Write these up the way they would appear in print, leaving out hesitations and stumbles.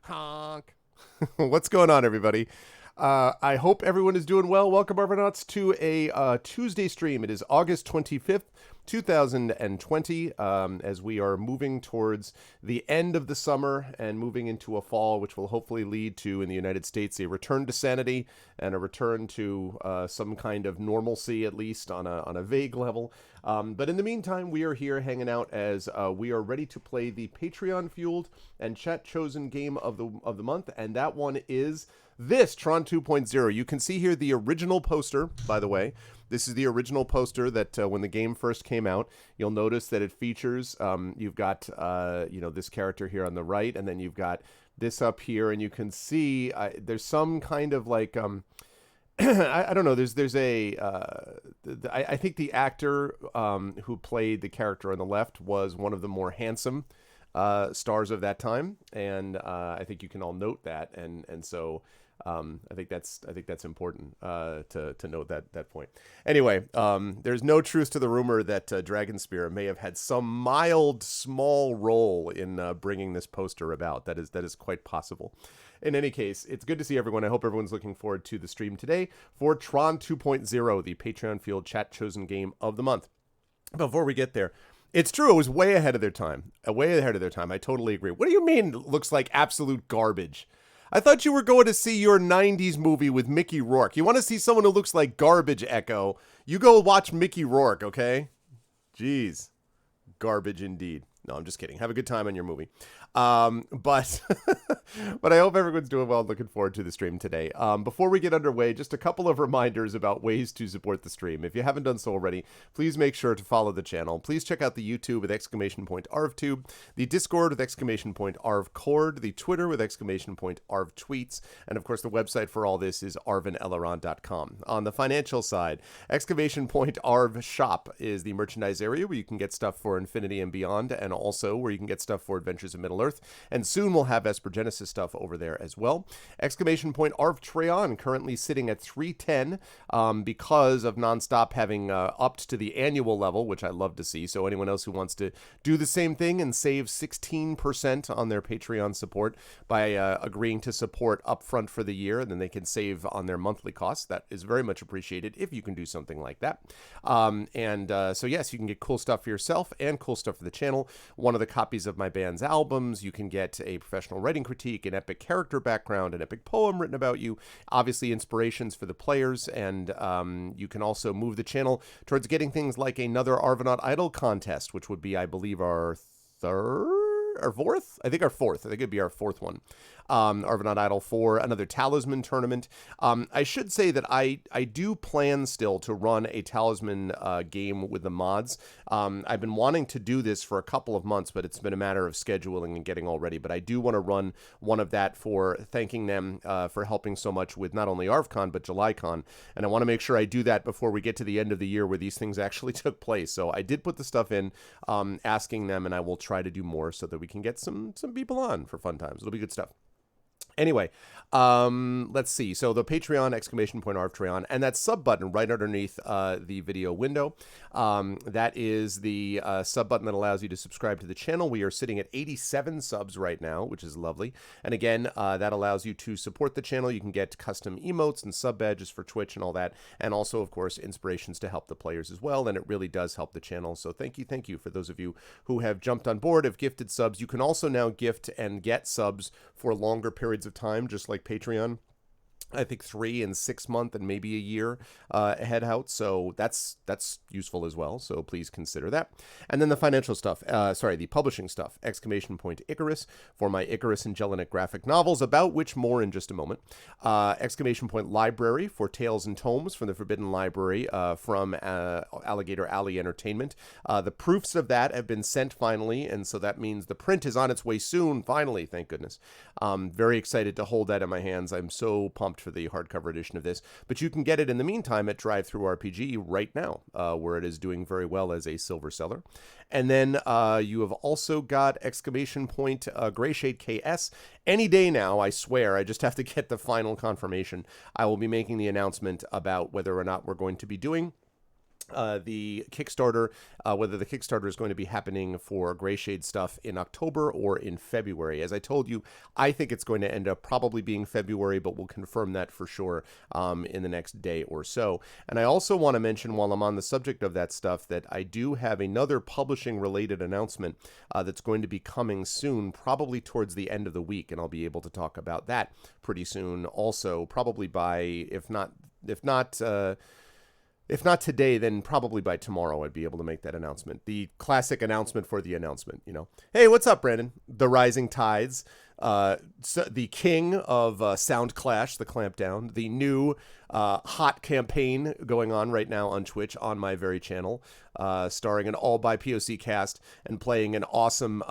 Honk. What's going on, everybody? I hope everyone is doing well. Welcome, Argonauts, to a Tuesday stream. It is August 25th, 2020, as we are moving towards the end of the summer and moving into a fall, which will hopefully lead to, in the United States, a return to sanity and a return to some kind of normalcy, at least on a vague level. But in the meantime, we are here hanging out as we are ready to play the Patreon-fueled and chat-chosen game of the month, and that one is this, Tron 2.0. You can see here the original poster, by the way. This is the original poster that when the game first came out, you'll notice that it features, you've got, this character here on the right, and then you've got this up here, and you can see there's some kind of like... I don't know. There's a I think the actor who played the character on the left was one of the more handsome stars of that time, and I think you can all note that, and so I think that's important to note that point. Anyway, there's no truth to the rumor that Dragonspear may have had some mild small role in bringing this poster about. That is quite possible. In any case, it's good to see everyone. I hope everyone's looking forward to the stream today for Tron 2.0, the Patreon Field Chat Chosen Game of the Month. Before we get there, it's true, it was way ahead of their time. Way ahead of their time. I totally agree. What do you mean it looks like absolute garbage? I thought you were going to see your 90s movie with Mickey Rourke. You want to see someone who looks like garbage, Echo? You go watch Mickey Rourke, okay? Jeez. Garbage indeed. No, I'm just kidding. Have a good time on your movie. But I hope everyone's doing well. Looking forward to the stream today. Before we get underway, just a couple of reminders about ways to support the stream. If you haven't done so already, please make sure to follow the channel. Please check out the YouTube with !ArvTube, the Discord with !ArvCord, the Twitter with !ArvTweets, and of course the website for all this is arvineleron.com. On the financial side, !ArvShop is the merchandise area where you can get stuff for Infinity and Beyond, and also where you can get stuff for Adventures of Middle-earth, and soon we'll have Esper Genesis stuff over there as well. !ArvTreon currently sitting at 310 because of Nonstop having upped to the annual level, which I love to see. So anyone else who wants to do the same thing and save 16% on their Patreon support by agreeing to support upfront for the year, and then they can save on their monthly costs. That is very much appreciated if you can do something like that. So yes, you can get cool stuff for yourself and cool stuff for the channel. One of the copies of my band's albums. You can get a professional writing critique, an epic character background, an epic poem written about you, obviously inspirations for the players, and you can also move the channel towards getting things like another Arvanaut Idol contest, which would be, I believe, our fourth? I think our fourth. I think it'd be our fourth one. Arvanaut Idol 4, another Talisman tournament. I should say that I do plan still to run a Talisman game with the mods. I've been wanting to do this for a couple of months, but it's been a matter of scheduling and getting all ready. But I do want to run one of that for thanking them for helping so much with not only ArvCon, but JulyCon. And I want to make sure I do that before we get to the end of the year where these things actually took place. So I did put the stuff in, asking them, and I will try to do more so that we can get some people on for fun times. It'll be good stuff. Anyway, let's see. So the Patreon, !ArvTreon, and that sub button right underneath the video window. That is the sub button that allows you to subscribe to the channel. We are sitting at 87 subs right now, which is lovely. And again, that allows you to support the channel. You can get custom emotes and sub badges for Twitch and all that. And also, of course, inspirations to help the players as well. And it really does help the channel. So thank you for those of you who have jumped on board, have gifted subs. You can also now gift and get subs for longer periods of time, just like Patreon. I think 3 and 6 months and maybe a year ahead out. So that's useful as well. So please consider that. And then the financial stuff, the publishing stuff, !Icarus for my Icarus and Jelinek graphic novels, about which more in just a moment. !Library for Tales and Tomes from the Forbidden Library from Alligator Alley Entertainment. The proofs of that have been sent finally, and so that means the print is on its way soon, finally, thank goodness. Very excited to hold that in my hands. I'm so pumped for the hardcover edition of this, but you can get it in the meantime at DriveThruRPG right now, where it is doing very well as a silver seller. And then you have also got Grayshade KS any day now, I swear. I just have to get the final confirmation. I will be making the announcement about whether or not we're going to be doing the Kickstarter, whether the Kickstarter is going to be happening for Greyshade stuff in October or in February. As I told you, I think it's going to end up probably being February, but we'll confirm that for sure in the next day or so. And I also want to mention, while I'm on the subject of that stuff, that I do have another publishing-related announcement that's going to be coming soon, probably towards the end of the week, and I'll be able to talk about that pretty soon also, probably by, if not today, then probably by tomorrow I'd be able to make that announcement. The classic announcement for the announcement, you know. Hey, what's up, Brandon? The Rising Tides, the king of Sound Clash, the Clampdown, the new hot campaign going on right now on Twitch on my very channel, starring an all-by-POC cast and playing an awesome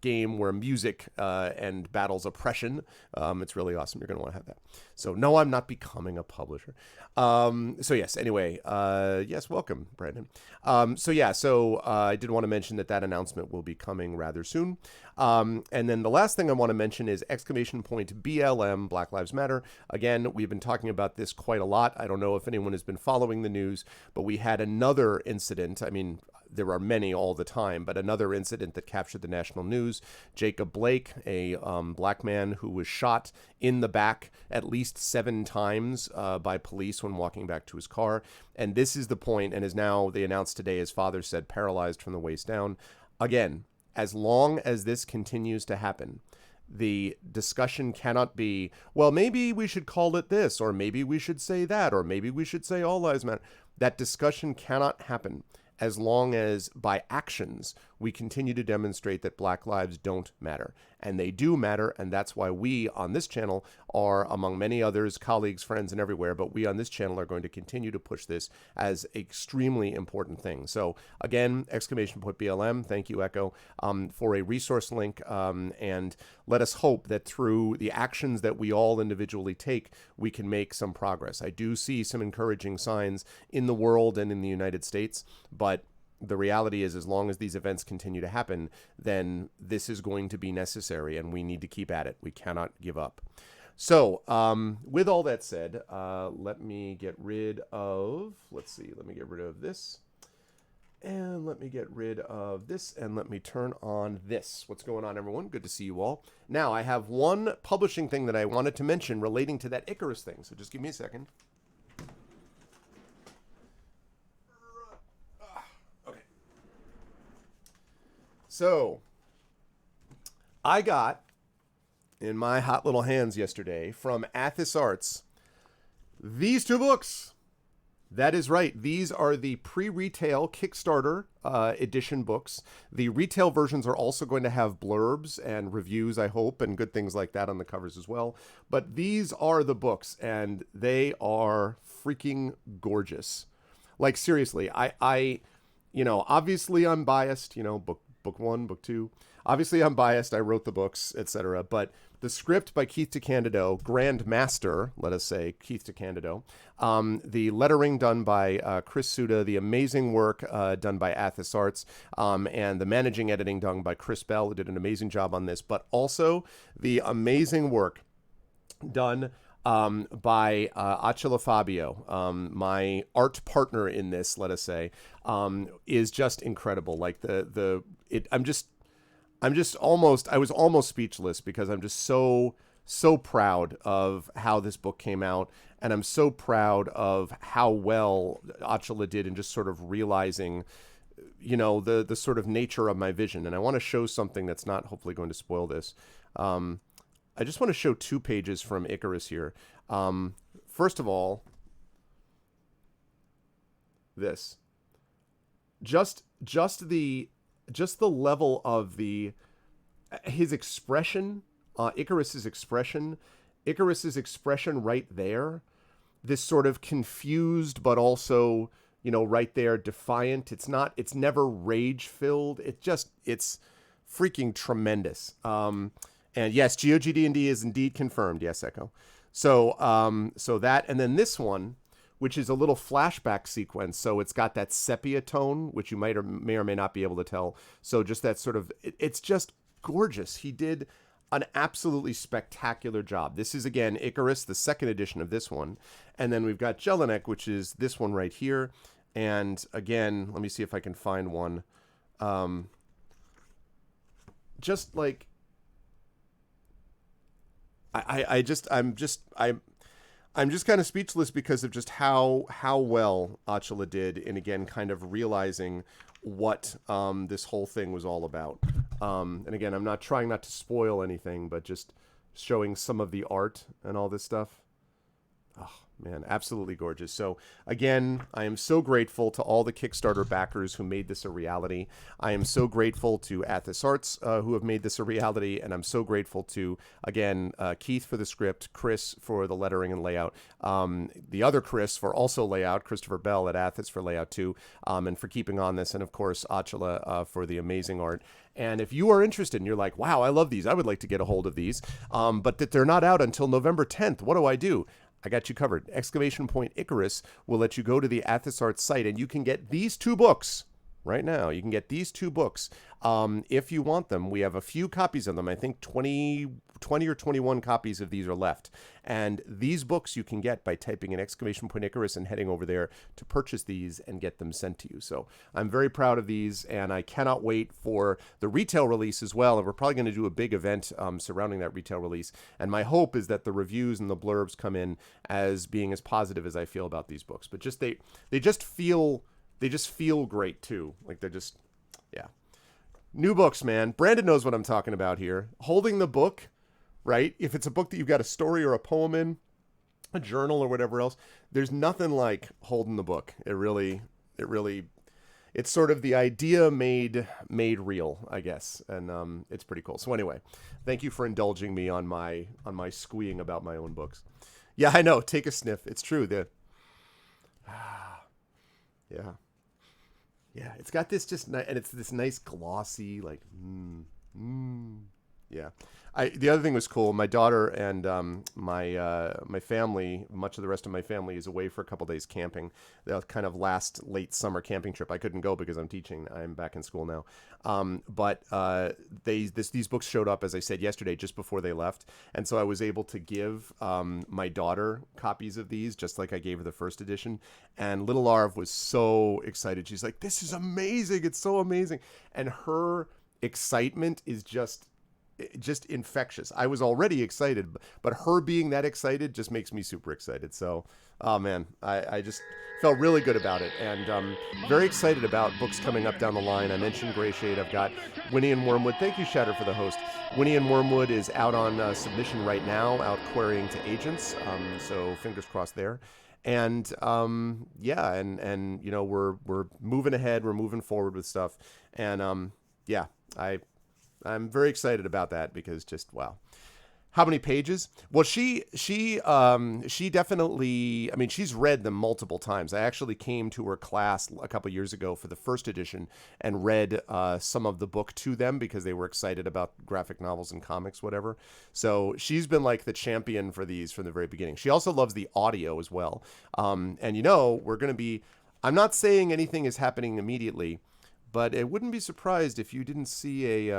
game where music and battles oppression. It's really awesome. You're going to want to have that. So, no, I'm not becoming a publisher. So, yes, anyway, yes, welcome, Brandon. So I did want to mention that announcement will be coming rather soon. And then the last thing I want to mention is !BLM, Black Lives Matter. Again, we've been talking about this quite a lot. I don't know if anyone has been following the news, but we had another incident. I mean, there are many all the time, but another incident that captured the national news. Jacob Blake, a black man who was shot in the back at least 7 times by police when walking back to his car. And this is the point, and is now, they announced today, his father said, paralyzed from the waist down. Again, as long as this continues to happen, the discussion cannot be, well, maybe we should call it this, or maybe we should say that, or maybe we should say all lives matter. That discussion cannot happen as long as by actions we continue to demonstrate that black lives don't matter. And they do matter, and that's why we on this channel are, among many others, colleagues, friends, and everywhere, but we on this channel are going to continue to push this as extremely important thing. So again, !BLM, thank you, Echo, for a resource link, and let us hope that through the actions that we all individually take, we can make some progress. I do see some encouraging signs in the world and in the United States, but the reality is, as long as these events continue to happen, then this is going to be necessary, and we need to keep at it. We cannot give up. So, with all that said, let me get rid of, let me get rid of this, and let me get rid of this, and let me turn on this. What's going on, everyone? Good to see you all. Now, I have one publishing thing that I wanted to mention relating to that Icarus thing, so just give me a second. So, I got in my hot little hands yesterday from Athos Arts these 2 books. That is right. These are the pre-retail Kickstarter edition books. The retail versions are also going to have blurbs and reviews, I hope, and good things like that on the covers as well. But these are the books, and they are freaking gorgeous. Like, seriously, I you know, obviously I'm biased, you know, book 1, book 2. Obviously, I'm biased. I wrote the books, etc. But the script by Keith DeCandido, Grand Master, let us say, Keith DeCandido. The lettering done by Chris Suda, the amazing work done by Athos Arts, and the managing editing done by Chris Bell, who did an amazing job on this. But also the amazing work done by Acela Fabio, my art partner in this, let us say, is just incredible. Like I was almost speechless because I'm just so proud of how this book came out, and I'm so proud of how well Acela did in just sort of realizing, you know, the sort of nature of my vision. And I want to show something that's not hopefully going to spoil this. I just want to show 2 pages from Icarus here. First of all, this. Just the level of his expression, Icarus's expression right there, this sort of confused but also, you know, right there, defiant. It's never rage filled. It's freaking tremendous. And yes, GOGD&D is indeed confirmed. Yes, Echo. So that, and then this one, which is a little flashback sequence. So it's got that sepia tone, which you may or may not be able to tell. So just that sort of, it's just gorgeous. He did an absolutely spectacular job. This is, again, Icarus, the 2nd edition of this one. And then we've got Jelinek, which is this one right here. And again, let me see if I can find one. Um, just like I'm just kind of speechless because of just how well Achala did in, again, kind of realizing what this whole thing was all about. And again, I'm not trying not to spoil anything, but just showing some of the art and all this stuff. Oh, man, absolutely gorgeous. So again, I am so grateful to all the Kickstarter backers who made this a reality. I am so grateful to Athos Arts who have made this a reality, and I'm so grateful to, again, Keith for the script, Chris for the lettering and layout, the other Chris for also layout, Christopher Bell at Athos for layout too, and for keeping on this, and of course Achala for the amazing art. And if you are interested and you're like, wow, I love these, I would like to get a hold of these, but that they're not out until November 10th, what do I do? I got you covered. Exclamation point Icarus will let you go to the Athos Arts site, and you can get these 2 books right now. You can get these 2 books if you want them. We have a few copies of them. I think 20 or 21 copies of these are left. And these books you can get by typing in exclamation point Icarus and heading over there to purchase these and get them sent to you. So I'm very proud of these, and I cannot wait for the retail release as well. And we're probably going to do a big event surrounding that retail release. And my hope is that the reviews and the blurbs come in as being as positive as I feel about these books. But just they just feel great too. Like they're just, yeah. New books, man. Brandon knows what I'm talking about here. Holding the book, right? If it's a book that you've got a story or a poem in, a journal or whatever else, there's nothing like holding the book. It really, it's sort of the idea made real, I guess. And it's pretty cool. So anyway, thank you for indulging me on my squeeing about my own books. Yeah, I know. Take a sniff. It's true. Yeah. Yeah, it's got this and it's this nice glossy, like, yeah. The other thing was cool. My daughter and my family, much of the rest of my family, is away for a couple days camping. The kind of late summer camping trip. I couldn't go because I'm teaching. I'm back in school now. But these books showed up, as I said yesterday, just before they left, and so I was able to give my daughter copies of these, just like I gave her the first edition. And little Arv was so excited. She's like, "This is amazing! It's so amazing!" And her excitement is just infectious. I was already excited, but her being that excited just makes me super excited. So, oh man, I just felt really good about it, and very excited about books coming up down the line. I mentioned Gray Shade. I've got Winnie and Wormwood. Thank you, Shatter, for the host. Winnie and Wormwood is out on submission right now, out querying to agents. So fingers crossed there. And yeah, and you know, we're moving ahead. We're moving forward with stuff, and yeah, I'm very excited about that because just, wow. How many pages? Well, she definitely, I mean, she's read them multiple times. I actually came to her class a couple years ago for the first edition and read some of the book to them because they were excited about graphic novels and comics, whatever. So she's been like the champion for these from the very beginning. She also loves the audio as well. And you know, I'm not saying anything is happening immediately, but it wouldn't be surprised if you didn't see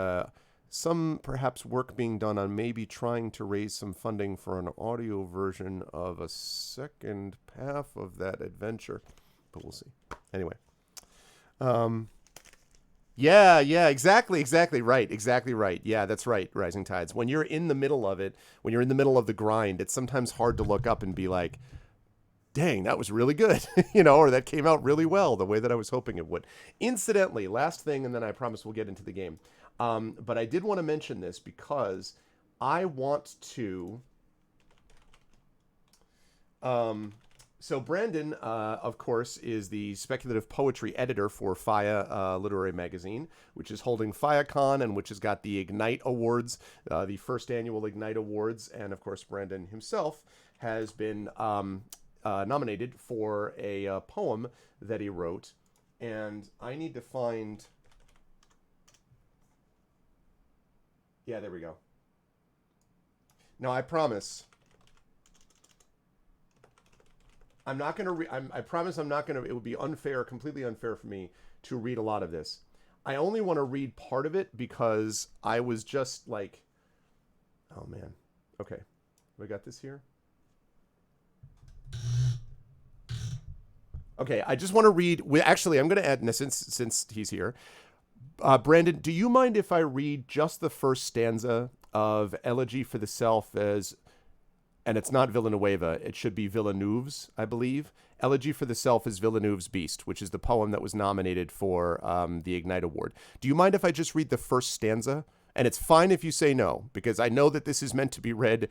some perhaps work being done on maybe trying to raise some funding for an audio version of a second half of that adventure. But we'll see. Anyway. Yeah, exactly right. Exactly right. Yeah, that's right, Rising Tides. When you're in the middle of it, when you're in the middle of the grind, it's sometimes hard to look up and be like, dang, that was really good, you know, or that came out really well the way that I was hoping it would. Incidentally, last thing, and then I promise we'll get into the game. But I did want to mention this because I want to... So Brandon, of course, is the speculative poetry editor for Faya Literary Magazine, which is holding FayaCon and which has got the Ignite Awards, the first annual Ignite Awards. And, of course, Brandon himself has been... nominated for a poem that he wrote, and I need to find... Yeah, there we go. Now, I promise I'm not going to I promise I'm not going to... It would be unfair, completely unfair for me to read a lot of this. I only want to read part of it because I was just like... Oh, man. Okay. We got this here. Okay, I just want to read. Actually, I'm going to add, since he's here, Brandon, do you mind if I read just the first stanza of Elegy for the Self as, and it's not Villanueva, it should be Villeneuve's, I believe. Elegy for the Self is Villeneuve's Beast, which is the poem that was nominated for the Ignite Award. Do you mind if I just read the first stanza? And it's fine if you say no, because I know that this is meant to be read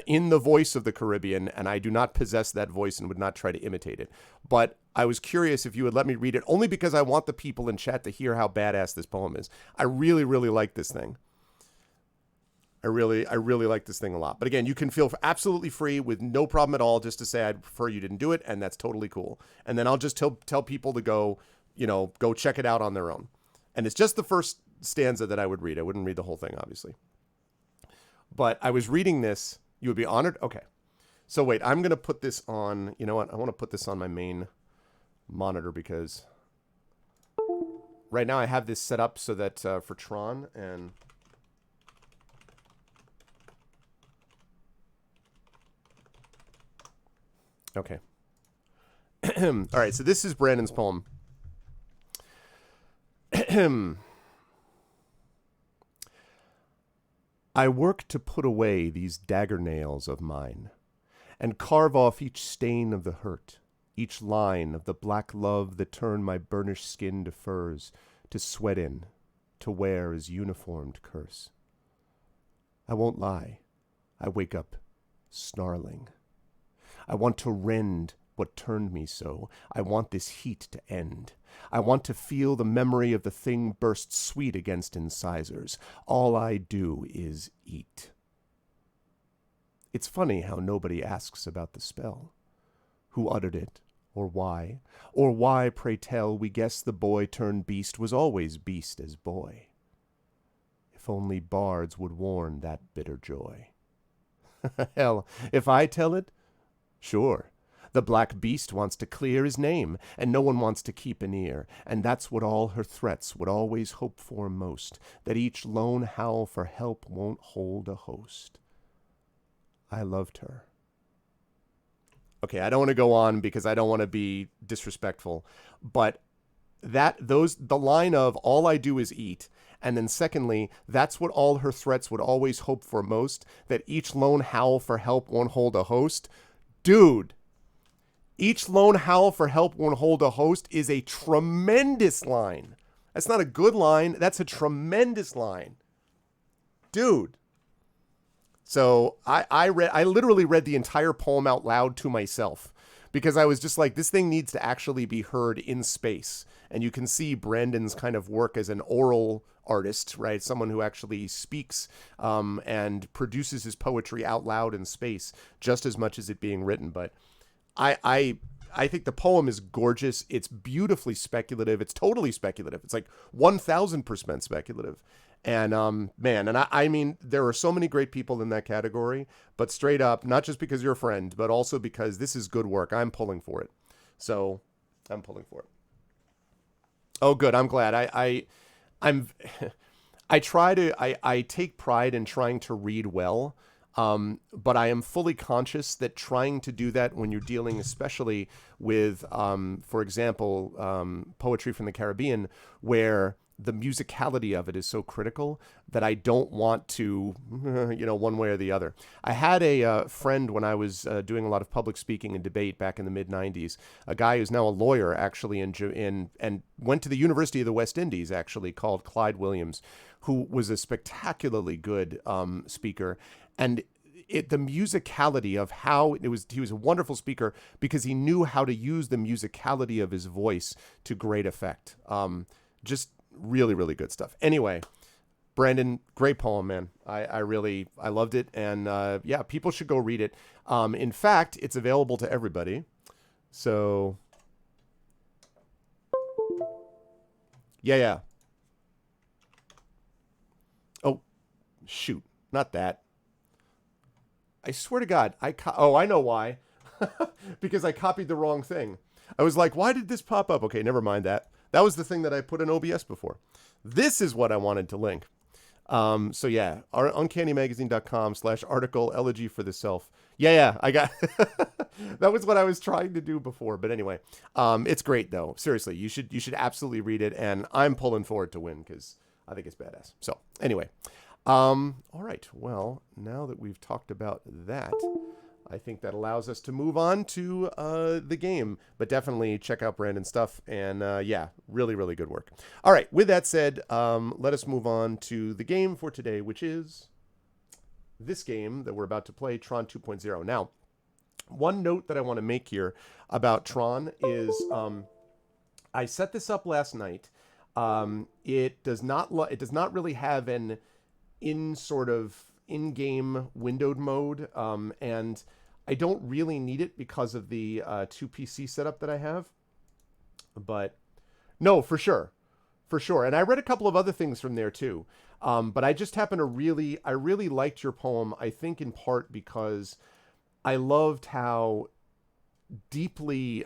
in the voice of the Caribbean, and I do not possess that voice and would not try to imitate it. But I was curious if you would let me read it, only because I want the people in chat to hear how badass this poem is. I really, really like this thing. I really like this thing a lot. But again, you can feel absolutely free with no problem at all just to say I'd prefer you didn't do it, and that's totally cool. And then I'll just tell people to go check it out on their own. And it's just the first stanza that I would read. I wouldn't read the whole thing, obviously. But I was reading this. You would be honored? Okay. So wait, I'm going to put this on. You know what? I want to put this on my main monitor because right now I have this set up so that for Tron and... Okay. All right, so this is Brandon's poem. I work to put away these dagger nails of mine, and carve off each stain of the hurt, each line of the black love that turned my burnished skin to furs, to sweat in, to wear as uniformed curse. I won't lie, I wake up snarling. I want to rend what turned me so. I want this heat to end. I want to feel the memory of the thing burst sweet against incisors. All I do is eat. It's funny how nobody asks about the spell. Who uttered it, or why? Or why, pray tell, we guess the boy turned beast was always beast as boy. If only bards would warn that bitter joy. Hell, if I tell it, sure. The black beast wants to clear his name, and no one wants to keep an ear, and that's what all her threats would always hope for most, that each lone howl for help won't hold a host. I loved her. Okay, I don't want to go on because I don't want to be disrespectful, but the line of all I do is eat, and then secondly, that's what all her threats would always hope for most, that each lone howl for help won't hold a host. Dude, each lone howl for help won't hold a host is a tremendous line. That's not a good line. That's a tremendous line. Dude. So I literally read the entire poem out loud to myself because I was just like, this thing needs to actually be heard in space. And you can see Brandon's kind of work as an oral artist, right? Someone who actually speaks and produces his poetry out loud in space just as much as it being written. But I think the poem is gorgeous. It's beautifully speculative. It's totally speculative. It's like 1000% speculative. And man, and I mean, there are so many great people in that category, but straight up, not just because you're a friend, but also because this is good work. I'm pulling for it. So I'm pulling for it. Oh, good. I'm glad. I take pride in trying to read well. But I am fully conscious that trying to do that when you're dealing especially with, for example, poetry from the Caribbean, where the musicality of it is so critical that I don't want to, one way or the other. I had a friend when I was doing a lot of public speaking and debate back in the mid-90s, a guy who's now a lawyer actually and went to the University of the West Indies actually, called Clyde Williams, who was a spectacularly good speaker. And the musicality of how he was a wonderful speaker because he knew how to use the musicality of his voice to great effect. Just really, really good stuff. Anyway, Brandon, great poem, man. I loved it. And yeah, people should go read it. In fact, it's available to everybody. So yeah. Oh, shoot. Not that. I swear to God, I know why. Because I copied the wrong thing. I was like, why did this pop up? Okay, never mind that. That was the thing that I put in OBS before. This is what I wanted to link. So yeah, uncannymagazine.com/article elegy for the self. Yeah, I got that was what I was trying to do before. But anyway, it's great though. Seriously, you should absolutely read it, and I'm pulling forward to win because I think it's badass. So anyway, all right. Well, now that we've talked about that, I think that allows us to move on to the game. But definitely check out Brandon's stuff. And yeah, really, really good work. All right. With that said, let us move on to the game for today, which is this game that we're about to play, Tron 2.0. Now, one note that I want to make here about Tron is I set this up last night. It does not really have an in-game windowed mode, and I don't really need it because of the 2 PC setup that I have. But no, for sure. And I read a couple of other things from there too. But I just happen to I really liked your poem, I think in part because I loved how deeply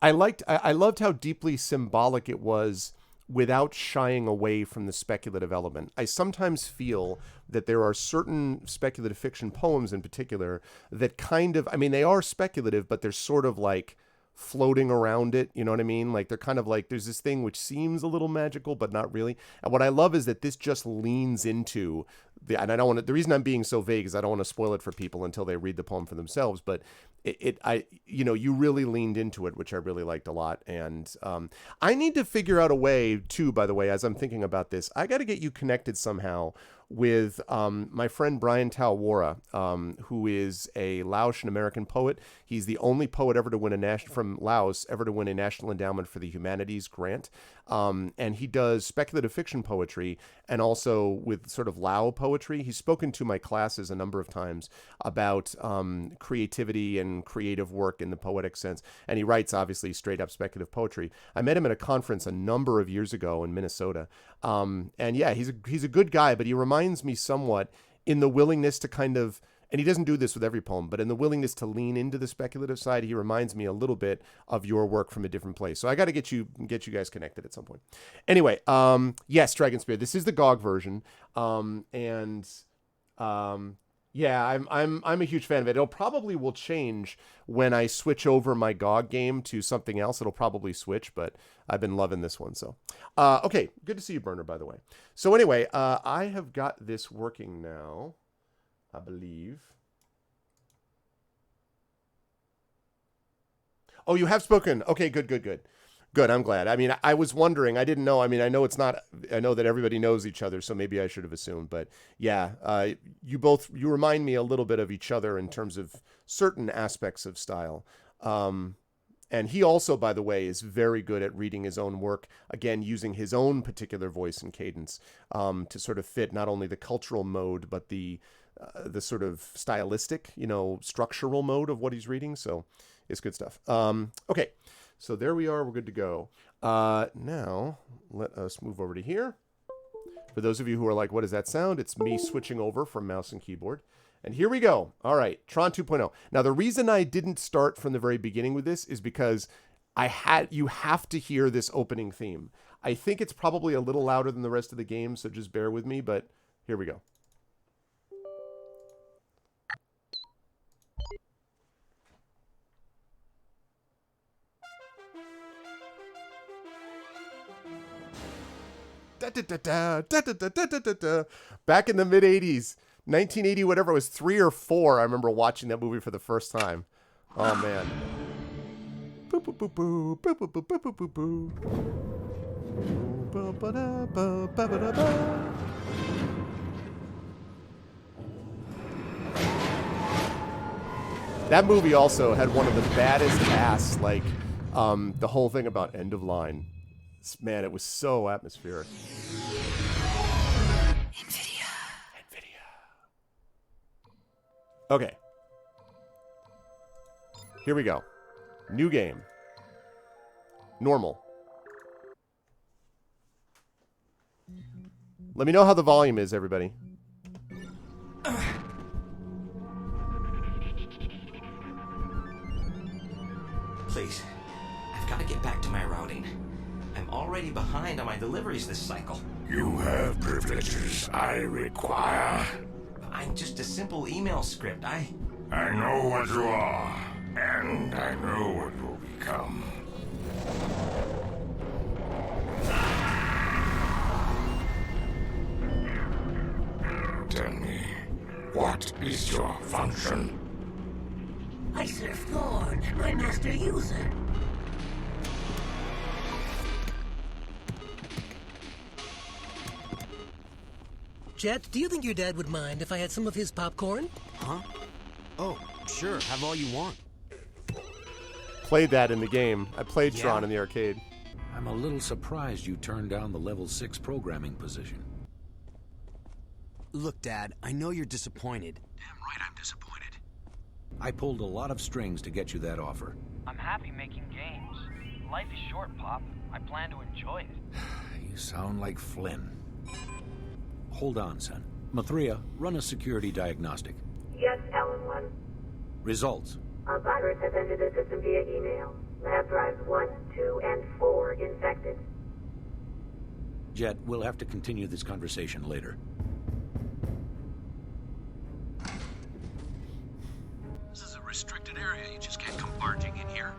I loved how deeply symbolic it was without shying away from the speculative element. I sometimes feel that there are certain speculative fiction poems in particular that kind of, I mean, they are speculative, but they're sort of like floating around it. You know what I mean? Like they're kind of like, there's this thing which seems a little magical, but not really. And what I love is that this just leans into and I don't want to, the reason I'm being so vague is I don't want to spoil it for people until they read the poem for themselves, but you really leaned into it, which I really liked a lot. And I need to figure out a way too, by the way, as I'm thinking about this, I got to get you connected somehow with my friend Brian Talwara, who is a Laotian American poet. He's the only poet ever to win from Laos ever to win a National Endowment for the Humanities grant. And he does speculative fiction poetry and also with sort of Lao poetry. He's spoken to my classes a number of times about creativity and creative work in the poetic sense. And he writes, obviously, straight up speculative poetry. I met him at a conference a number of years ago in Minnesota. And yeah, he's a good guy, but he reminds me somewhat in the willingness to kind of, and he doesn't do this with every poem, but in the willingness to lean into the speculative side, he reminds me a little bit of your work from a different place. So I got to get you guys connected at some point. Anyway, yes, Dragon Spear. This is the GOG version, yeah, I'm a huge fan of it. It'll probably will change when I switch over my GOG game to something else. It'll probably switch, but I've been loving this one. So, okay, good to see you, Burner, by the way. So anyway, I have got this working now, I believe. Oh, you have spoken. Okay, good. Good, I'm glad. I mean, I was wondering. I didn't know. I mean, I know that everybody knows each other, so maybe I should have assumed. But yeah, you remind me a little bit of each other in terms of certain aspects of style. And he also, by the way, is very good at reading his own work, again, using his own particular voice and cadence to sort of fit not only the cultural mode, but the sort of stylistic, structural mode of what he's reading. So it's good stuff. Okay. So there we are. We're good to go. Now, let us move over to here. For those of you who are like, what does that sound? It's me switching over from mouse and keyboard. And here we go. All right, Tron 2.0. Now, the reason I didn't start from the very beginning with this is because you have to hear this opening theme. I think it's probably a little louder than the rest of the game, so just bear with me, but here we go. Back in the mid 80s, 1980, whatever it was, 3 or 4. I remember watching that movie for the first time. Oh man. Boop, boop, boop, boop, boop, boop, boop, boop, boop, boop. That movie also had one of the baddest casts, like the whole thing about end of line. Man, it was so atmospheric. NVIDIA. Okay. Here we go. New game. Normal. Let me know how the volume is, everybody. Please. I've got to get back to my routing. I'm already already behind on my deliveries this cycle. You have privileges I require. I'm just a simple email script. I know what you are, and I know what you'll become. Tell me, what is your function? I serve Thorn, my master user. Jet, do you think your dad would mind if I had some of his popcorn? Huh? Oh, sure, have all you want. Played that in the game. I played Tron in the arcade. I'm a little surprised you turned down the level 6 programming position. Look, Dad, I know you're disappointed. Damn right I'm disappointed. I pulled a lot of strings to get you that offer. I'm happy making games. Life is short, Pop. I plan to enjoy it. You sound like Flynn. Hold on, son. Mathria, run a security diagnostic. Yes, Ellen 1. Results. A virus has entered the system via email. Lab drives 1, 2, and 4 infected. Jet, we'll have to continue this conversation later. This is a restricted area. You just can't come barging in here.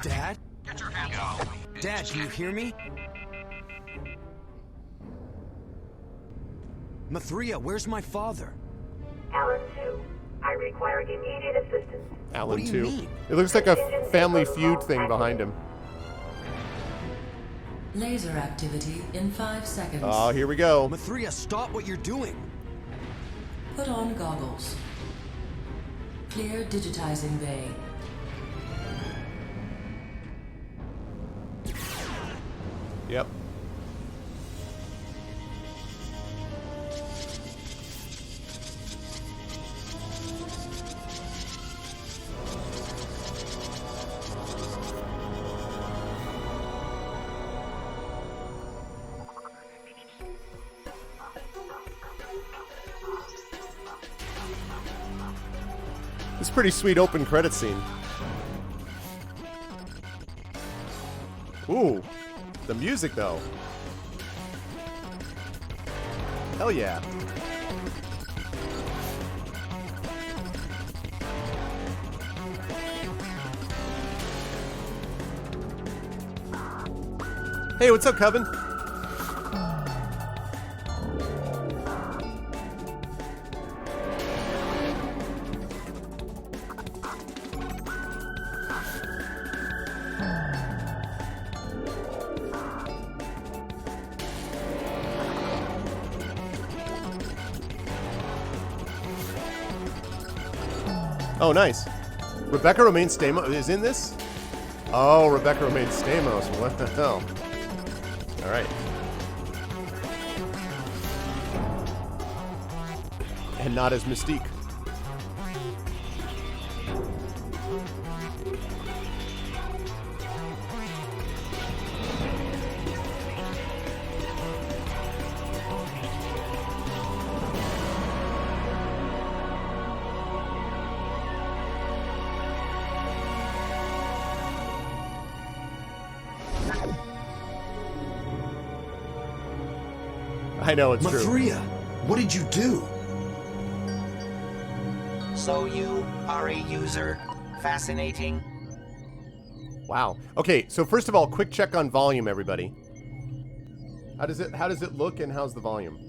Dad? Get your hands off me. Dad, can you hear me? Mathria, where's my father? Alan 2. I require immediate assistance. Alan What do you 2. mean? It looks like a Family Feud thing behind him. Laser activity in 5 seconds. Oh, here we go. Mathria, stop what you're doing. Put on goggles. Clear digitizing bay. Yep. It's a pretty sweet open credit scene. Ooh, the music though. Hell yeah. Hey, what's up, Coven? Oh, nice. Rebecca Romaine Stamos is in this? Oh, Rebecca Romaine Stamos. What the hell? All right. And not as Mystique. I know it's true. Mathria, what did you do? So you are a user. Fascinating. Wow. Okay, so first of all, quick check on volume, everybody. How does it look and how's the volume?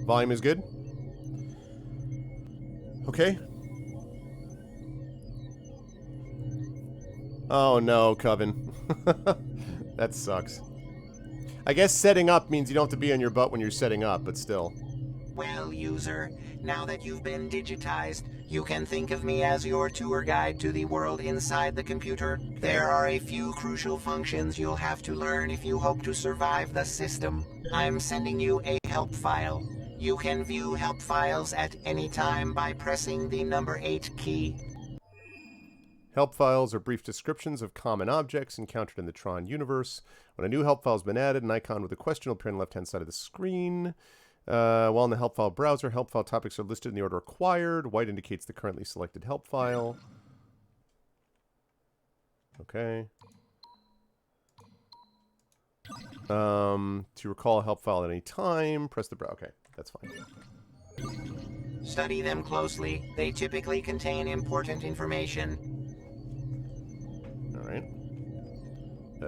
Volume is good? Okay. Oh no, Coven. That sucks. I guess setting up means you don't have to be on your butt when you're setting up, but still. Well, user, now that you've been digitized, you can think of me as your tour guide to the world inside the computer. There are a few crucial functions you'll have to learn if you hope to survive the system. I'm sending you a help file. You can view help files at any time by pressing the number 8 key. Help files are brief descriptions of common objects encountered in the Tron universe. When a new help file has been added, an icon with a question will appear on the left-hand side of the screen. While in the help file browser, help file topics are listed in the order required. White indicates the currently selected help file. Okay. To recall a help file at any time, press the browser. Okay, that's fine. Study them closely. They typically contain important information. All right.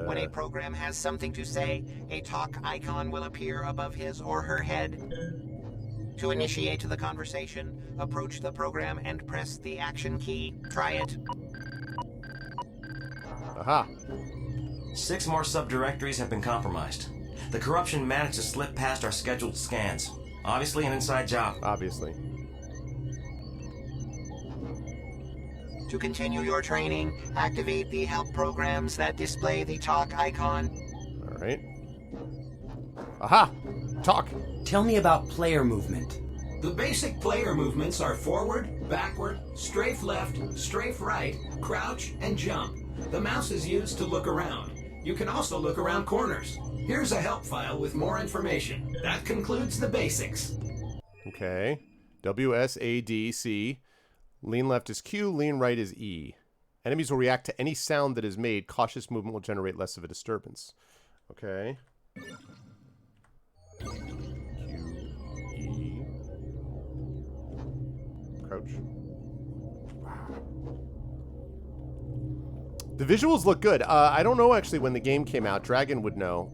When a program has something to say, a talk icon will appear above his or her head. To initiate the conversation, approach the program and press the action key. Try it. Aha. 6 more subdirectories have been compromised. The corruption managed to slip past our scheduled scans. Obviously an inside job. Obviously. To continue your training, activate the help programs that display the talk icon. All right. Aha! Talk! Tell me about player movement. The basic player movements are forward, backward, strafe left, strafe right, crouch, and jump. The mouse is used to look around. You can also look around corners. Here's a help file with more information. That concludes the basics. Okay. WSADC. Lean left is Q, lean right is E. Enemies will react to any sound that is made. Cautious movement will generate less of a disturbance. Okay. Q, E. Crouch. Wow. The visuals look good. I don't know actually when the game came out. Dragon would know.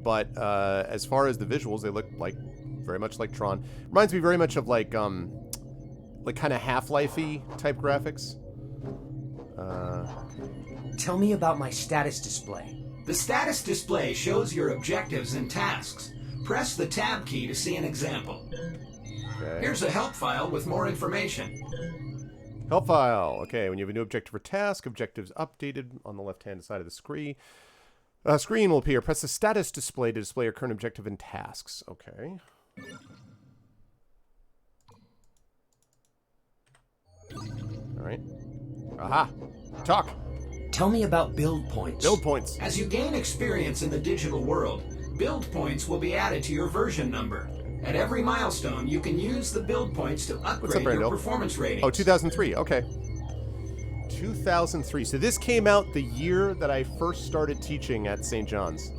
But as far as the visuals, they look like very much like Tron. Reminds me very much of like kind of Half-Life-y type graphics. Tell me about my status display. The status display shows your objectives and tasks. Press the tab key to see an example. Okay. Here's a help file with more information. Help file. Okay, when you have a new objective or task, objectives updated on the left-hand side of the screen. Screen will appear. Press the status display to display your current objective and tasks. Okay. All right. Aha. Talk. Tell me about build points. Build points. As you gain experience in the digital world, build points will be added to your version number. At every milestone, you can use the build points to upgrade your performance ratings. Oh, 2003. Okay. 2003. So this came out the year that I first started teaching at St. John's.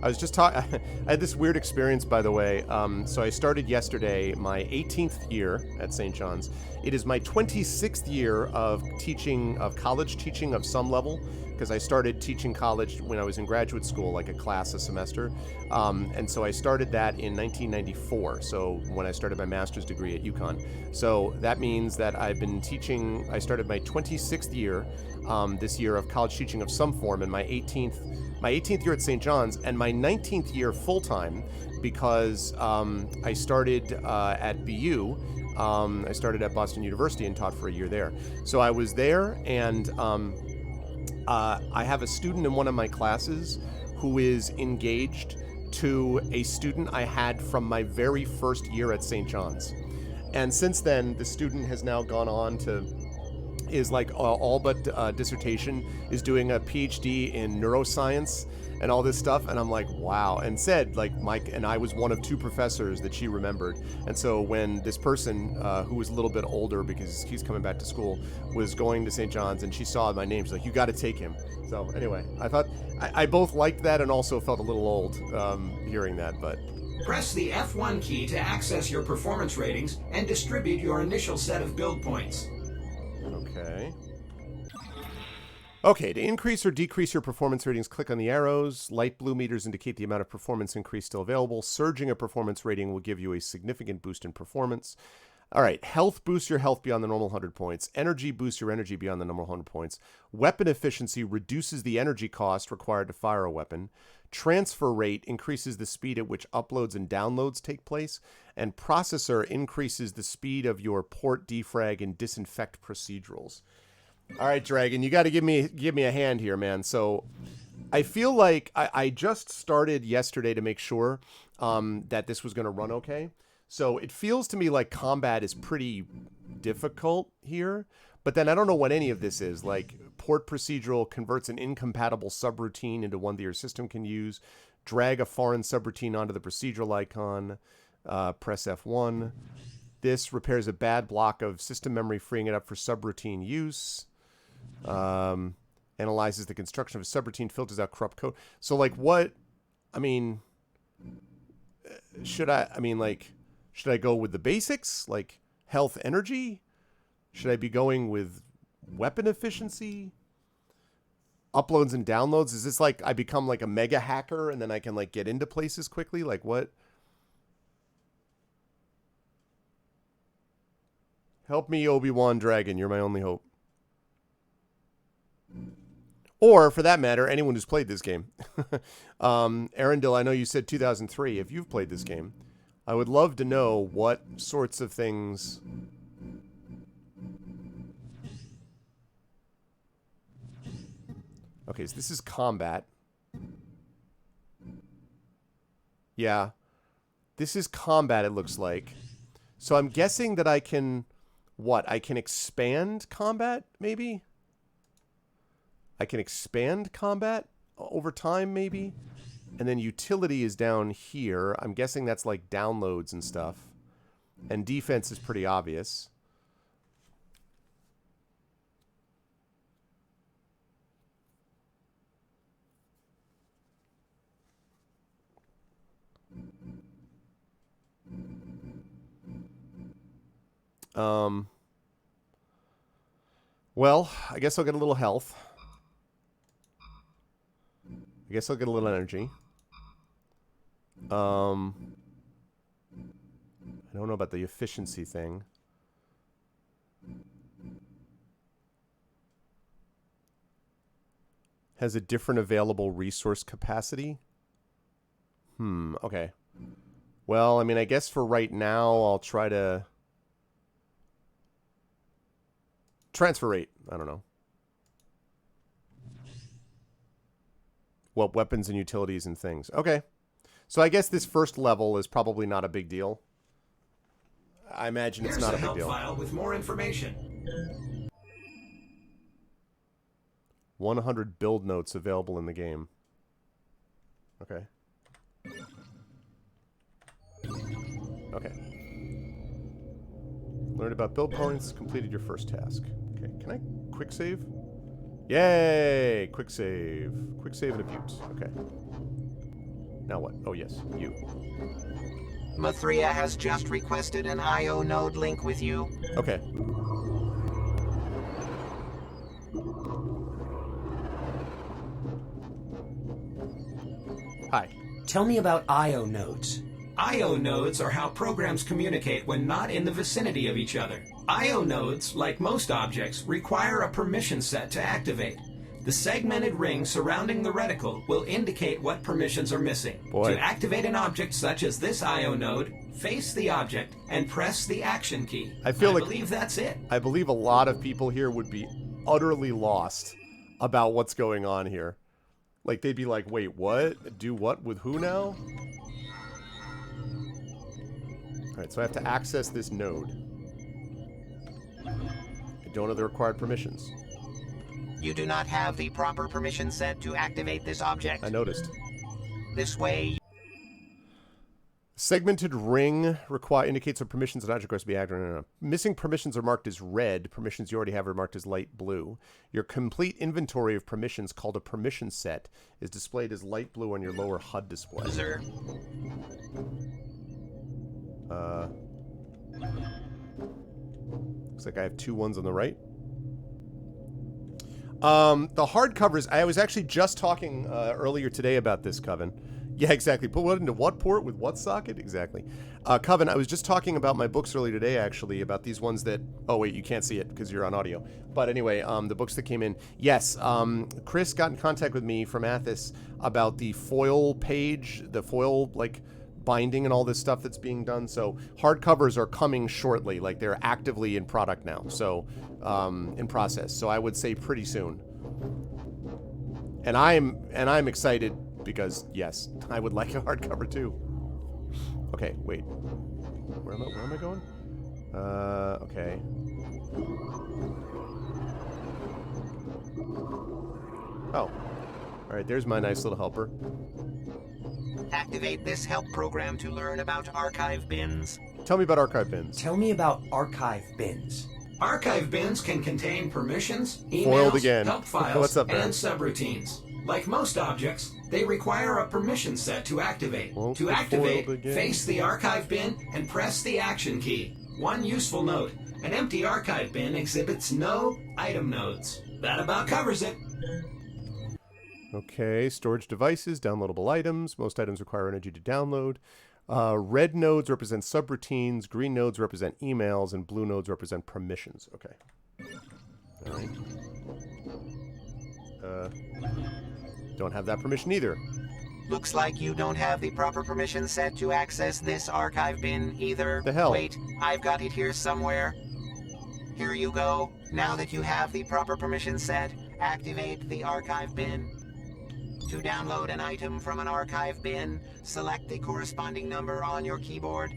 I was just talking. I had this weird experience, by the way. So I started yesterday, my 18th year at St. John's. It is my 26th year of teaching, of college teaching of some level, because I started teaching college when I was in graduate school, like a class a semester. And so I started that in 1994. So when I started my master's degree at UConn. So that means that I've been teaching. I started my 26th year this year of college teaching of some form, and my 18th year at St. John's, and my 19th year full-time, because I started at BU. I started at Boston University and taught for a year there. So I was there, and I have a student in one of my classes who is engaged to a student I had from my very first year at St. John's. And since then, the student has now gone on to is like all but dissertation, is doing a PhD in neuroscience and all this stuff. And I'm like, wow. And said, like, Mike and I was one of 2 professors that she remembered. And so when this person, who was a little bit older because he's coming back to school, was going to St. John's and she saw my name, she's like, you got to take him. So anyway, I thought I both liked that and also felt a little old hearing that, but. Press the F1 key to access your performance ratings and distribute your initial set of build points. Okay. Okay, to increase or decrease your performance ratings, click on the arrows. Light blue meters indicate the amount of performance increase still available. Surging a performance rating will give you a significant boost in performance. All right, health boosts your health beyond the normal 100 points. Energy boosts your energy beyond the normal 100 points. Weapon efficiency reduces the energy cost required to fire a weapon. Transfer rate increases the speed at which uploads and downloads take place. And processor increases the speed of your port defrag and disinfect procedurals. All right, Dragon, you got to give me a hand here, man. So I feel like I just started yesterday to make sure that this was going to run okay. So it feels to me like combat is pretty difficult here, but then I don't know what any of this is. Like, port procedural converts an incompatible subroutine into one that your system can use. Drag a foreign subroutine onto the procedural icon. Press F1. This repairs a bad block of system memory, freeing it up for subroutine use. Analyzes the construction of a subroutine, filters out corrupt code. So, like, what? I mean, should I go with the basics, like health, energy? Should I be going with weapon efficiency? Uploads and downloads? Is this like I become like a mega hacker and then I can like get into places quickly? Like what? Help me, Obi-Wan Dragon. You're my only hope. Or, for that matter, anyone who's played this game. Arendelle, I know you said 2003. If you've played this game, I would love to know what sorts of things... Okay, so this is combat. Yeah. This is combat, it looks like. So I'm guessing that I can... What? I can expand combat, maybe? I can expand combat over time, maybe? And then utility is down here. I'm guessing that's like downloads and stuff. And defense is pretty obvious. Well, I guess I'll get a little health. I guess I'll get a little energy. I don't know about the efficiency thing. Has a different available resource capacity. Okay. Well, I mean, I guess for right now, I'll try to... Transfer rate. I don't know. Well, weapons and utilities and things. Okay. So I guess this first level is probably not a big deal. I imagine it's not a big deal. File with more information. 100 build notes available in the game. Okay. Okay. Learned about build points. Completed your first task. Okay. Can I quick save? Yay! Quick save. Quick save and a butte. Okay. Now what? Oh, yes. You. Mathria has just requested an IO node link with you. Okay. Hi. Tell me about IO nodes. IO nodes are how programs communicate when not in the vicinity of each other. IO nodes, like most objects, require a permission set to activate. The segmented ring surrounding the reticle will indicate what permissions are missing. Boy. To activate an object such as this IO node, face the object and press the action key. I believe that's it. I believe a lot of people here would be utterly lost about what's going on here. Like, they'd be like, wait, what? Do what with who now? Alright, so I have to access this node. I don't have the required permissions. You do not have the proper permission set to activate this object. I noticed. This way... Segmented ring indicates what permissions an object requires to be activated. Missing permissions are marked as red. Permissions you already have are marked as light blue. Your complete inventory of permissions, called a permission set, is displayed as light blue on your lower HUD display. Sir. Looks like I have 2 ones on the right. The hardcovers, I was actually just talking earlier today about this, Coven. Yeah, exactly. Put what into what port with what socket? Exactly. Coven, I was just talking about my books earlier today, actually, about these ones that... Oh, wait, you can't see it because you're on audio. But anyway, the books that came in. Yes, Chris got in contact with me from Athos about the foil page, the foil, like, binding and all this stuff that's being done. So hardcovers are coming shortly. Like, they're actively in product now. So, in process. So I would say pretty soon. And I'm excited... Because, yes, I would like a hardcover too. Okay, wait. Where am I going? Okay. Oh. Alright, there's my nice little helper. Activate this help program to learn about archive bins. Tell me about archive bins. Tell me about archive bins. Archive bins can contain permissions, Foiled emails, again. help files, What's up, and man? subroutines. Like most objects, they require a permission set to activate. Won't To be activate, foiled again. face the archive bin and press the action key. One useful note: an empty archive bin exhibits no item nodes. That about covers it. Okay, storage devices, downloadable items. Most items require energy to download. Red nodes represent subroutines, green nodes represent emails, and blue nodes represent permissions. Okay. All right. Don't have that permission either. Looks like you don't have the proper permission set to access this archive bin either. The hell? Wait, I've got it here somewhere. Here you go. Now that you have the proper permission set, activate the archive bin. To download an item from an archive bin, select the corresponding number on your keyboard.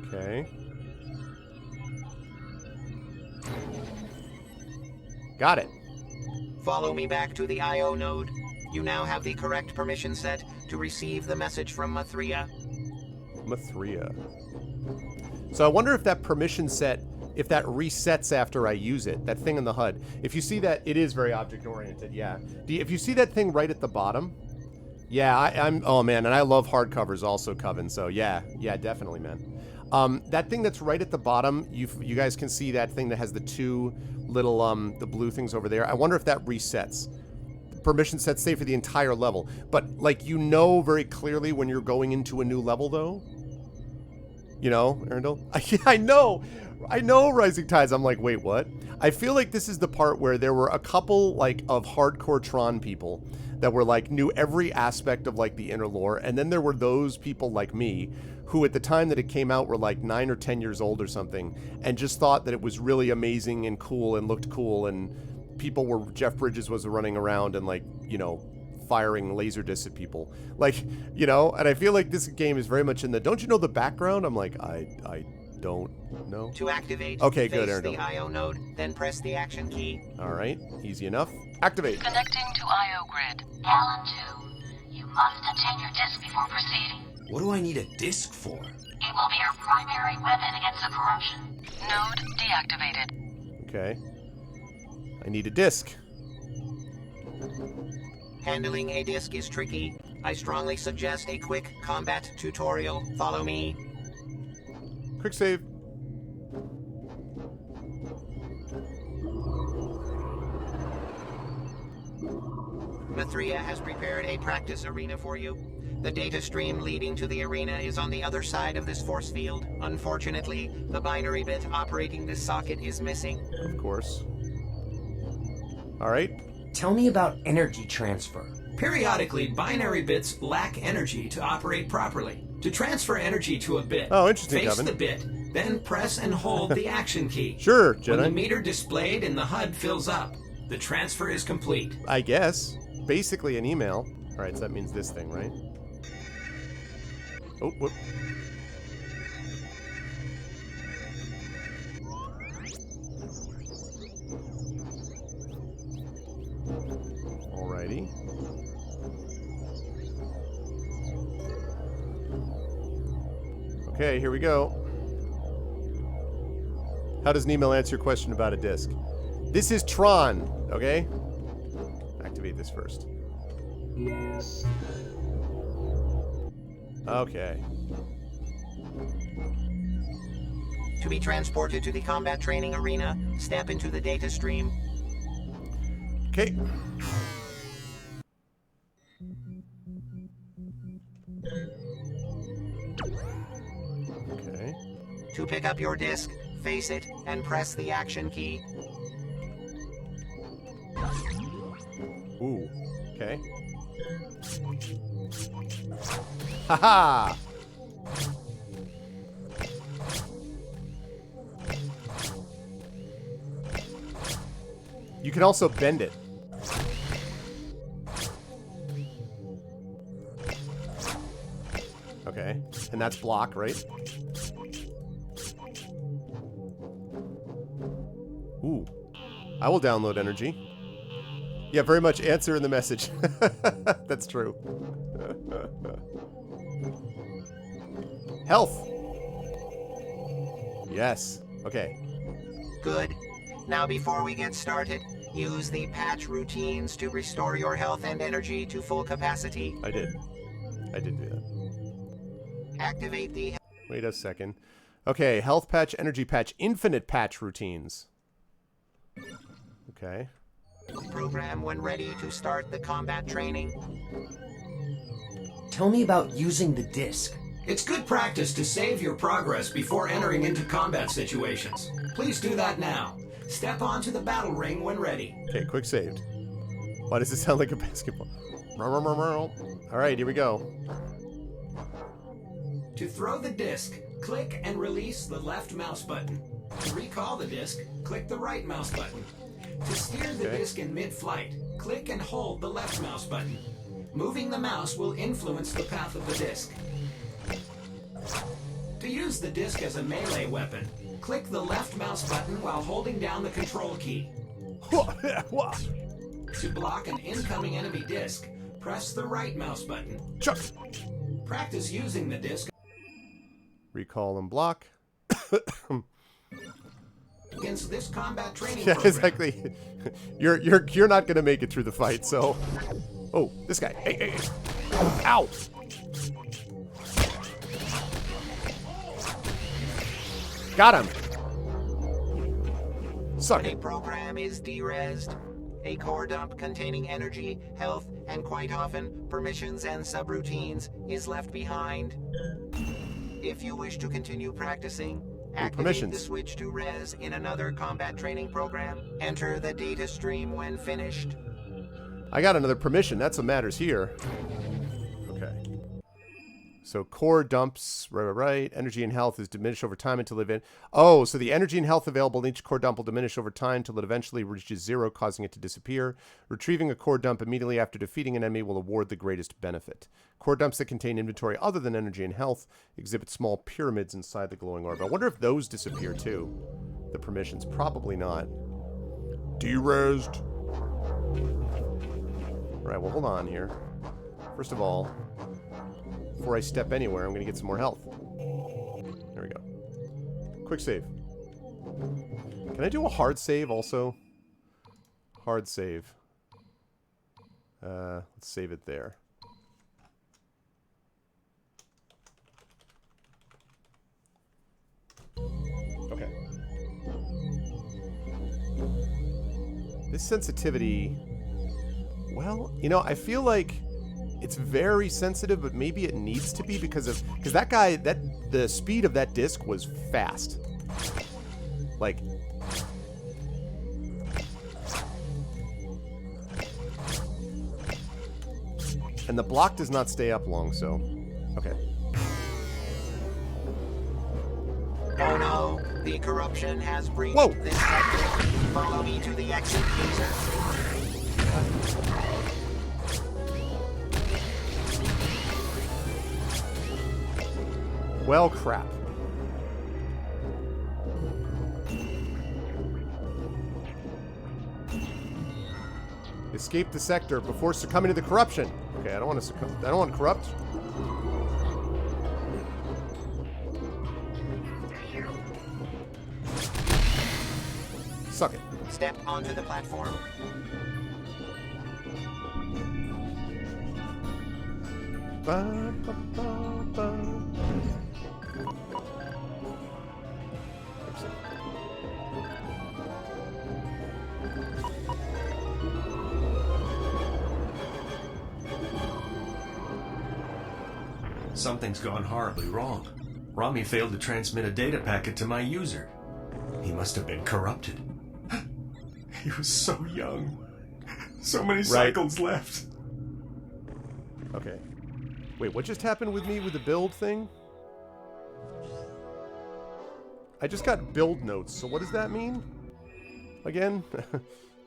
Okay. Got it. Follow me back to the I/O node. You now have the correct permission set to receive the message from Mathria. Mathria. So I wonder if that permission set, if that resets after I use it, that thing in the HUD. If you see that, it is very object-oriented, yeah. If you see that thing right at the bottom, yeah, I'm, oh man, and I love hardcovers also, Coven, so yeah, definitely, man. That thing that's right at the bottom, you guys can see that thing that has the two little, the blue things over there. I wonder if that resets. Permission sets stay for the entire level. But, like, you know very clearly when you're going into a new level, though. You know, Arundel? I know, Rising Tides. I'm like, wait, what? I feel like this is the part where there were a couple, like, of hardcore Tron people that were, like, knew every aspect of, like, the inner lore. And then there were those people like me who at the time that it came out were like 9 or 10 years old or something and just thought that it was really amazing and cool and looked cool and people were, Jeff Bridges was running around and like, you know, firing laser discs at people. Like, you know, and I feel like this game is very much in the, don't you know the background? I'm like, I don't know. To activate, okay, face good, Arundel. the I/O node, then press the action key. All right, easy enough. Activate. Connecting to I/O grid. Alan 2, you must obtain your disk before proceeding. What do I need a disk for? It will be your primary weapon against the corruption. Node deactivated. Okay. I need a disk. Handling a disk is tricky. I strongly suggest a quick combat tutorial. Follow me. Quick save. Mathria has prepared a practice arena for you. The data stream leading to the arena is on the other side of this force field. Unfortunately, the binary bit operating this socket is missing. Of course. All right. Tell me about energy transfer. Periodically, binary bits lack energy to operate properly. To transfer energy to a bit, oh, interesting, face Kevin. the bit, then press and hold the action key. Sure, Jedi. When the meter displayed in the HUD fills up, the transfer is complete. I guess. Basically an email. All right, so that means this thing, right? Oh, whoop. Alrighty. Okay, here we go. How does an email answer your question about a disk? This is Tron, okay? Activate this first. Yes. Okay. To be transported to the combat training arena, step into the data stream. Okay. Okay. To pick up your disc, face it, and press the action key. Ooh. Okay. Haha! You can also bend it. Okay. And that's block, right? Ooh. I will download energy. Yeah, very much answer in the message. That's true. Health. Yes. Okay. Good. Now before we get started, use the patch routines to restore your health and energy to full capacity. I did do that. Activate the... Wait a second. Okay, health patch, energy patch, infinite patch routines. Okay. program when ready to start the combat training. Tell me about using the disc. It's good practice to save your progress before entering into combat situations. Please do that now. Step onto the battle ring when ready. Okay, quick saved. Why does it sound like a basketball? Alright, here we go. To throw the disc, click and release the left mouse button. To recall the disc, click the right mouse button. To steer the disc in mid-flight, click and hold the left mouse button. Moving the mouse will influence the path of the disc. To use the disc as a melee weapon, click the left mouse button while holding down the control key. To block an incoming enemy disc, press the right mouse button. Chuck. Practice using the disc. Recall and block. Against this combat training Yeah, program. exactly. You're not gonna make it through the fight, so. Oh, this guy. Hey. Ow! Got him. Suck A it. program is derezzed. A core dump containing energy, health, and quite often permissions and subroutines is left behind. If you wish to continue practicing, activate the switch to res in another combat training program. Enter the data stream when finished. I got another permission. That's what matters here. Okay. So core dumps, right. Energy and health is diminished over time until oh, so the energy and health available in each core dump will diminish over time until it eventually reaches 0, causing it to disappear. Retrieving a core dump immediately after defeating an enemy will award the greatest benefit. Core dumps that contain inventory other than energy and health exhibit small pyramids inside the glowing orb. I wonder if those disappear too. The permissions. Probably not. Derezzed. Right, well, hold on here. First of all, before I step anywhere, I'm going to get some more health. There we go. Quick save. Can I do a hard save also? Hard save. Let's save it there. Okay. This sensitivity... Well, you know, I feel like it's very sensitive, but maybe it needs to be because that guy, the speed of that disc was fast. Like, and the block does not stay up long, so okay. Oh no, the corruption has breached this sector. Follow me to the exit, user. Well, crap. Escape the sector before succumbing to the corruption. Okay, I don't want to succumb. I don't want to corrupt. Suck it. Step onto the platform. Ba, ba, ba, ba. Something's gone horribly wrong. Rami failed to transmit a data packet to my user. He must have been corrupted. He was so young. So many cycles left. Okay. Wait, what just happened with me with the build thing? I just got build notes, so what does that mean? Again?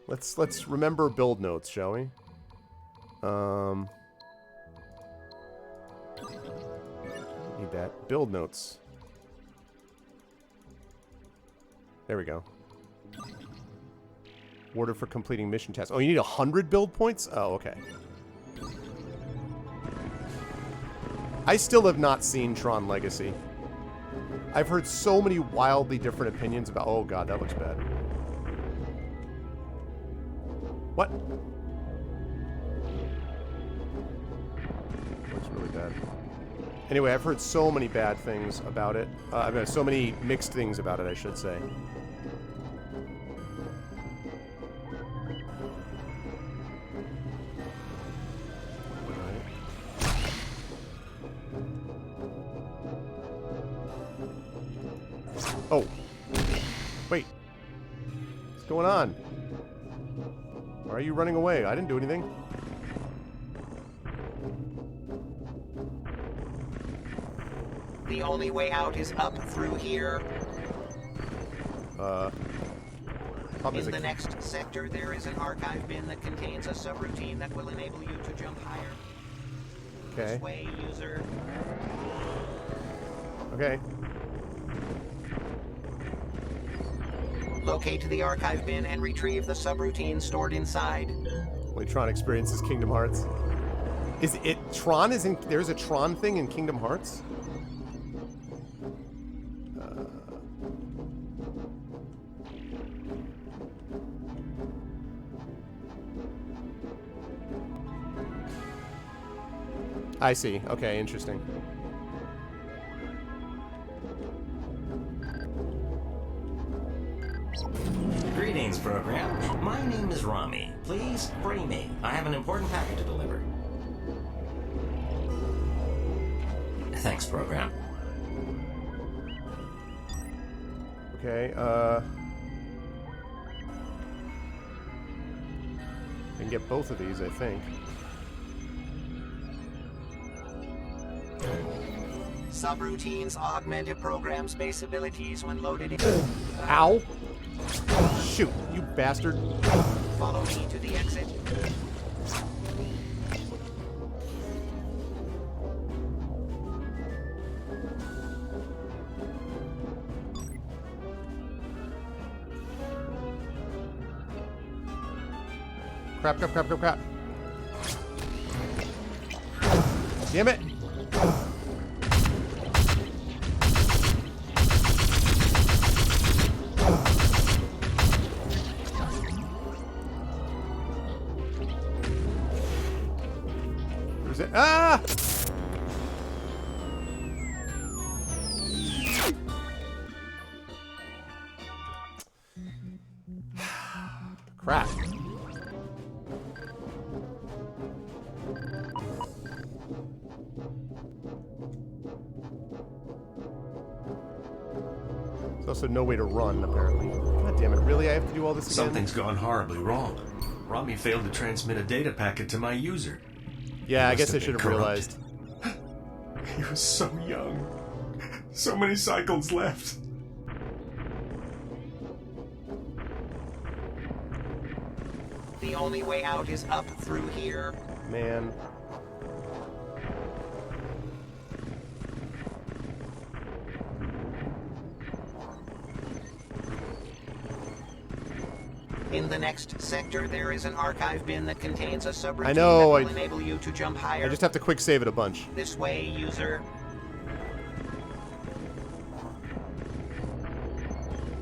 let's remember build notes, shall we? Need that. Build notes. There we go. Awarded for completing mission tasks. Oh, you need 100 build points? Oh, okay. I still have not seen Tron Legacy. I've heard so many wildly different opinions about... Oh, God, that looks bad. What? Looks really bad. Anyway, I've heard so many bad things about it. I've heard so many mixed things about it, I should say. Oh. Wait. What's going on? Why are you running away? I didn't do anything. The only way out is up through here. In the next sector, there is an archive bin that contains a subroutine that will enable you to jump higher. Okay. This way, user. Okay. Locate the archive bin and retrieve the subroutine stored inside. Only Tron experiences Kingdom Hearts. Is it Tron? There's a Tron thing in Kingdom Hearts? I see. Okay, interesting. Greetings, program. My name is Rami. Please free me. I have an important packet to deliver. Thanks, program. Okay, I can get both of these, I think. Subroutines augment a program's base abilities when loaded in. Ow! Shoot, you bastard. Follow me to the exit. Crap, crap, crap, crap, crap. Damn it! Where's it? Ah! Crap. There's also no way to run, apparently. God damn it, really? I have to do all this again? Something's gone horribly wrong. Rami failed to transmit a data packet to my user. Yeah, I guess I should have realized. He was so young. So many cycles left. The only way out is up through here. Man. In the next sector, there is an archive bin that contains a subroutine I know, that will enable you to jump higher. I just have to quick save it a bunch. This way, user.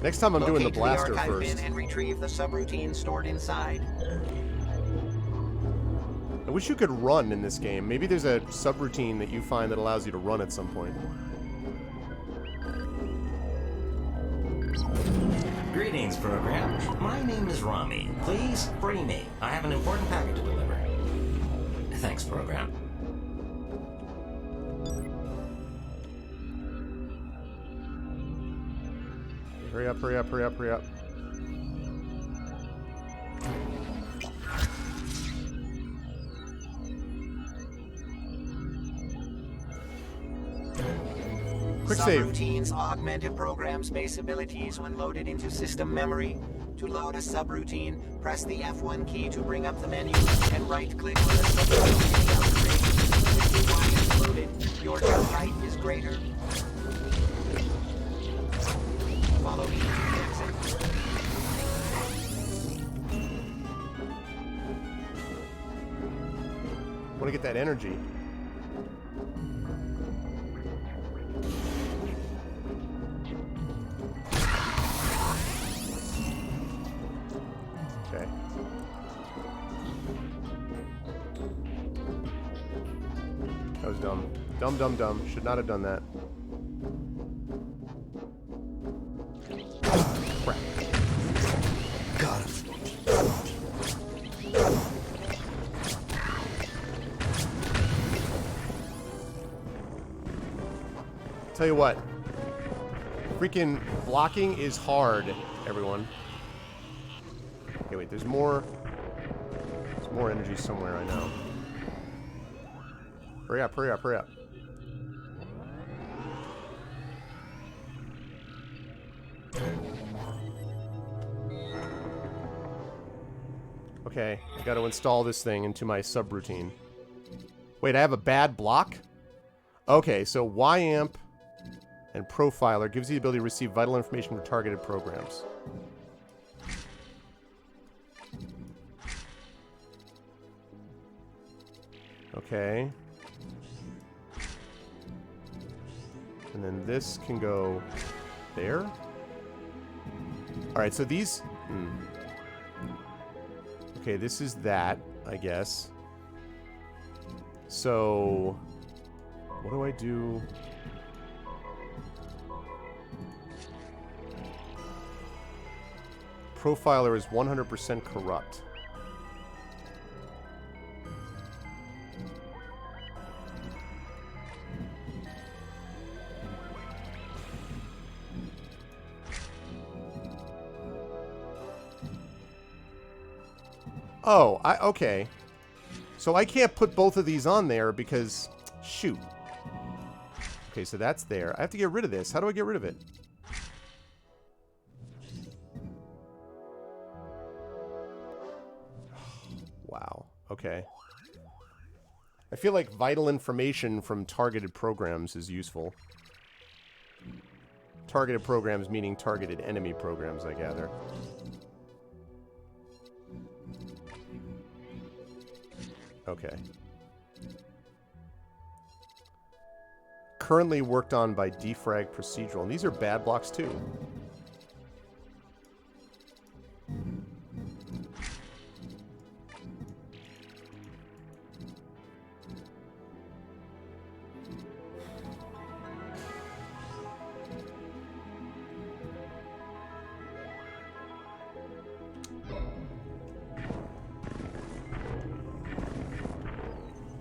Next time I'm doing the blaster the archive first. bin and retrieve the subroutine stored inside. I wish you could run in this game. Maybe there's a subroutine that you find that allows you to run at some point. Greetings, program. My name is Rami. Please free me. I have an important packet to deliver. Thanks, program. Hurry up, hurry up, hurry up, hurry up. Quick save. Subroutines augment a program's base abilities when loaded into system memory. To load a subroutine, press the F1 key to bring up the menu and right-click on the subroutine upgrade. If the Y is loaded, your jump height is greater. Follow me to the exit. Want to get that energy. Okay. That was dumb. Dumb, dumb, dumb. Should not have done that. Crap. Got him. Tell you what. Freaking blocking is hard, everyone. Okay, wait, there's more energy somewhere, I know. Hurry up, hurry up, hurry up. Okay, I gotta install this thing into my subroutine. Wait, I have a bad block? Okay, so YAMP and Profiler gives you the ability to receive vital information from targeted programs. Okay. And then this can go there. Alright, so these... Okay, this is that, I guess. So... What do I do? Profiler is 100% corrupt. Oh, okay. So I can't put both of these on there because... Shoot. Okay, so that's there. I have to get rid of this. How do I get rid of it? Wow. Okay. I feel like vital information from targeted programs is useful. Targeted programs meaning targeted enemy programs, I gather. Okay. Currently worked on by Defrag Procedural. And these are bad blocks too.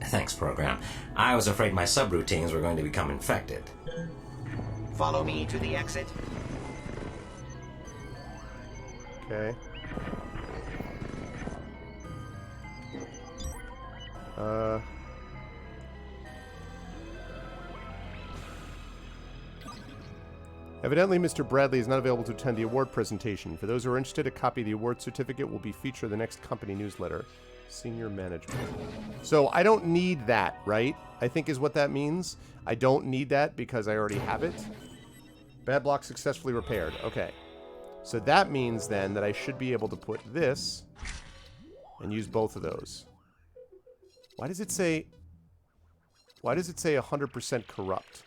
Thanks, program. I was afraid my subroutines were going to become infected. Follow me to the exit. Okay. Evidently, Mr. Bradley is not available to attend the award presentation. For those who are interested, a copy of the award certificate will be featured in the next company newsletter. Senior management. So I don't need that, right? I think is what that means. I don't need that because I already have it. Bad block successfully repaired. Okay. So that means then that I should be able to put this and use both of those. Why does it say 100% corrupt?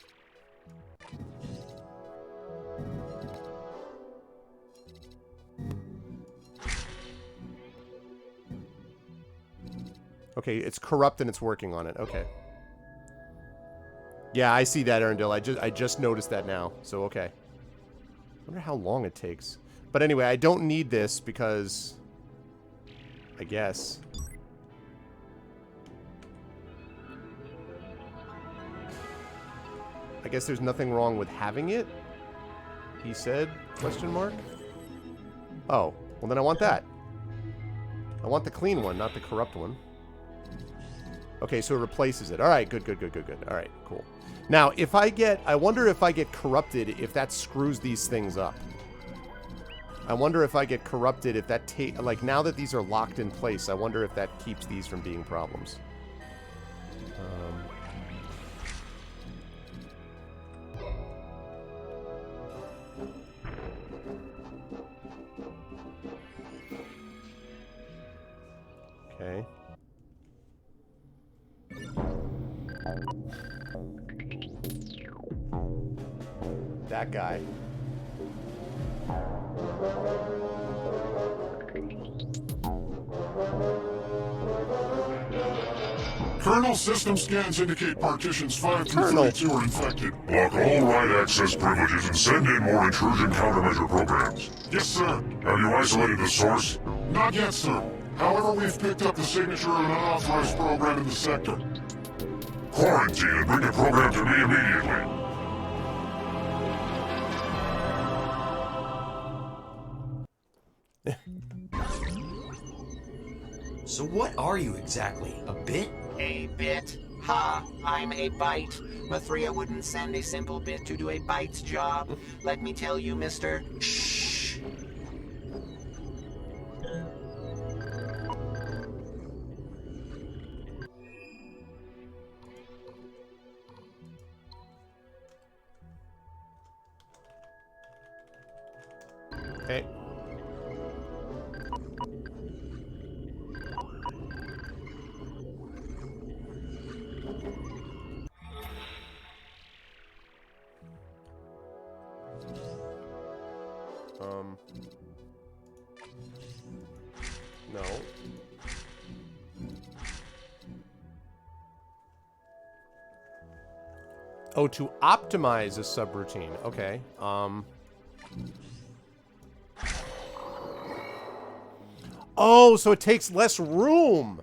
Okay, it's corrupt and it's working on it. Okay. Yeah, I see that, Erndil. I just noticed that now. So, okay. I wonder how long it takes. But anyway, I don't need this because... I guess. I guess there's nothing wrong with having it? He said? Question mark? Oh. Well, then I want that. I want the clean one, not the corrupt one. Okay, so it replaces it. Alright, good. Alright, cool. Now, if I get... I wonder if I get corrupted if that screws these things up. I wonder if I get corrupted if that... like, now that these are locked in place, I wonder if that keeps these from being problems. Okay. that guy. Colonel, system scans indicate partitions 5 through 32 are infected. Block all right access privileges and send in more intrusion countermeasure programs. Yes, sir. Have you isolated the source? Not yet, sir. However, we've picked up the signature of an unauthorized program in the sector. Quarantine and bring the program to me immediately. So what are you exactly? A bit? A bit? Ha! I'm a byte. Mithria wouldn't send a simple bit to do a byte's job. Let me tell you, mister. Shh. Okay. No. Oh, to optimize a subroutine. Okay. Oh, so it takes less room.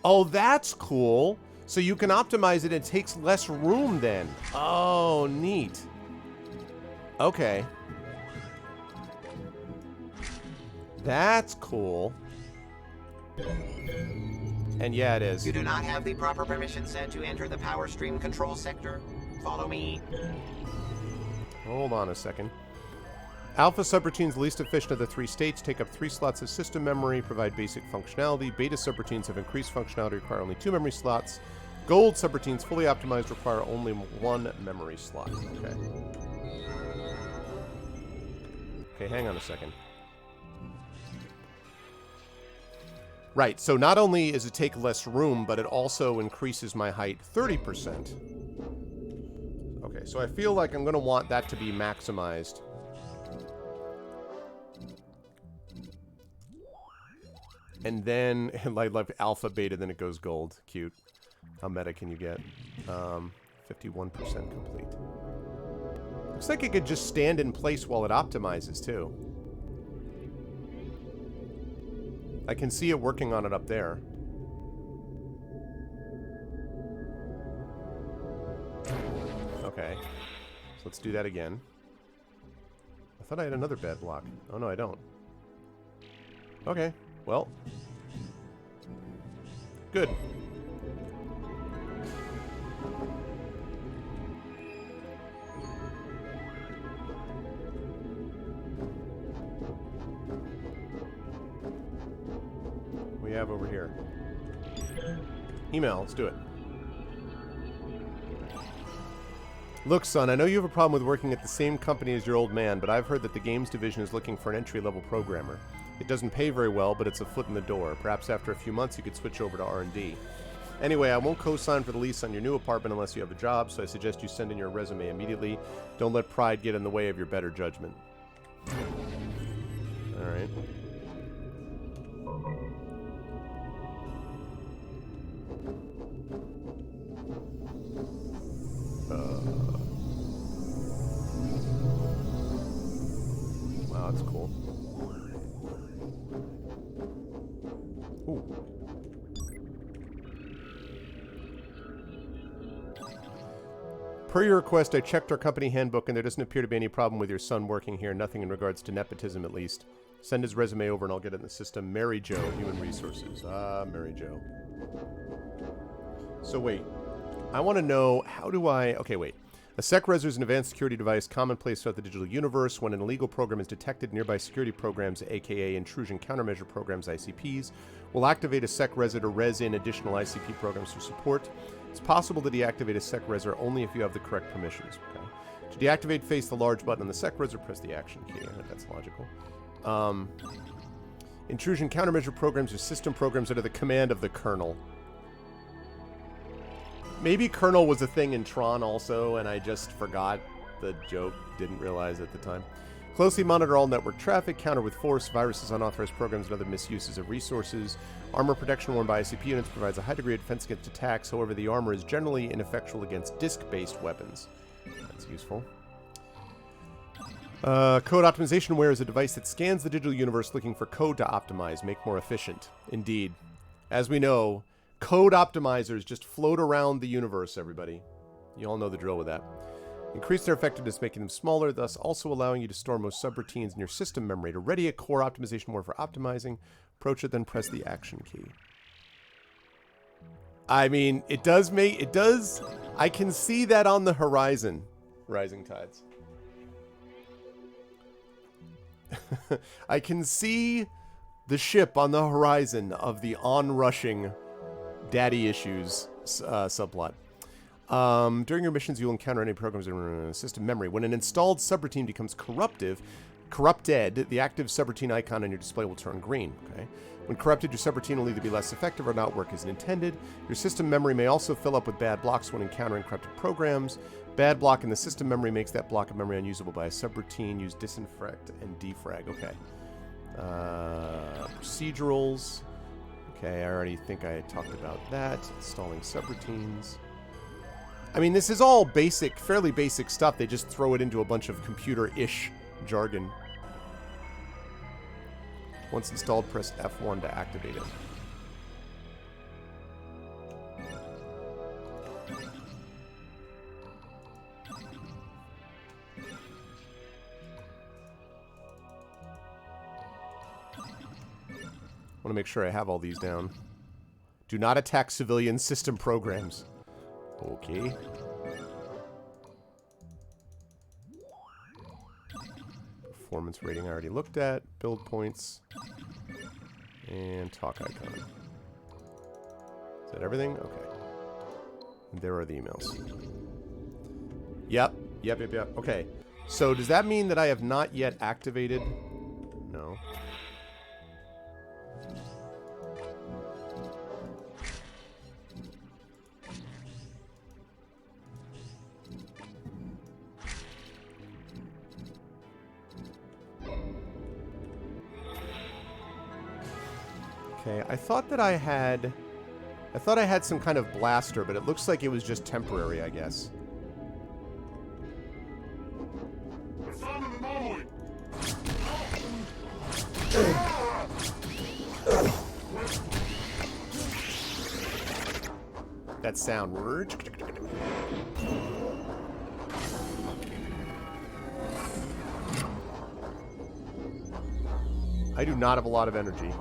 Oh, that's cool. So you can optimize it and it takes less room then. Oh, neat. Okay. That's cool. And yeah, it is. You do not have the proper permission set to enter the power stream control sector. Follow me. Hold on a second. Alpha subroutines, least efficient of the 3 states, take up 3 slots of system memory, provide basic functionality. Beta subroutines have increased functionality, require only 2 memory slots. Gold subroutines, fully optimized, require only 1 memory slot. Okay. Okay, hang on a second. Right, so not only does it take less room, but it also increases my height 30%. Okay, so I feel like I'm going to want that to be maximized. And then, like alpha, beta, then it goes gold. Cute. How meta can you get? 51% complete. Looks like it could just stand in place while it optimizes, too. I can see it working on it up there. Okay. So let's do that again. I thought I had another bed block. Oh, no, I don't. Okay. Well. Good. We have over here. Email, let's do it. Look, son, I know you have a problem with working at the same company as your old man, but I've heard that the games division is looking for an entry-level programmer. It doesn't pay very well, but it's a foot in the door. Perhaps after a few months you could switch over to R&D. Anyway, I won't co-sign for the lease on your new apartment unless you have a job, so I suggest you send in your resume immediately. Don't let pride get in the way of your better judgment. Alright. Wow, that's cool. Ooh. Per your request, I checked our company handbook and there doesn't appear to be any problem with your son working here. Nothing in regards to nepotism, at least. Send his resume over and I'll get it in the system. Mary Jo, Human Resources. Ah, Mary Jo. So wait. I want to know, how do I... Okay, wait. A SecRes is an advanced security device commonplace throughout the digital universe. When an illegal program is detected, nearby security programs, aka intrusion countermeasure programs, ICPs, will activate a SecRes to res in additional ICP programs for support. It's possible to deactivate a SecRes only if you have the correct permissions. Okay. To deactivate, face the large button on the SecRes or press the action key. I think that's logical. Intrusion countermeasure programs are system programs under the command of the kernel. Maybe kernel was a thing in Tron also, and I just forgot. the joke. Didn't realize at the time. Closely monitor all network traffic, counter with force, viruses, unauthorized programs, and other misuses of resources. Armor protection worn by ICP units provides a high degree of defense against attacks. However, the armor is generally ineffectual against disk-based weapons. That's useful. Code optimization ware is a device that scans the digital universe looking for code to optimize, make more efficient. Indeed. As we know, code optimizers just float around the universe, everybody. You all know the drill with that. Increase their effectiveness, making them smaller, thus also allowing you to store most subroutines in your system memory. To ready a core optimization ware for optimizing, approach it, then press the action key. I mean, it does. I can see that on the horizon. Rising Tides. I can see the ship on the horizon of the onrushing daddy issues subplot. During your missions, you'll encounter any programs in system memory. When an installed subroutine becomes corrupted, the active subroutine icon on your display will turn green. Okay. When corrupted, your subroutine will either be less effective or not work as intended. Your system memory may also fill up with bad blocks when encountering corrupted programs. Bad block in the system memory makes that block of memory unusable by a subroutine. Use disinfect and defrag. Okay. Procedurals. Okay, I already think I had talked about that. Installing subroutines. I mean, this is all basic, fairly basic stuff. They just throw it into a bunch of computer-ish jargon. Once installed, press F1 to activate it. I want to make sure I have all these down. Do not attack civilian system programs. Okay. Performance rating I already looked at. Build points. And talk icon. Is that everything? Okay. And there are the emails. Yep. Okay. So does that mean that I have not yet activated? No. Okay, I thought I had some kind of blaster, but it looks like it was just temporary, I guess. I found an anomaly. That sound. I do not have a lot of energy.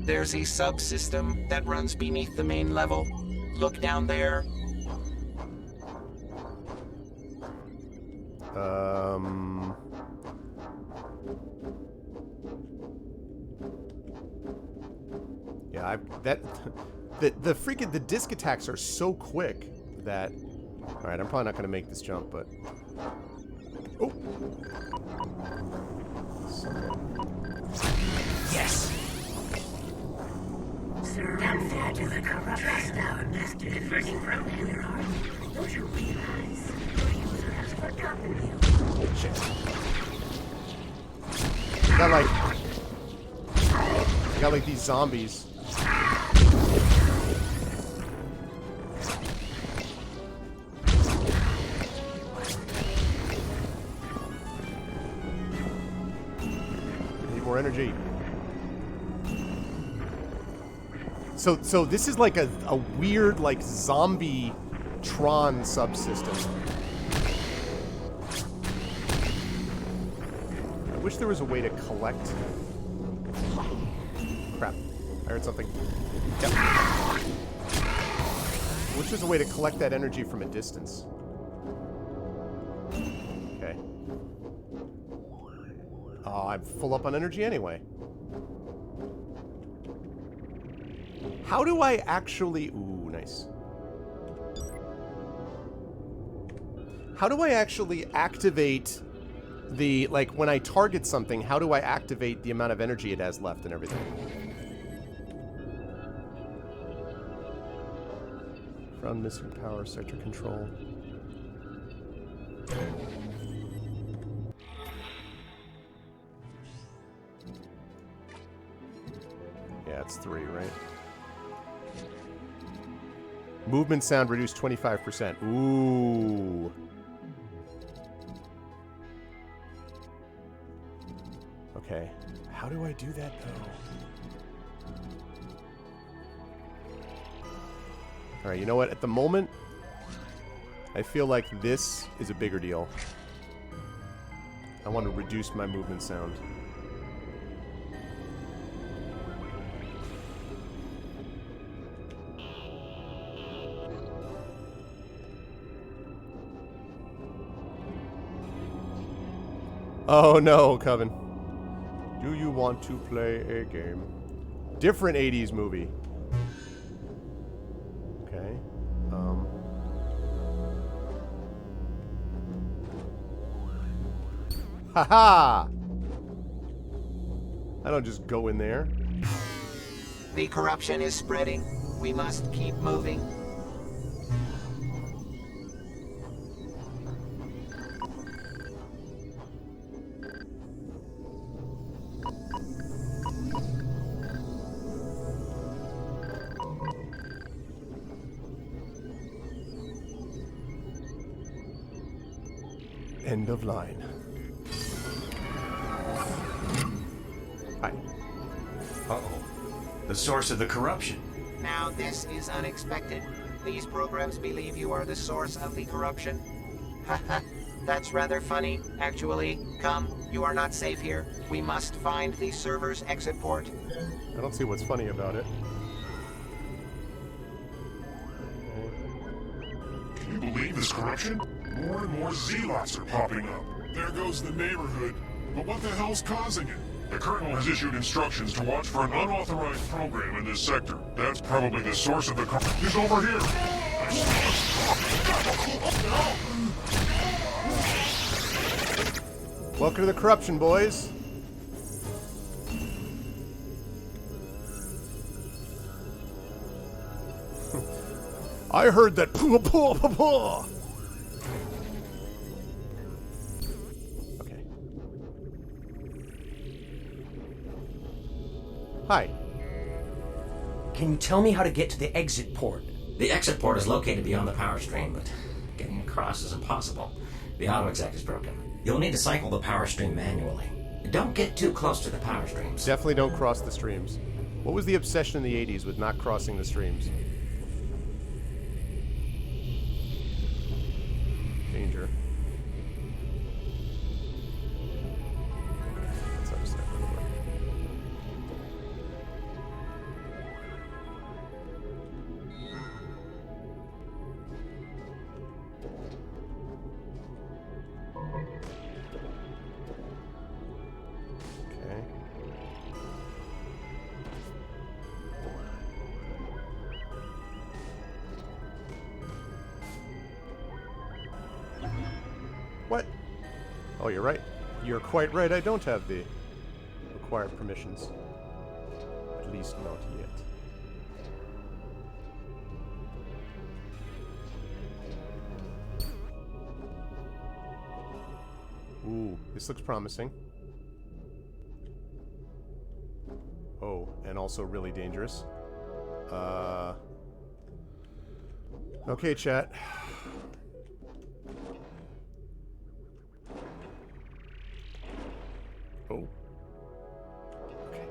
There's a subsystem that runs beneath the main level. Look down there. Yeah, the disc attacks are so quick that. All right, I'm probably not going to make this jump, but. Oh. Yes. Surrender to the corruption our master converting program. Where are you? Don't you realize your user has forgotten you? Oh, shit. Got like these zombies. Need more energy. So this is like a weird, like, zombie Tron subsystem. I wish there was a way to collect... Crap. I heard something. Yep. I wish there's a way to collect that energy from a distance. Okay. Oh, I'm full up on energy anyway. How do I actually... Ooh, nice. How do I actually activate the... Like, when I target something, how do I activate the amount of energy it has left and everything? Found missing power sector control. Yeah, it's 3, right? Movement sound reduced 25%. Ooh. Okay. How do I do that, though? Alright, you know what? At the moment, I feel like this is a bigger deal. I want to reduce my movement sound. Oh no, Coven. Do you want to play a game? Different 80s movie. Okay. Haha! I don't just go in there. The corruption is spreading. We must keep moving. End of line. Hi. Uh-oh. The source of the corruption. Now this is unexpected. These programs believe you are the source of the corruption. Haha, that's rather funny, actually. Come, you are not safe here. We must find the server's exit port. I don't see what's funny about it. Can you believe this corruption? More and more zealots are popping up. There goes the neighborhood. But what the hell's causing it? The Colonel has issued instructions to watch for an unauthorized program in this sector. That's probably the source of the He's over here! Welcome to the corruption, boys. I heard that. Okay. Hi. Can you tell me how to get to the exit port? The exit port is located beyond the power stream, but getting across is impossible. The auto exec is broken. You'll need to cycle the power stream manually. Don't get too close to the power streams. Definitely don't cross the streams. What was the obsession in the 80s with not crossing the streams? Danger. Let's understand real quick. Okay. What? Oh, you're right. You're quite right. I don't have the required permissions. At least not yet. Ooh, this looks promising. Oh, and also really dangerous. Okay, chat. Oh. Okay.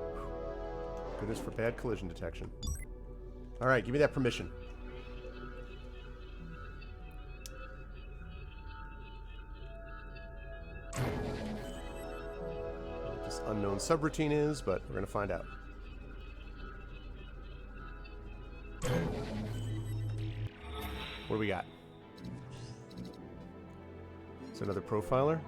Goodness for bad collision detection. Alright, give me that permission. What this unknown subroutine is, but we're gonna find out. What do we got? It's another profiler.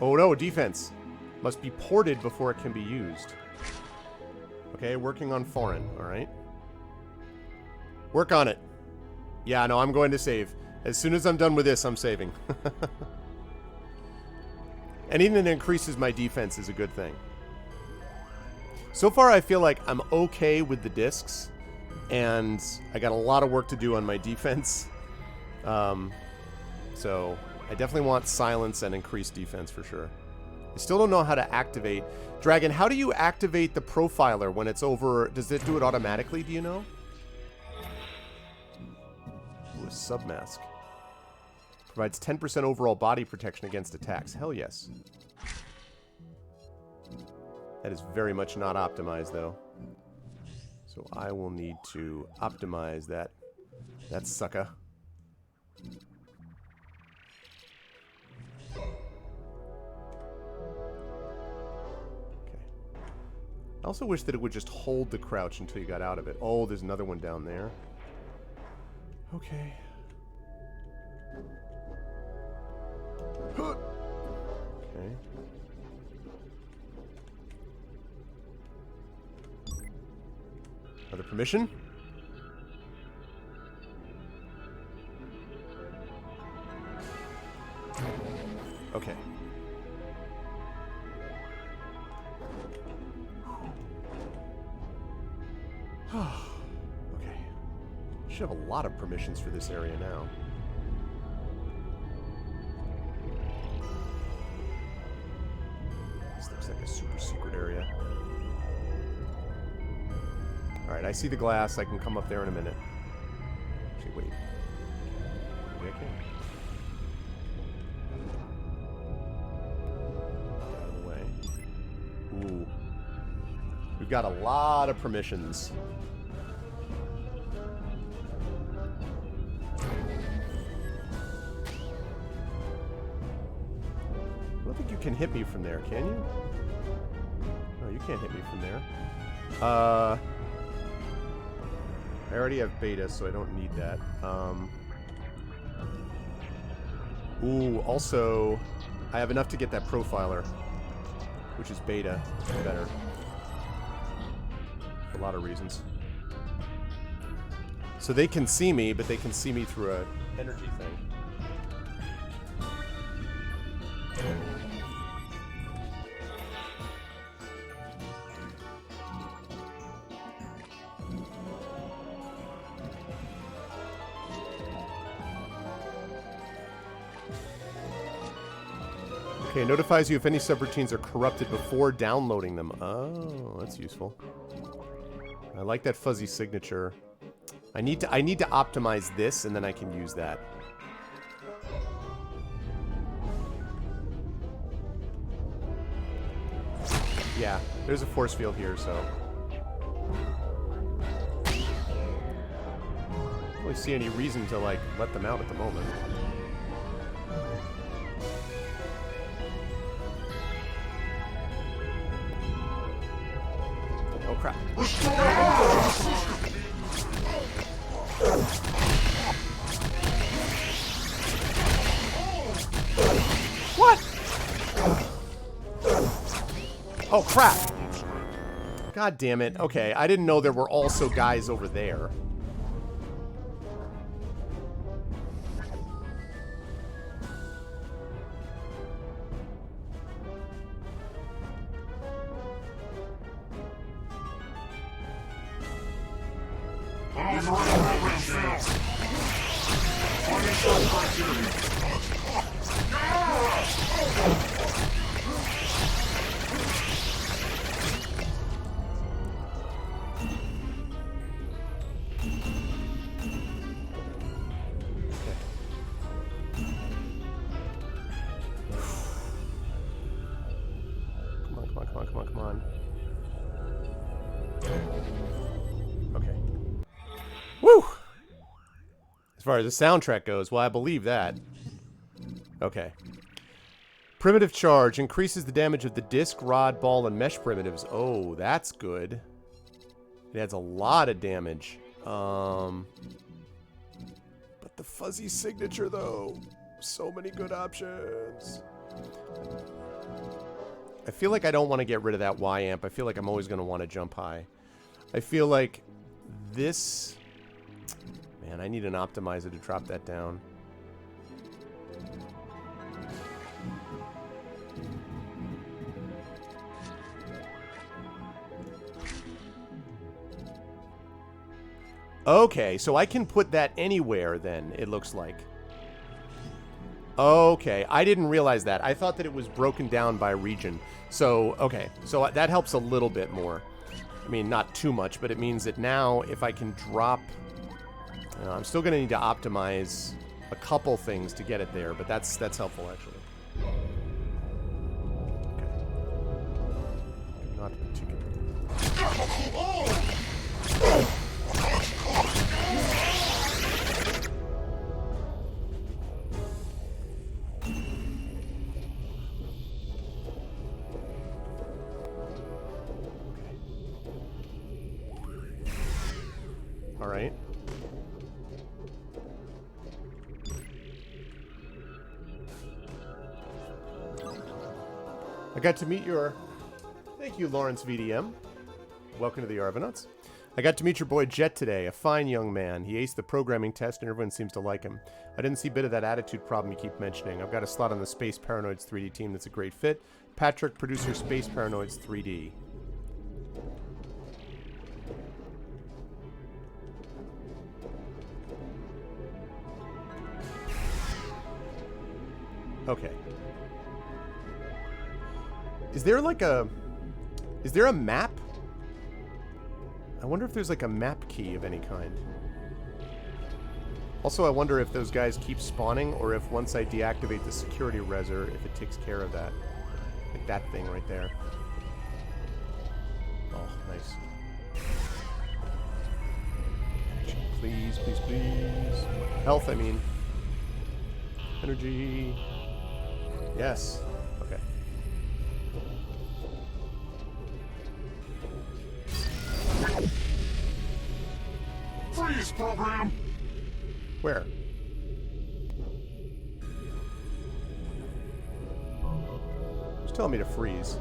Oh no, defense. Must be ported before it can be used. Okay, working on foreign, alright. Work on it. Yeah, no, I'm going to save. As soon as I'm done with this, I'm saving. Anything that increases my defense is a good thing. So far, I feel like I'm okay with the discs. And I got a lot of work to do on my defense. So I definitely want silence and increased defense for sure. I still don't know how to activate. Dragon, how do you activate the profiler when it's over? Does it do it automatically? Do you know? Ooh, a submask. Provides 10% overall body protection against attacks. Hell yes. That is very much not optimized, though. So I will need to optimize that sucker. I also wish that it would just hold the crouch until you got out of it. Oh, there's another one down there. Okay. Okay. Another permission. Okay. Okay. Should have a lot of permissions for this area now. This looks like a super secret area. Alright, I see the glass. I can come up there in a minute. Actually, wait. Maybe I can. Get out of the way. Ooh. We've got a lot of permissions. I don't think you can hit me from there, can you? No, you can't hit me from there. I already have beta, so I don't need that. Ooh, also, I have enough to get that profiler, which is beta. Better. For a lot of reasons. So they can see me, but they can see me through an energy thing. Okay, notifies you if any subroutines are corrupted before downloading them. Oh, that's useful. I like that fuzzy signature. I need to optimize this, and then I can use that. Yeah, there's a force field here, so I don't really see any reason to like let them out at the moment. Oh crap. What? Oh crap. God damn it. Okay, I didn't know there were also guys over there. Come on. Okay. Woo! As far as the soundtrack goes, well, I believe that. Okay. Primitive charge increases the damage of the disc, rod, ball, and mesh primitives. Oh, that's good. It adds a lot of damage. But the fuzzy signature, though. So many good options. I feel like I don't want to get rid of that Y-amp. I feel like I'm always going to want to jump high. I feel like this... Man, I need an optimizer to drop that down. Okay, so I can put that anywhere then, it looks like. Okay, I didn't realize that. I thought that it was broken down by region. So, okay, so that helps a little bit more. I mean, not too much, but it means that now if I can drop... I'm still going to need to optimize a couple things to get it there, but that's helpful, actually. Okay. Not particularly... All right. I got to meet your... Thank you, Lawrence VDM. Welcome to the Arvanauts. I got to meet your boy Jet today, a fine young man. He aced the programming test and everyone seems to like him. I didn't see a bit of that attitude problem you keep mentioning. I've got a slot on the Space Paranoids 3D team that's a great fit. Patrick, producer Space Paranoids 3D. Okay. Is there like a... Is there a map? I wonder if there's like a map key of any kind. Also, I wonder if those guys keep spawning or if once I deactivate the security resor, if it takes care of that. Like that thing right there. Oh, nice. Please, please, please. Health, I mean. Energy. Yes. Okay. Freeze program! Where? Just telling me to freeze.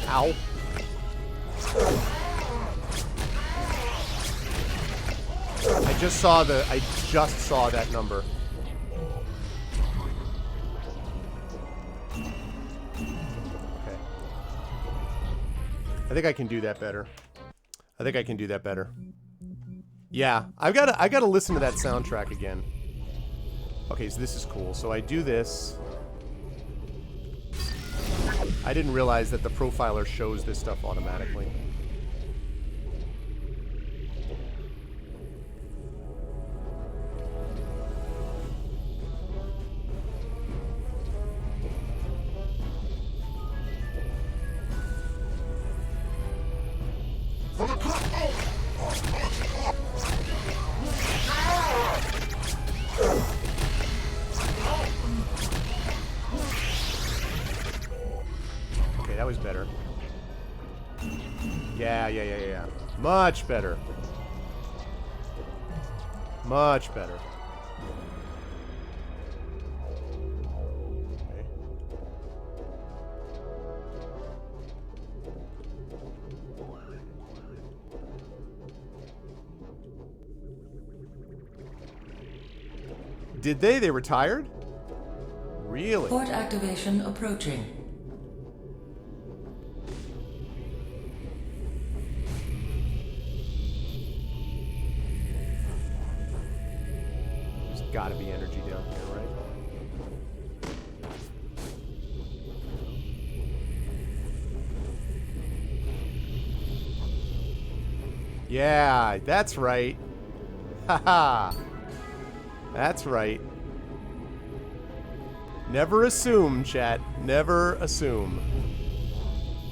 Ow. I just saw that number. Okay. I think I can do that better. Yeah, I gotta listen to that soundtrack again. Okay, so this is cool. So I do this. I didn't realize that the profiler shows this stuff automatically. That was better. Yeah. Much better. Much better. Okay. Did they? They retired? Really? Port activation approaching. Gotta be energy down here, right? Yeah, that's right. Haha. That's right. Never assume, chat. Never assume.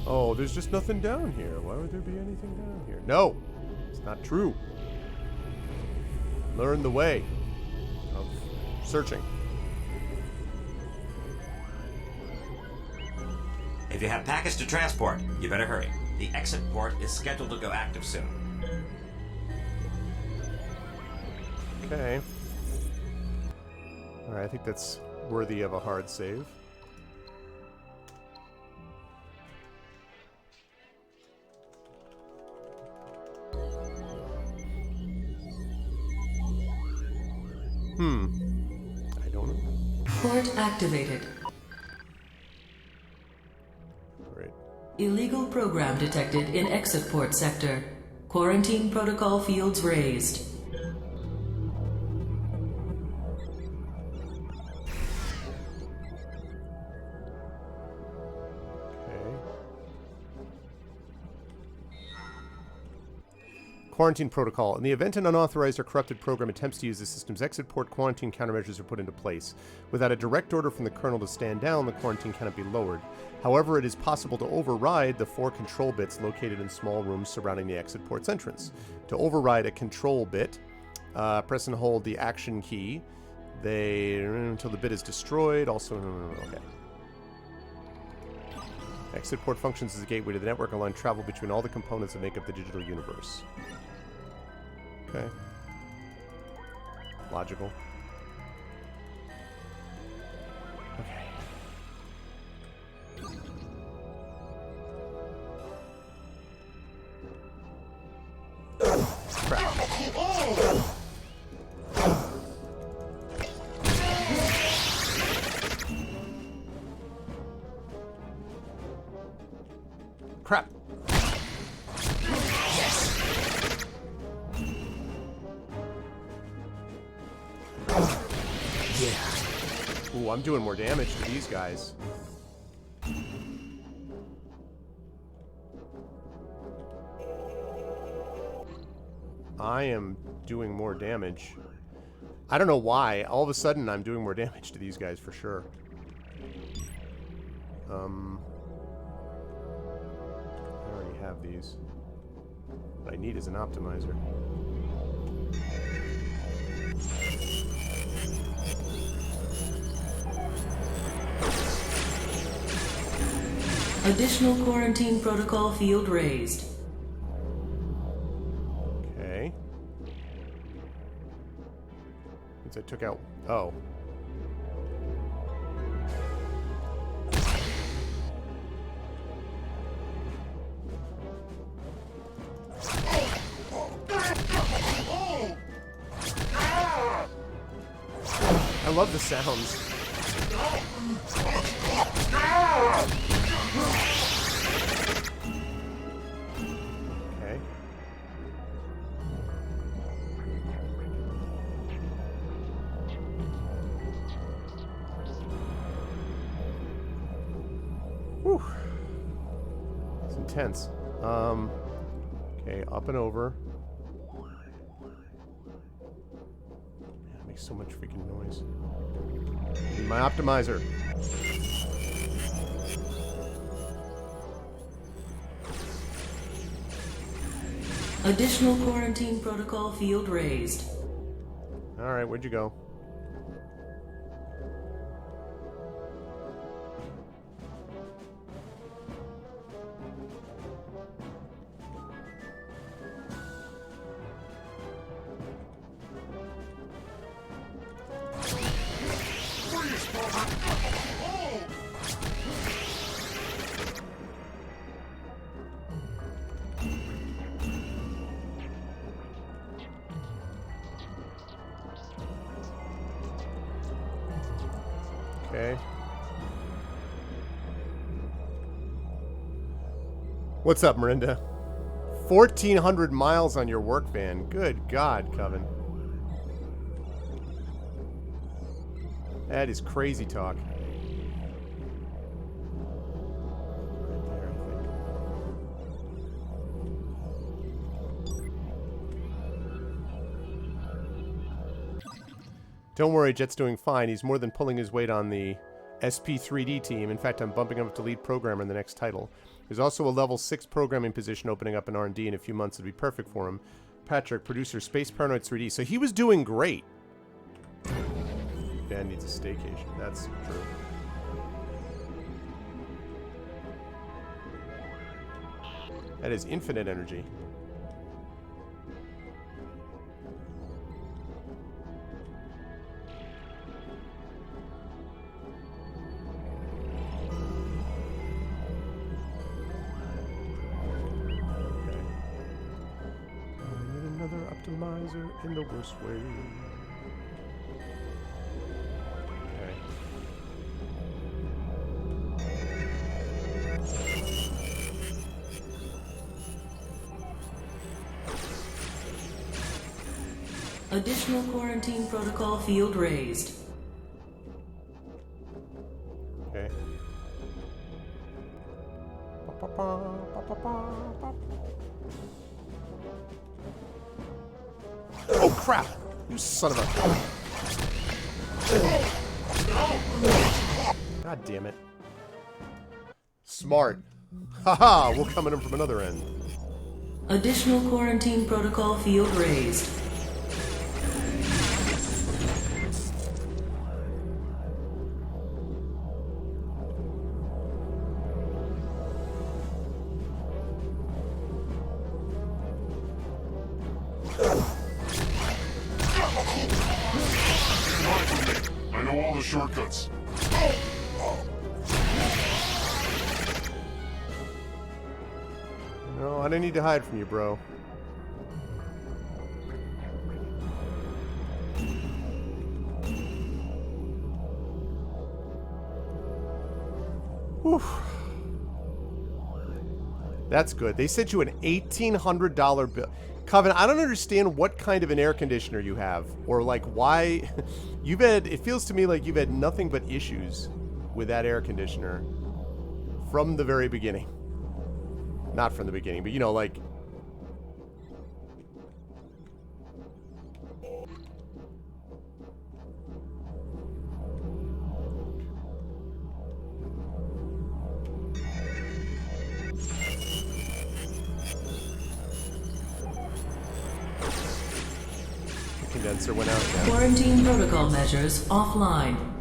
Oh, there's just nothing down here. Why would there be anything down here? No, it's not true. Learn the way. Searching. If you have packets to transport, you better hurry. The exit port is scheduled to go active soon. Okay. Alright, I think that's worthy of a hard save. port activated. Great. Illegal program detected in exit port sector. Quarantine protocol fields raised. Quarantine protocol. In the event an unauthorized or corrupted program attempts to use the system's exit port, quarantine countermeasures are put into place. Without a direct order from the kernel to stand down, the quarantine cannot be lowered. However, it is possible to override the 4 control bits located in small rooms surrounding the exit port's entrance. To override a control bit, press and hold the action key until the bit is destroyed. Also, okay. Exit port functions as a gateway to the network, allowing travel between all the components that make up the digital universe. Okay. Logical. Okay. Crap. Crap. Yeah. Ooh, I'm doing more damage to these guys. I am doing more damage. I don't know why. All of a sudden, I'm doing more damage to these guys for sure. I already have these. What I need is an optimizer. Additional quarantine protocol field raised. Okay. Means I took out... Oh. I love the sounds. Okay. Whew. It's intense. Okay, up and over. So much freaking noise. Need my optimizer. Additional quarantine protocol field raised. Alright, where'd you go? Okay. What's up, Marinda? 1,400 miles on your work van. Good God, Coven. That is crazy talk. Right there, I think. Don't worry, Jet's doing fine. He's more than pulling his weight on the SP3D team. In fact, I'm bumping him up to lead programmer in the next title. There's also a level 6 programming position opening up in R&D in a few months. It'd be perfect for him. Patrick, producer, Space Paranoid 3D. So he was doing great. Dan needs a staycation. That's true. That is infinite energy. Optimizer in the worst way. Okay. Additional quarantine protocol field raised. Okay. Oh crap! You son of a... God damn it. Smart. Haha, we'll come at him from another end. Additional quarantine protocol field raised. I know all the shortcuts. No, I didn't need to hide from you, bro. Whew. That's good. They sent you an $1,800 bill. Coven, I don't understand what kind of an air conditioner you have, or like why you've had, it feels to me like you've had nothing but issues with that air conditioner from the very beginning. Not from the beginning, but you know, like... The condenser went out again. Quarantine protocol measures offline.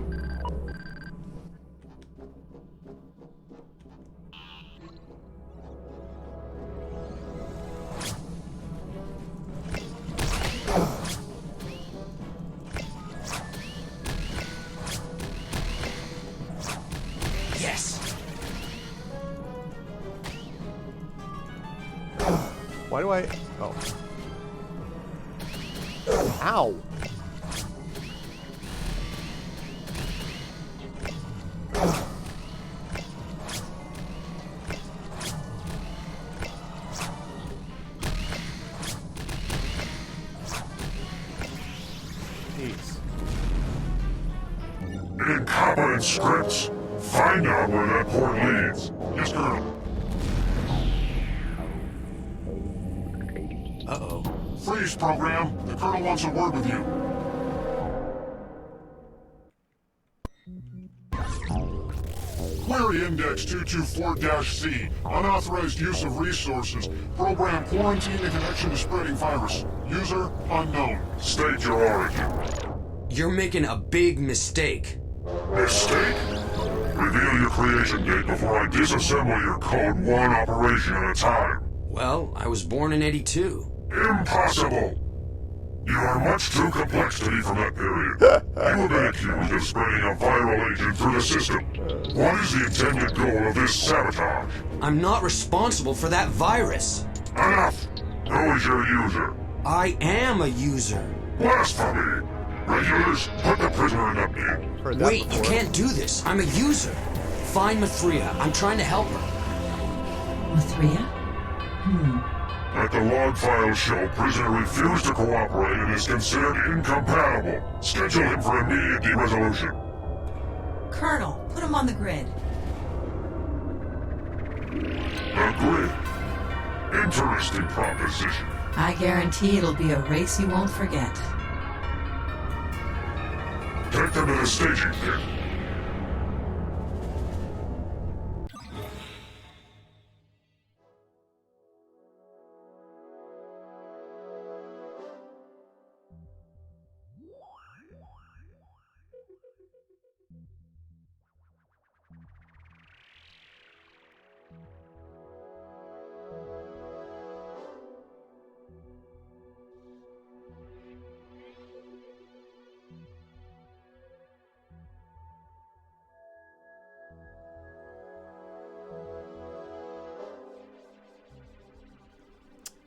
Why do I... Oh. Ow! Jeez. Incompetent scripts. Find out where that port leads. Yes, Colonel. Uh-oh. Freeze, program. The Colonel wants a word with you. Query Index 224-C. Unauthorized use of resources. Program quarantine in connection to spreading virus. User unknown. State your origin. You're making a big mistake. Mistake? Reveal your creation date before I disassemble your Code 1 operation at a time. Well, I was born in '82. Impossible! You are much too complex to be from that period. You have been accused of spreading a viral agent through the system. What is the intended goal of this sabotage? I'm not responsible for that virus. Enough! Who is your user? I am a user. Blasphemy! Regulars, put the prisoner in update. Wait, you can't do this. I'm a user. Find Mathria. I'm trying to help her. Mathria? Let the log files show prisoner refused to cooperate and is considered incompatible. Schedule him for immediate de-resolution. Colonel, put him on the grid. The grid. Interesting proposition. I guarantee it'll be a race you won't forget. Take them to the staging pit.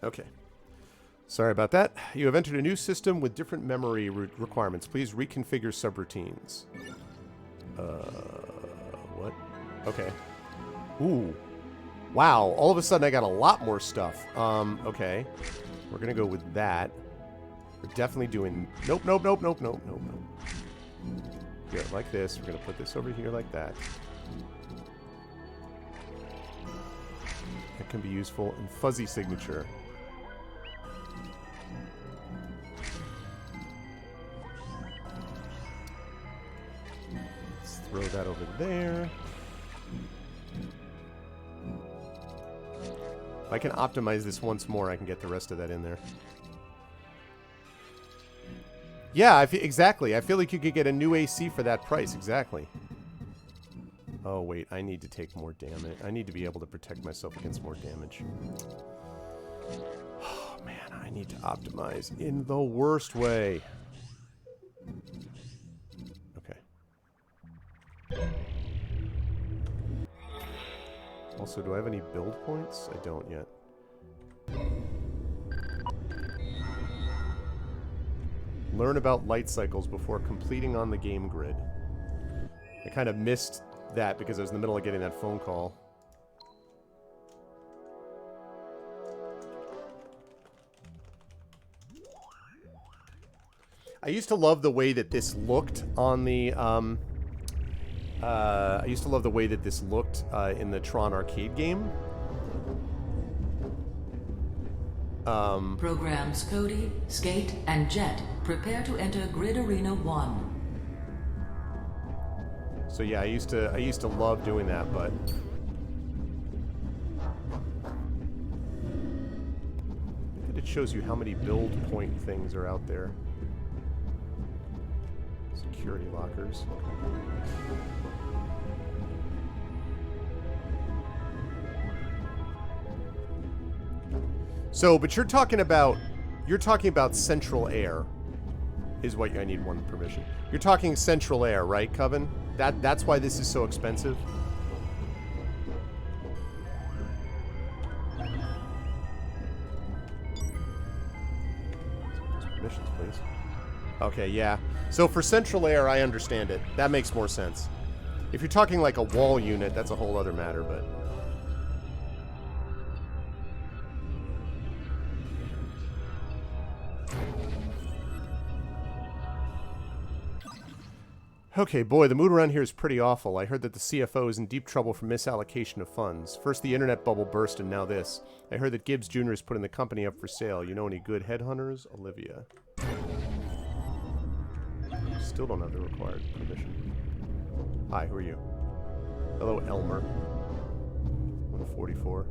Okay. Sorry about that. You have entered a new system with different memory requirements. Please reconfigure subroutines. What? Okay. Ooh. Wow. All of a sudden I got a lot more stuff. Okay. We're gonna go with that. We're definitely doing... Nope, nope, nope, nope, nope, nope, nope. Here, like this. We're going to put this over here like that. That can be useful. And fuzzy signature. Let's throw that over there. If I can optimize this once more, I can get the rest of that in there. Yeah, exactly. I feel like you could get a new AC for that price. Exactly. Oh, wait. I need to take more damage. I need to be able to protect myself against more damage. Oh, man. I need to optimize in the worst way. Okay. Also, do I have any build points? I don't yet. Learn about light cycles before completing on the game grid. I kind of missed that because I was in the middle of getting that phone call. I used to love the way that this looked on the, I used to love the way that this looked in the Tron arcade game. Programs Cody, Skate, and Jet prepare to enter Grid Arena 1. So yeah, I used to love doing that, but it shows you how many build point things are out there. Security lockers. So, but you're talking about central air, is what I need one permission. You're talking central air, right, Coven? That's why this is so expensive. Permissions, please. Okay, yeah. So for central air, I understand it. That makes more sense. If you're talking like a wall unit, that's a whole other matter, but. Okay, boy, the mood around here is pretty awful. I heard that the CFO is in deep trouble for misallocation of funds. First the internet bubble burst, and now this. I heard that Gibbs Jr. is putting the company up for sale. You know any good headhunters? Olivia. Still don't have the required permission. Hi, who are you? Hello, Elmer. 144.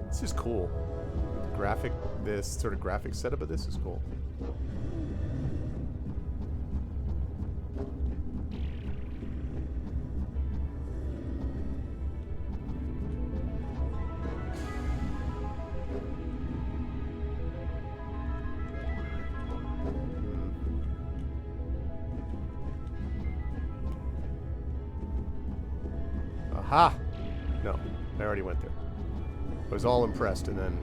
This is cool. This sort of graphic setup of this is cool. Aha! No, I already went there. I was all impressed, and then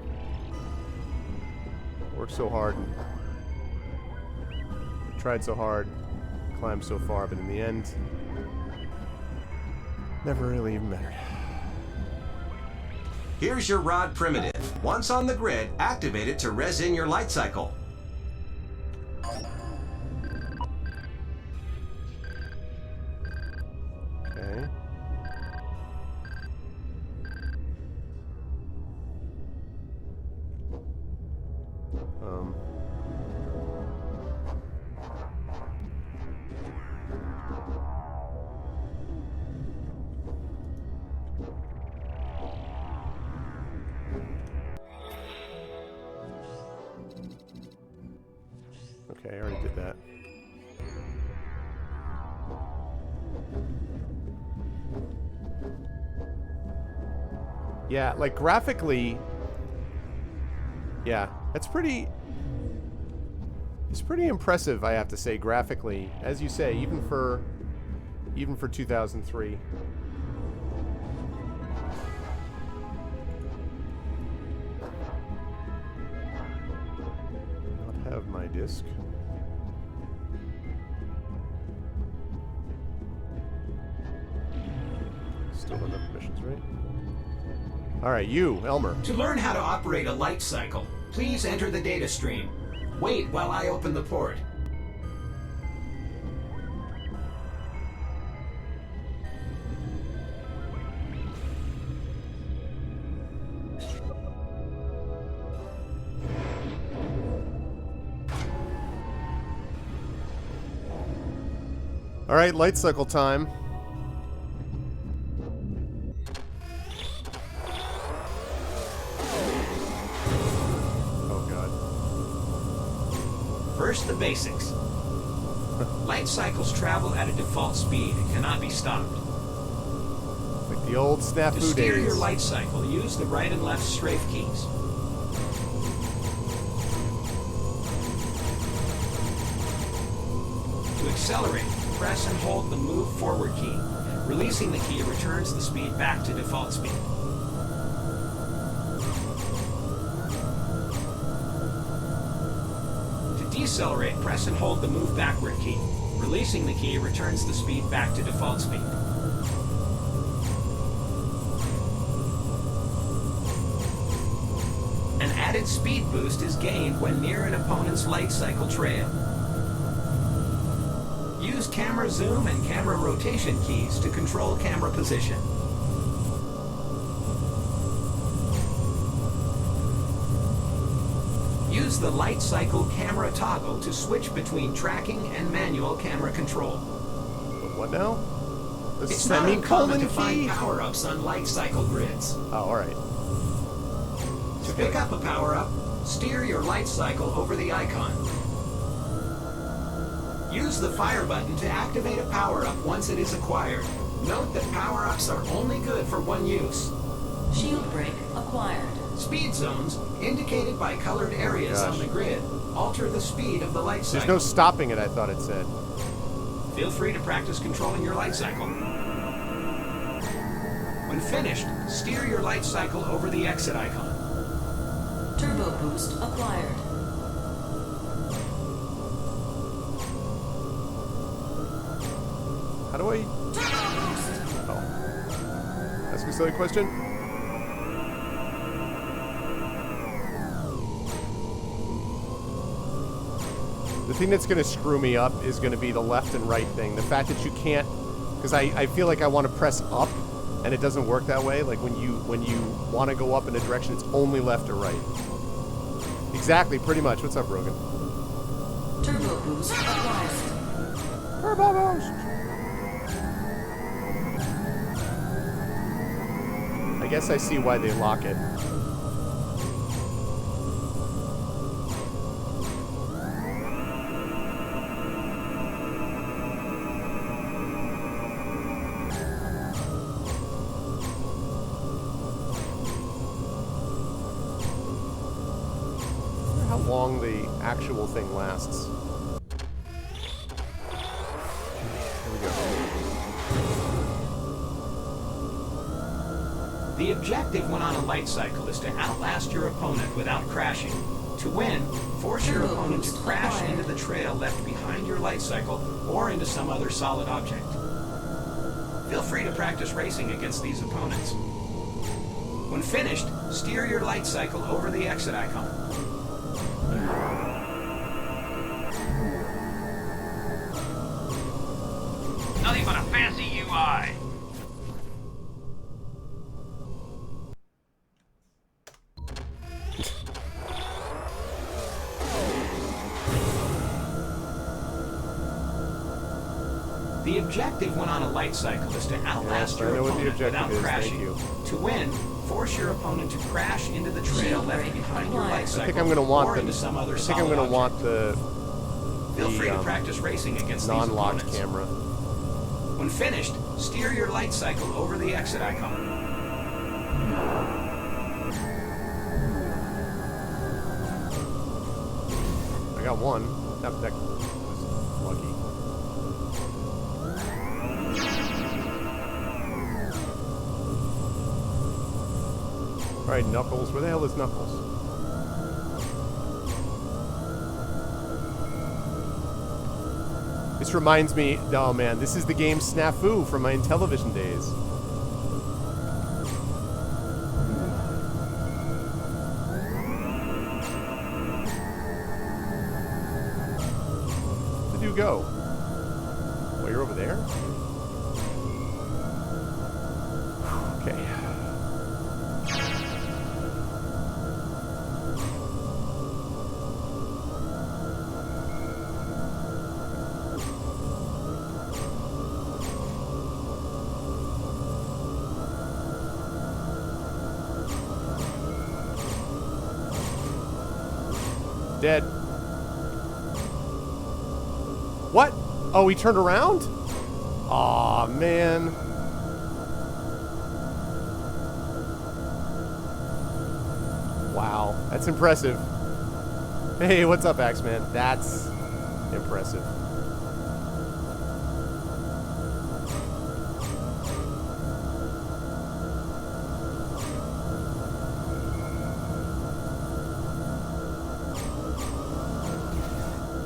worked so hard, and tried so hard, climbed so far, but in the end, never really even mattered. Here's your rod primitive. Once on the grid, activate it to res in your light cycle. Okay. Okay, I already did that. Yeah, like graphically, yeah, it's pretty impressive, I have to say, graphically, as you say, even for 2003. Not have my disc. Still don't have permissions, right? Alright, you, Elmer. To learn how to operate a light cycle, please enter the data stream. Wait while I open the port. Alright, light cycle time. Oh god. First, the basics. Light cycles travel at a default speed and cannot be stopped. Like the old snafu To steer days. your light cycle, use the right and left strafe keys. To accelerate, press and hold the move forward key. Releasing the key returns the speed back to default speed. To decelerate, press and hold the move backward key. Releasing the key returns the speed back to default speed. An added speed boost is gained when near an opponent's light cycle trail. Use camera zoom and camera rotation keys to control camera position. Use the light cycle camera toggle to switch between tracking and manual camera control. What now? The It's not uncommon to semicolon key? find power-ups on light cycle grids. Oh, alright. To pick up a power-up, steer your light cycle over the icon. Use the fire button to activate a power-up once it is acquired. Note that power-ups are only good for one use. Shield break acquired. Speed zones, indicated by colored areas on the grid, alter the speed of the light cycle. There's no stopping it, I thought it said. Feel free to practice controlling your light cycle. When finished, steer your light cycle over the exit icon. Turbo boost acquired. How do I... Oh. Ask a silly question? The thing that's going to screw me up is going to be the left and right thing. The fact that you can't... Because I feel like I want to press up, and it doesn't work that way. Like, when you want to go up in a direction, it's only left or right. Exactly, pretty much. What's up, Rogan? Turbo boost acquired. Turbo boost! I guess I see why they lock it. How long the actual thing lasts. Here we go. The objective when on a light cycle is to outlast your opponent without crashing. To win, force your opponent to crash into the trail left behind your light cycle or into some other solid object. Feel free to practice racing against these opponents. When finished, steer your light cycle over the exit icon. Nothing but a fancy UI. The objective when on a light cycle is to outlast your opponent without crashing. To win, force your opponent to crash into the trail left behind your light cycle I think I'm going to want or the. into some other I think I'm solid going to object. want the. Feel free to practice racing against these non-locked opponents. camera. When finished, steer your light cycle over the exit icon. I got one. That was lucky. Alright, Knuckles. Where the hell is Knuckles? This reminds me... Oh, man. This is the game Snafu from my Intellivision days. you go? Oh, you're over there? Okay. Dead. What? Oh, he turned around? Aw, man. Wow, that's impressive. Hey, what's up, Axeman? That's impressive.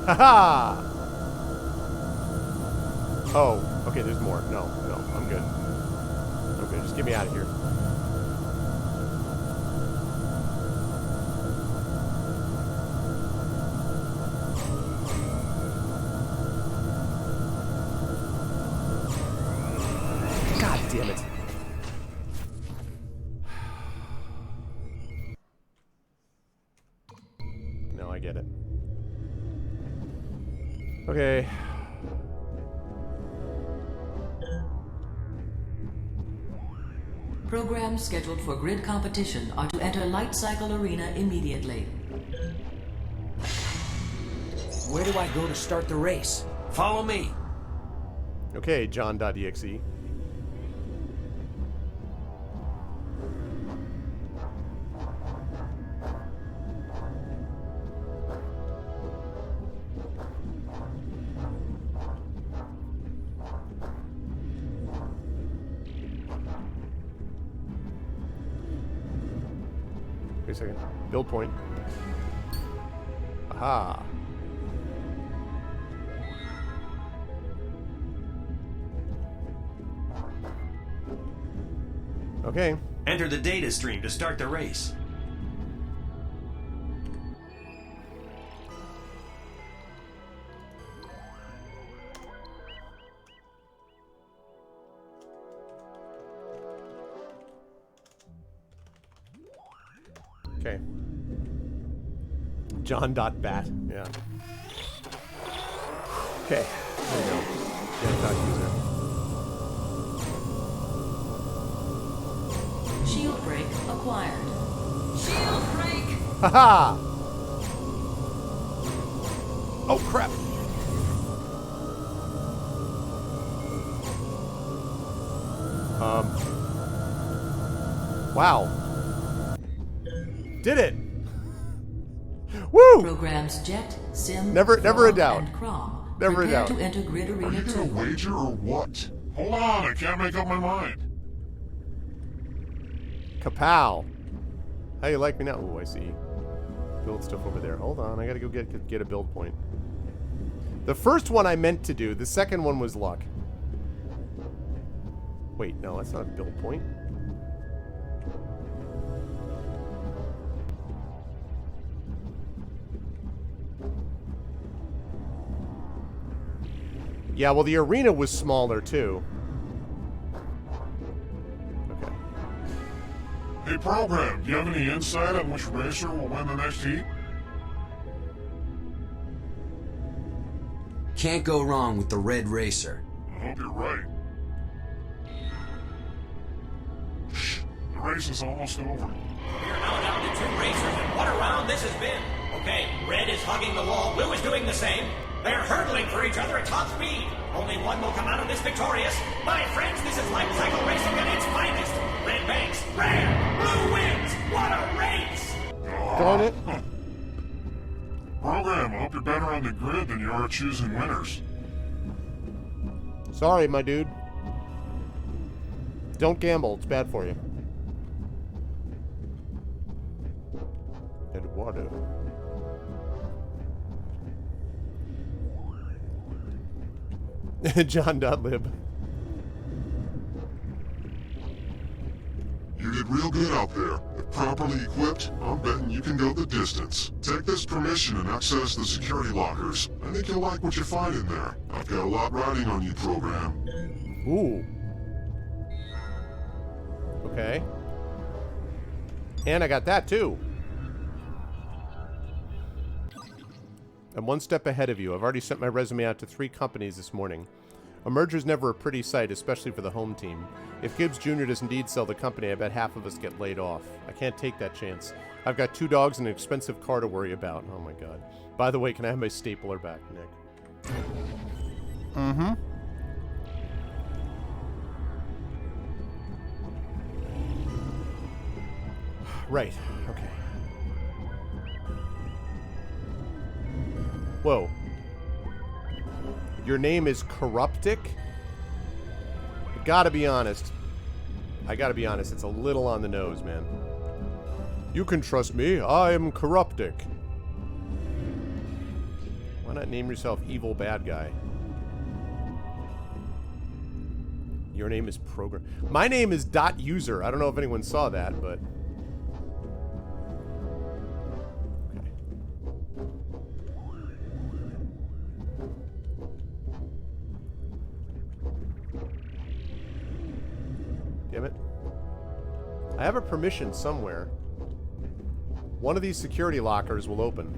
Haha! Oh, okay, there's more. No, I'm good. I'm good. Just get me out of here. God damn it. No, I get it. Okay. Programs scheduled for grid competition are to enter Light Cycle Arena immediately. Where do I go to start the race? Follow me. Okay, John.exe. Wait a second. Build point. Aha. Okay. Enter the data stream to start the race. Okay. John.bat. Yeah. Okay. There you go. Get.user. Shield break acquired. Shield break! Haha! Oh, crap. Wow. Did it! Woo! Programs Jet, Sim, Never a Tron, doubt. and Crom. Never a Prepare doubt. to enter Grid Are Arena you 2. gonna wager or what? Hold on, I can't make up my mind. Kapow. How you like me now? Oh, I see. Build stuff over there. Hold on, I gotta go get a build point. The first one I meant to do. The second one was luck. Wait, no, that's not a build point. Yeah, well, the arena was smaller, too. Okay. Hey, program, do you have any insight on which racer will win the next heat? Can't go wrong with the red racer. I hope you're right. Shh, the race is almost over. We're now down to 2 racers, and what a round this has been. Okay, red is hugging the wall, blue is doing the same. They're hurdling for each other at top speed. Only one will come out of this victorious. My friends, this is light cycle racing at its finest. Red banks, red, blue wins. What a race! Darn it. Program, I hope you're better on the grid than you are at choosing winners. Sorry, my dude. Don't gamble. It's bad for you. Eduardo. John.lib. You did real good out there. If properly equipped, I'm betting you can go the distance. Take this permission and access the security lockers. I think you'll like what you find in there. I've got a lot riding on you, program. Ooh. Okay. And I got that too. I'm one step ahead of you. I've already sent my resume out to 3 companies this morning. A merger's never a pretty sight, especially for the home team. If Gibbs Jr. does indeed sell the company, I bet half of us get laid off. I can't take that chance. I've got 2 dogs and an expensive car to worry about. Oh my god. By the way, can I have my stapler back, Nick? Mm-hmm. Right. Okay. Whoa. Your name is Corruptic? I gotta be honest. It's a little on the nose, man. You can trust me. I am Corruptic. Why not name yourself Evil Bad Guy? Your name is Program. My name is .user. I don't know if anyone saw that, but... Damn it. I have a permission somewhere. One of these security lockers will open.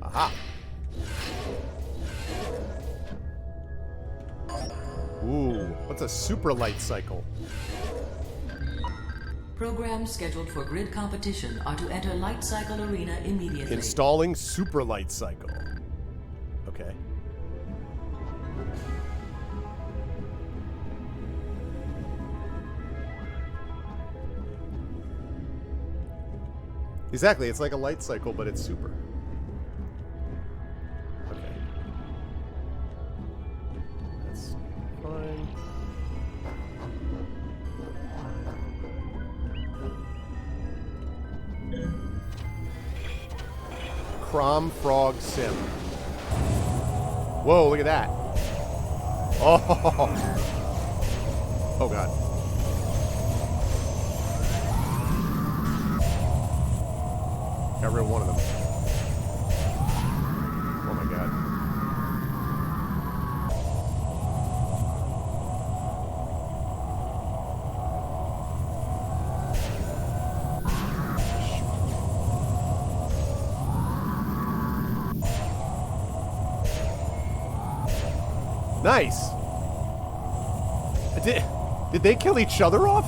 Aha! Ooh, what's a super light cycle? Programs scheduled for grid competition are to enter Light Cycle Arena immediately. Installing super light cycle. Okay. Exactly, it's like a light cycle, but it's super. Okay. That's fine. Crom Frog Sim. Whoa, look at that. Oh. Oh, God. Got rid of one of them. Oh my god. Nice. Did they kill each other off?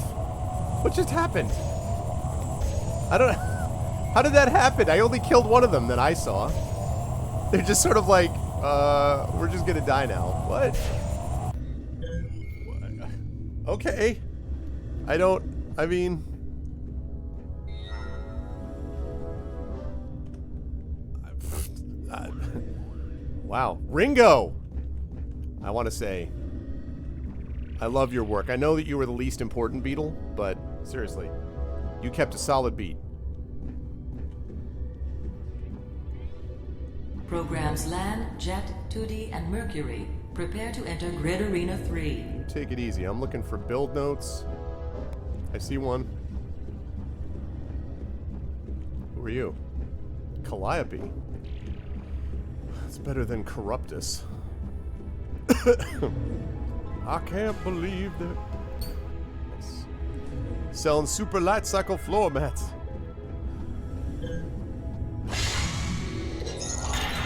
What just happened? I don't know. How did that happen? I only killed one of them that I saw. They're just sort of like, we're just gonna die now. What? Okay. I mean... Wow. Ringo! I want to say, I love your work. I know that you were the least important beetle, but seriously, you kept a solid beat. Programs Land, Jet, 2D, and Mercury prepare to enter Grid Arena 3. Take it easy. I'm looking for build notes. I see one. Who are you? Calliope. It's better than Corruptus. I can't believe that. Nice. Selling super light cycle floor mats.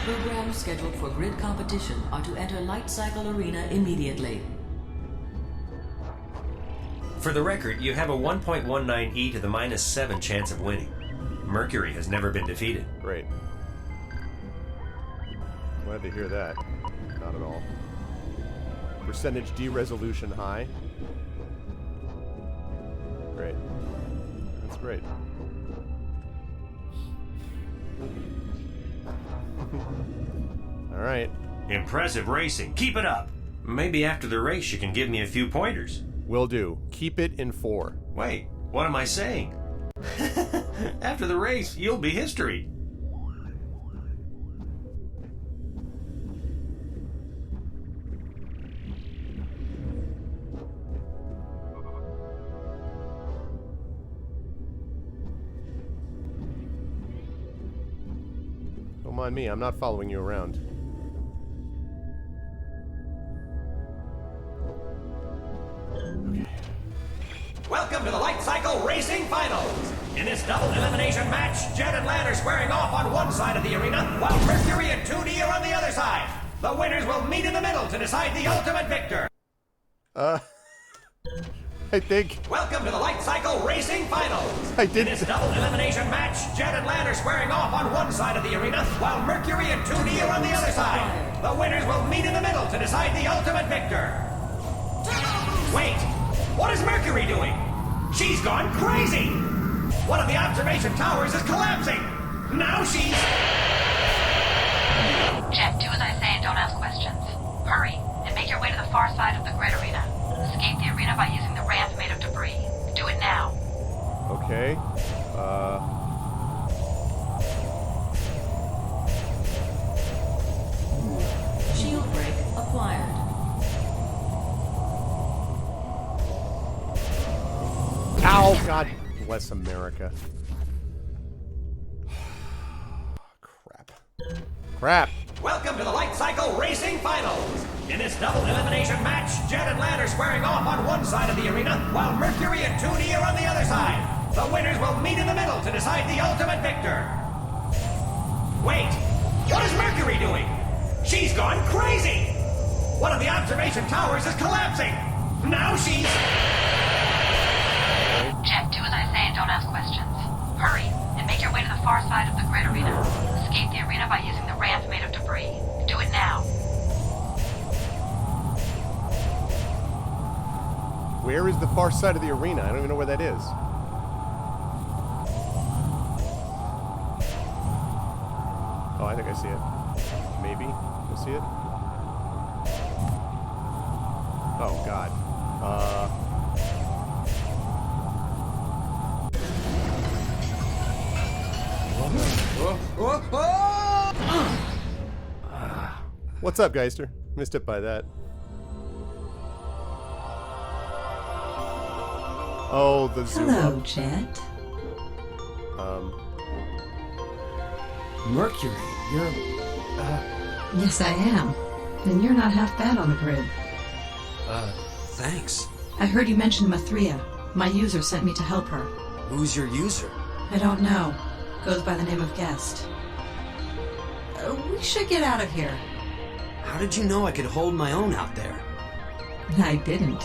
Programs scheduled for grid competition are to enter Light Cycle Arena immediately. For the record, you have a 1.19 e to the -7 chance of winning. Mercury has never been defeated. Great. Glad to hear that. Not at all. Percentage D resolution high. Great. That's great. All right. Impressive racing. Keep it up. Maybe after the race you can give me a few pointers. Will do. Keep it in 4. Wait, what am I saying? After the race, you'll be history. mind me. I'm not following you around. Welcome to the Light Cycle Racing Finals! In this double elimination match, Jet and Lan are squaring off on one side of the arena, while Mercury and 2D are on the other side. The winners will meet in the middle to decide the ultimate victor. I think... Welcome to the Light Cycle Racing Finals! I did... In this double elimination match, Jet and Lan are squaring off on one side of the arena, while Mercury and 2D are on the other side. The winners will meet in the middle to decide the ultimate victor. Wait! What is Mercury doing? She's gone crazy! One of the observation towers is collapsing! Now she's... Jet, do as I say and don't ask questions. Hurry, and make your way to the far side of the grid arena. Escape the arena by using the ramp made of debris. Do it now. Okay. Shield break acquired. Ow! God bless America. Crap. Welcome to the Light Cycle Racing Finals! In this double elimination match, Jet and Lan are squaring off on one side of the arena, while Mercury and 2D are on the other side. The winners will meet in the middle to decide the ultimate victor. Wait! What is Mercury doing? She's gone crazy! One of the observation towers is collapsing! Now she's... Jet, do as I say and don't ask questions. Hurry, and make your way to the far side of the grid arena. Escape the arena by using the ramp made of debris. Do it now. Where is the far side of the arena? I don't even know where that is. Oh, I think I see it. Maybe. I see it. Oh, God. What's up, Geister? Missed it by that. Oh, the zoom Hello, up. Jet. Mercury, you're... Yes, I am. And you're not half bad on the grid. Thanks. I heard you mention Mathria. My user sent me to help her. Who's your user? I don't know. Goes by the name of Guest. We should get out of here. How did you know I could hold my own out there? I didn't.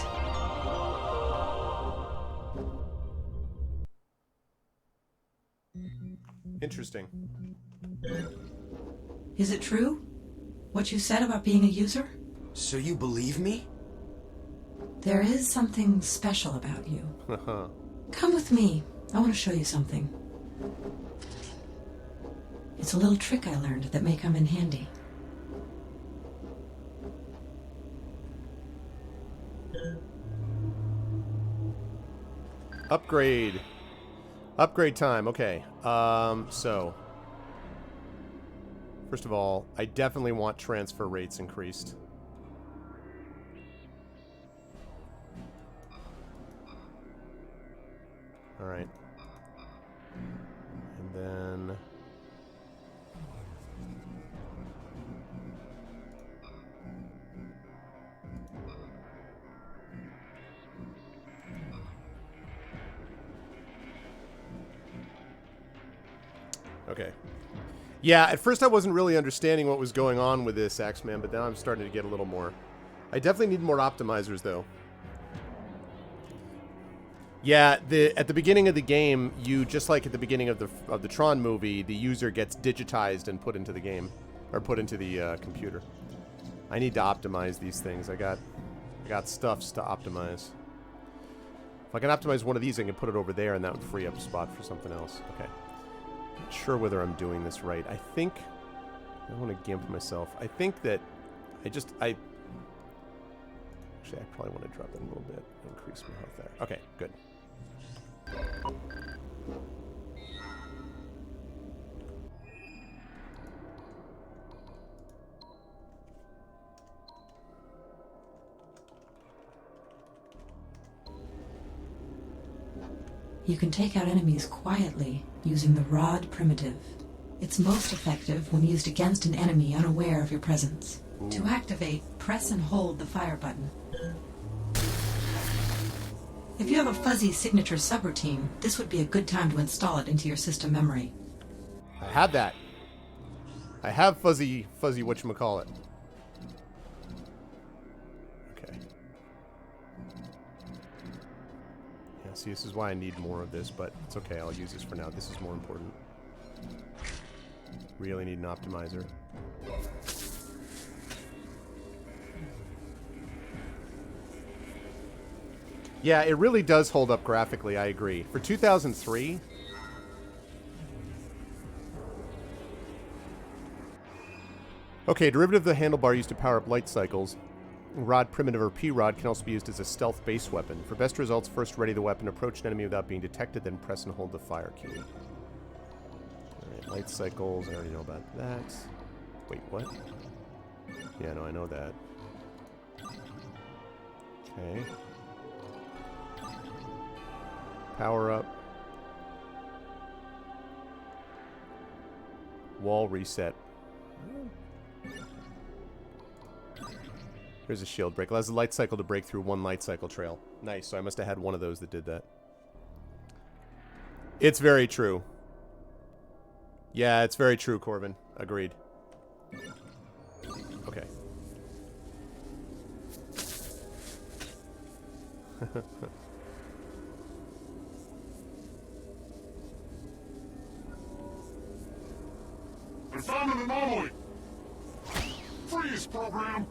Interesting. Is it true? What you said about being a user? So you believe me? There is something special about you. Come with me. I want to show you something. It's a little trick I learned that may come in handy. Upgrade. Upgrade time. Okay. So. First of all, I definitely want transfer rates increased. Alright. And then... Okay. Yeah, at first I wasn't really understanding what was going on with this Axeman, but now I'm starting to get a little more. I definitely need more optimizers, though. Yeah, at the beginning of the game, you just like at the beginning of the Tron movie, the user gets digitized and put into the game, or put into the computer. I need to optimize these things. I got stuffs to optimize. If I can optimize one of these, I can put it over there, and that would free up a spot for something else. Okay. Not sure whether I'm doing this right. I think I don't want to gimp myself. I think that actually I probably want to drop it a little bit, increase my health there. Okay, good. You can take out enemies quietly using the Rod primitive. It's most effective when used against an enemy unaware of your presence. Ooh. To activate, press and hold the fire button. If you have a fuzzy signature subroutine, this would be a good time to install it into your system memory. I have that. I have fuzzy whatchamacallit. Okay. Yeah, see, this is why I need more of this, but it's okay. I'll use this for now. This is more important. Really need an optimizer. Yeah, it really does hold up graphically, I agree. For 2003... Okay, derivative of the handlebar used to power up light cycles. Rod primitive or P-Rod can also be used as a stealth base weapon. For best results, first ready the weapon, approach an enemy without being detected, then press and hold the fire key. Alright, light cycles, I already know about that. Wait, what? Yeah, no, I know that. Okay. Power up. Wall reset. Here's a shield break. Allows the light cycle to break through one light cycle trail. Nice, so I must have had one of those that did that. It's very true. Yeah, it's very true, Corbin. Agreed. Okay. I found an anomaly! Freeze, program!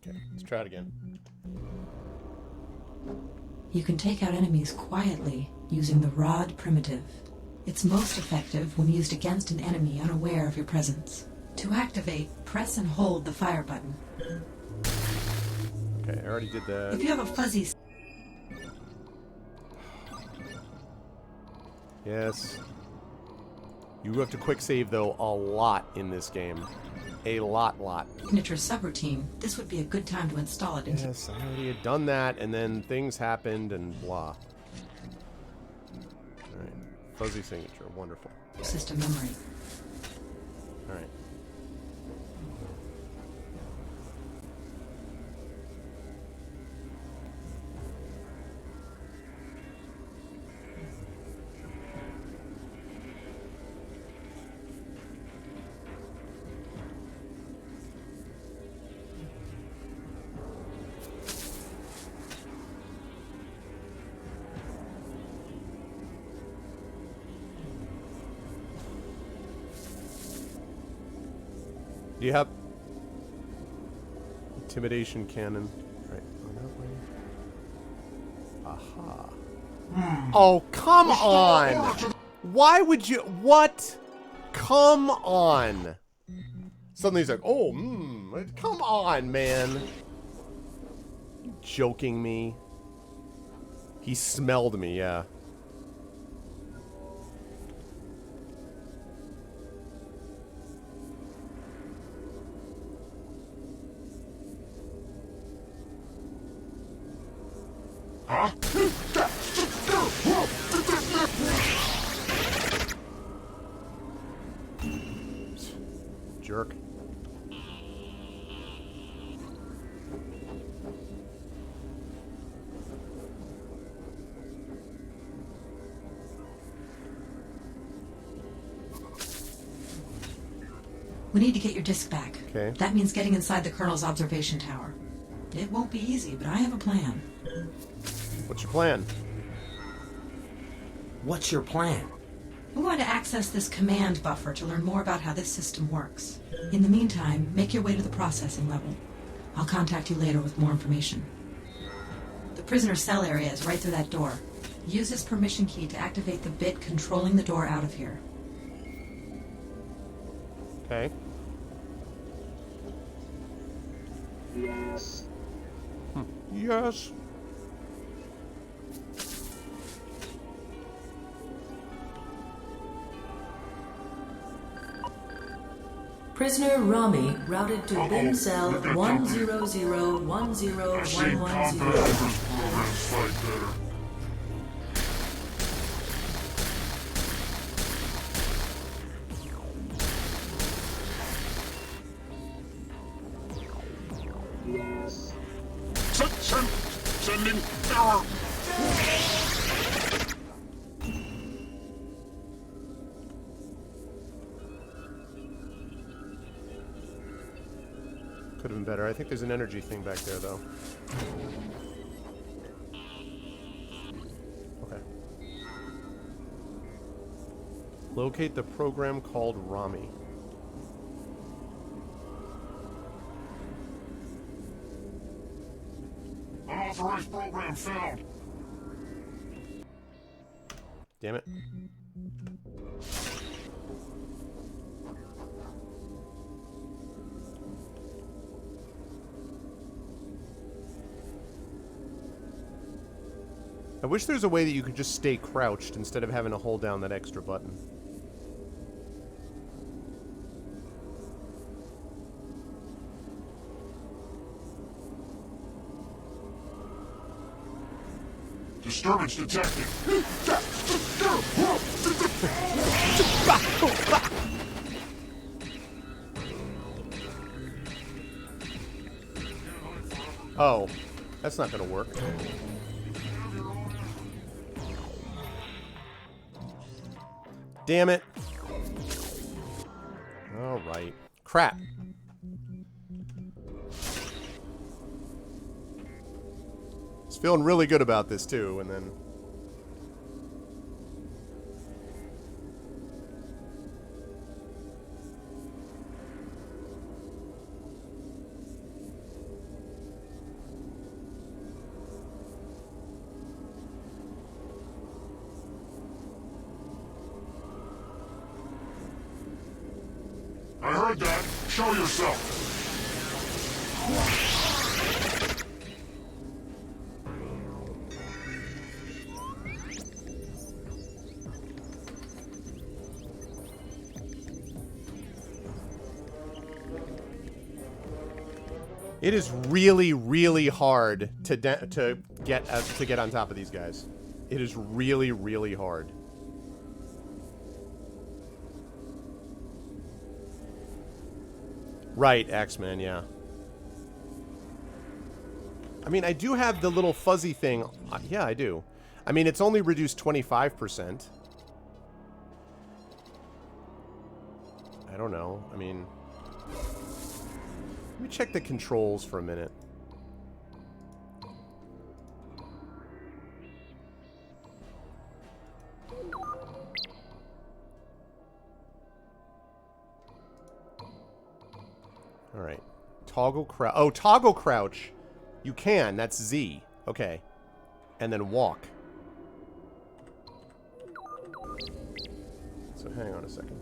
Okay, let's try it again. You can take out enemies quietly using the Rod primitive. It's most effective when used against an enemy unaware of your presence. To activate, press and hold the fire button. Okay, I already did that. If you have a fuzzy... Yes. You have to quick save, though, a lot in this game. A lot. Signature subroutine, this would be a good time to install it into... Yes, I already had done that, and then things happened, and blah. Alright. Fuzzy signature. Wonderful. System memory. Alright. Yep. Intimidation cannon. Right. On that way. Aha. Oh, come on! Why would you... What? Come on! Suddenly he's like, oh, come on, man. You joking me? He smelled me, yeah. Huh? Jerk. We need to get your disk back. Okay. That means getting inside the Colonel's observation tower. It won't be easy, but I have a plan. What's your plan? What's your plan? I'm going to access this command buffer to learn more about how this system works. In the meantime, make your way to the processing level. I'll contact you later with more information. The prisoner cell area is right through that door. Use this permission key to activate the bit controlling the door out of here. Okay. Yes. Yes. Prisoner Rami routed to bin cell 100101110. Sending error. Could have been better. I think there's an energy thing back there, though. Okay. Locate the program called Rami. Unauthorized program found. Damn it. I wish there's a way that you could just stay crouched instead of having to hold down that extra button. Disturbance detected. Oh, that's not gonna work. Damn it. All right. Crap. Was feeling really good about this too, and then I heard that. Show yourself. it is really, really hard to get on top of these guys. It is really, really hard. Right, X-Men, yeah. I mean, I do have the little fuzzy thing. Yeah, I do. I mean, it's only reduced 25%. I don't know. I mean, let me check the controls for a minute. All right. Toggle crouch. Oh, toggle crouch. You can. That's Z. Okay. And then walk. So hang on a second.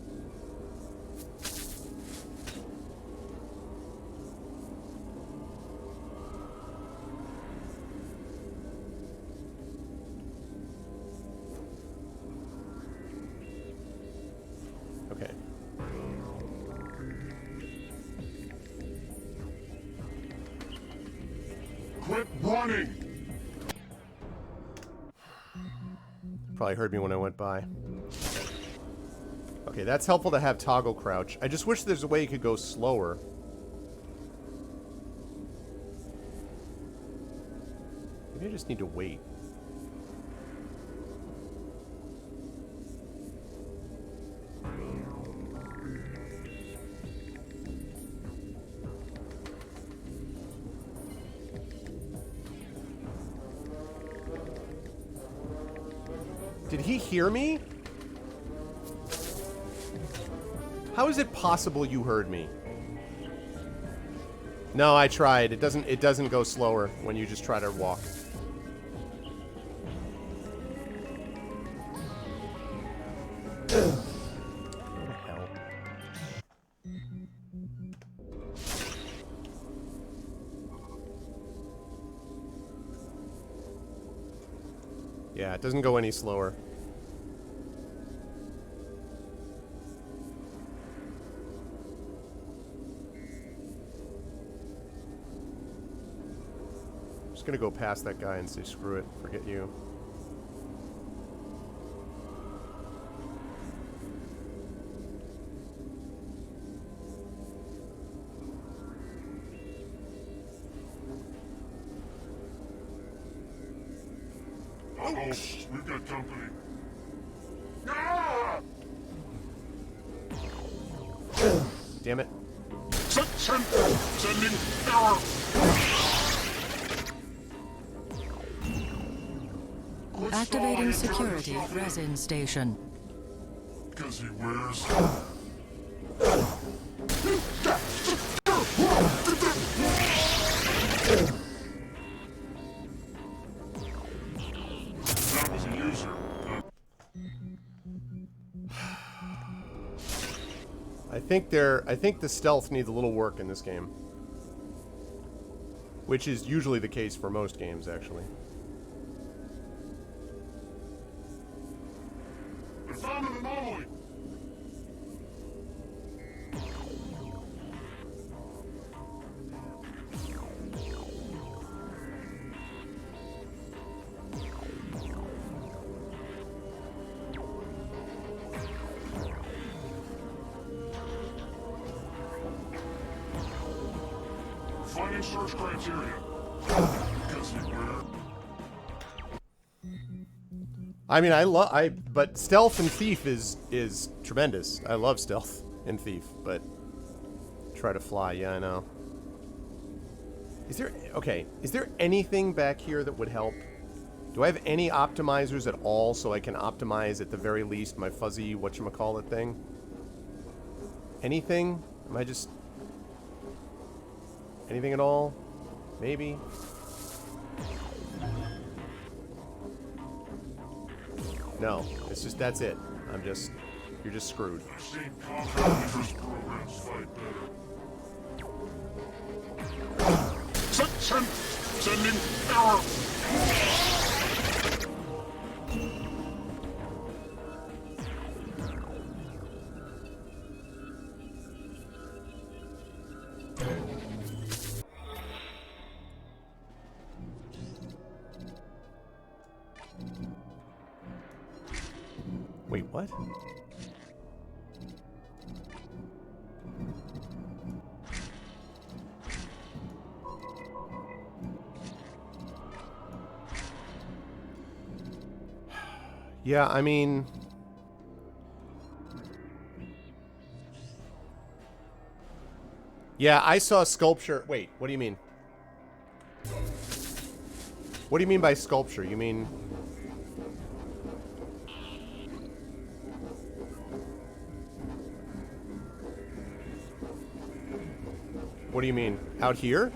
Okay. Quit running! Probably heard me when I went by. Okay, that's helpful to have toggle crouch. I just wish there's a way you could go slower. Maybe I just need to wait. Did he hear me? How is it possible you heard me? No, I tried. It doesn't go slower when you just try to walk. What the hell? Yeah, it doesn't go any slower. gonna go past that guy and say screw it, forget you. Uh-oh, we've got company. Ah! Damn it. Sending error. Activating security resin station. Because he wears... That was a user. I think the stealth needs a little work in this game. Which is usually the case for most games, actually. I found an anomaly. Finding search criteria. Because he wears... I mean, but stealth and thief is tremendous. I love stealth and thief, but try to fly. Yeah, I know. Is there anything back here that would help? Do I have any optimizers at all so I can optimize at the very least my fuzzy whatchamacallit thing? Anything? Am I just... Anything at all? Maybe? No, it's just, that's it. You're just screwed. I've seen contractors programs fight better. Sending error. Wait, what? Yeah, I mean... Yeah, I saw sculpture... Wait, what do you mean? What do you mean by sculpture? You mean... What do you mean? Out here?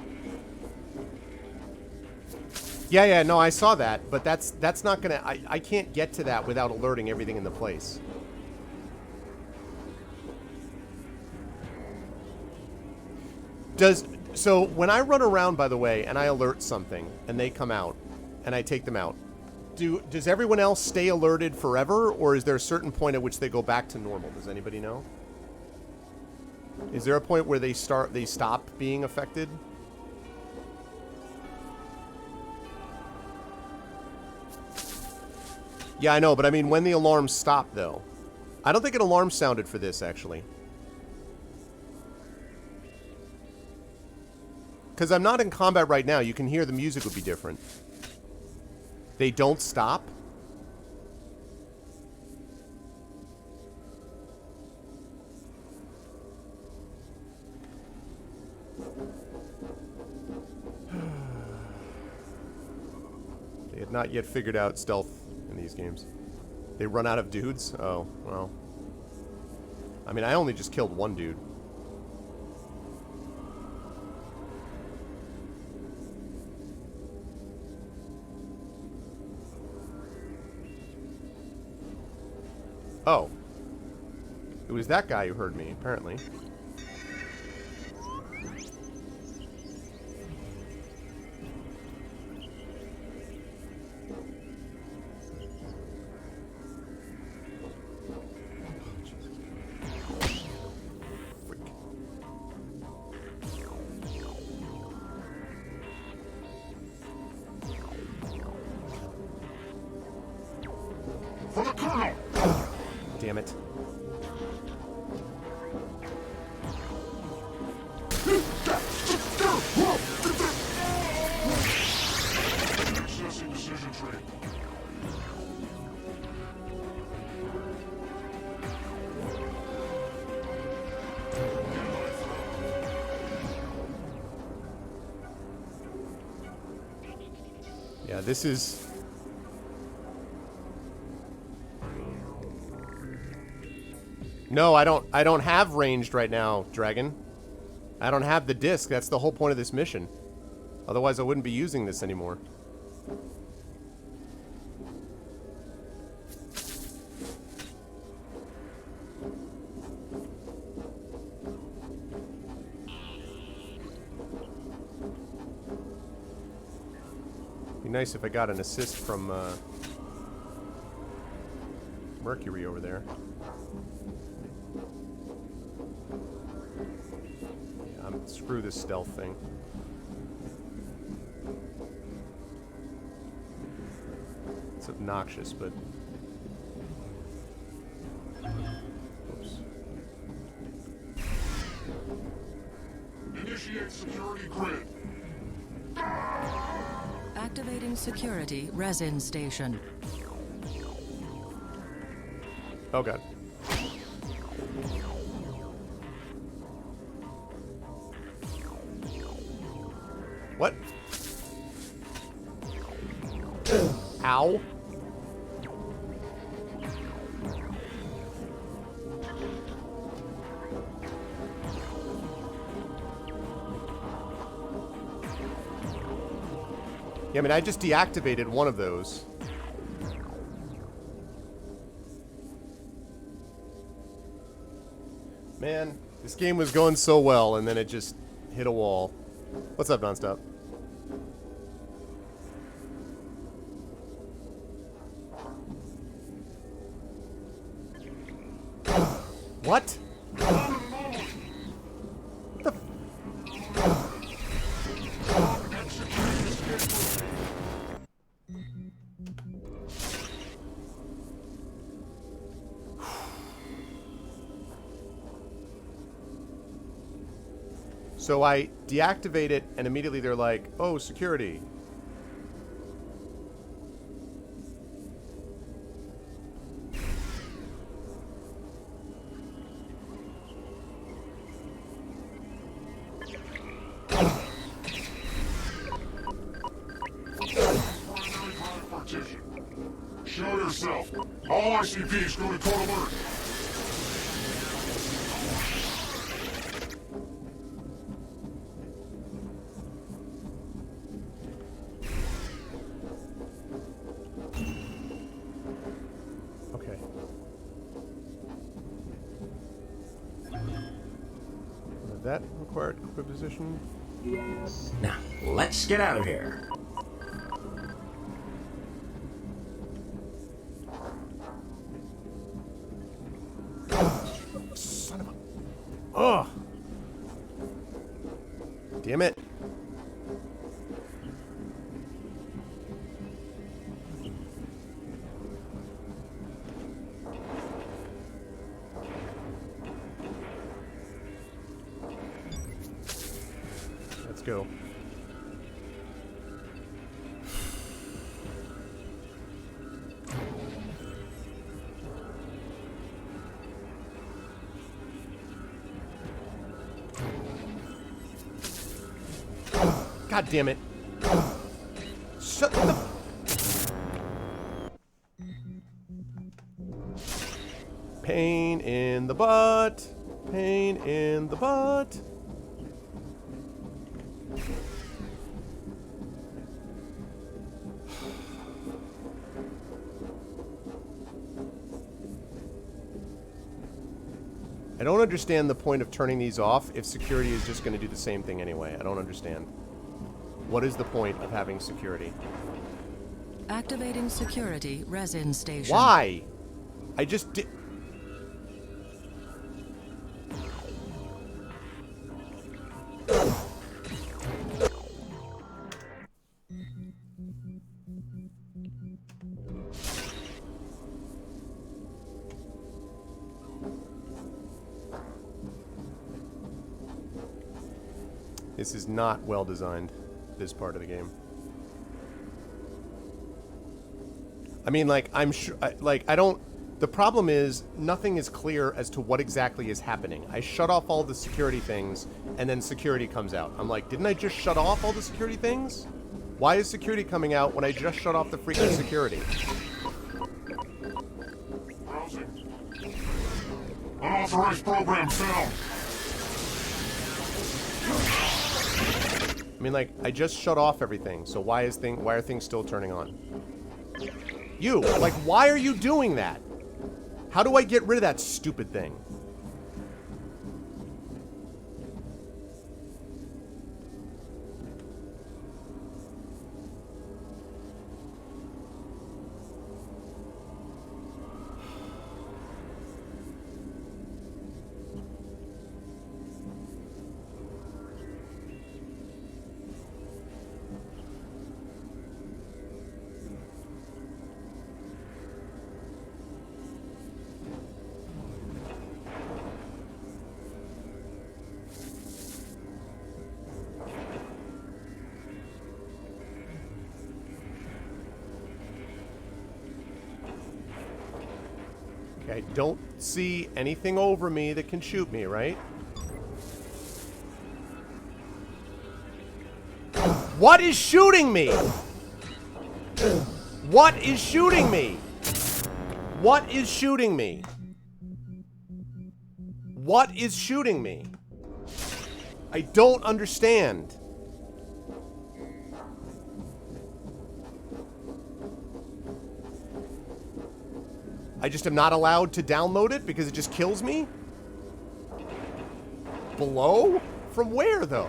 Yeah, no, I saw that, but that's not gonna... I can't get to that without alerting everything in the place. So, when I run around, by the way, and I alert something, and they come out, and I take them out, does everyone else stay alerted forever, or is there a certain point at which they go back to normal? Does anybody know? Is there a point where they stop being affected? Yeah, I know, but I mean, when the alarms stop, though. I don't think an alarm sounded for this, actually. Because I'm not in combat right now. You can hear the music would be different. They don't stop? They had not yet figured out stealth in these games. They run out of dudes? Oh, well. I mean, I only just killed one dude. Oh. It was that guy who heard me, apparently. damn it. Accessing decision tree. Yeah, this is... No, I don't have ranged right now, Dragon. I don't have the disc. That's the whole point of this mission. Otherwise, I wouldn't be using this anymore. Be nice if I got an assist from Mercury over there. Screw this stealth thing. It's obnoxious, but... Oops. Initiate security grid. Activating security resin station. Oh god. What? Ow. Yeah, I mean, I just deactivated one of those. Man, this game was going so well, and then it just hit a wall. What's up, Nonstop? What? The So I deactivate it, and immediately they're like, oh, security. Show yourself. All ICPs go to code alert. Okay. That required quick position. Now, let's get out of here. Son of a... Ugh! Damn it. Let's go. God damn it. Shut the... Pain in the butt. Pain in the butt. I don't understand the point of turning these off if security is just going to do the same thing anyway. I don't understand. What is the point of having security? Activating security resin station. Why? I just did... This is not well designed, this part of the game. I mean, like, I'm sure, like, I don't... The problem is, nothing is clear as to what exactly is happening. I shut off all the security things, and then security comes out. I'm like, didn't I just shut off all the security things? Why is security coming out when I just shut off the freaking security? Unauthorized program found. I mean, like, I just shut off everything, so why are things still turning on? You! Like, why are you doing that? How do I get rid of that stupid thing? I don't see anything over me that can shoot me, right? What is shooting me? What is shooting me? What is shooting me? What is shooting me? I don't understand. I just am not allowed to download it because it just kills me? Below? From where, though?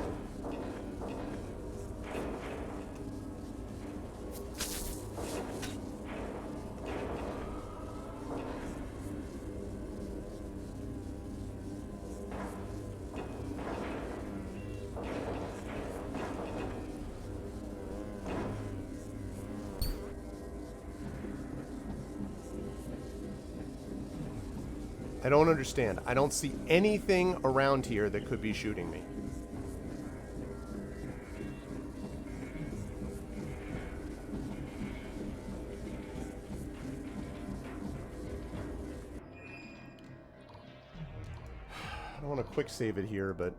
I don't understand. I don't see anything around here that could be shooting me. I don't want to quick save it here, but...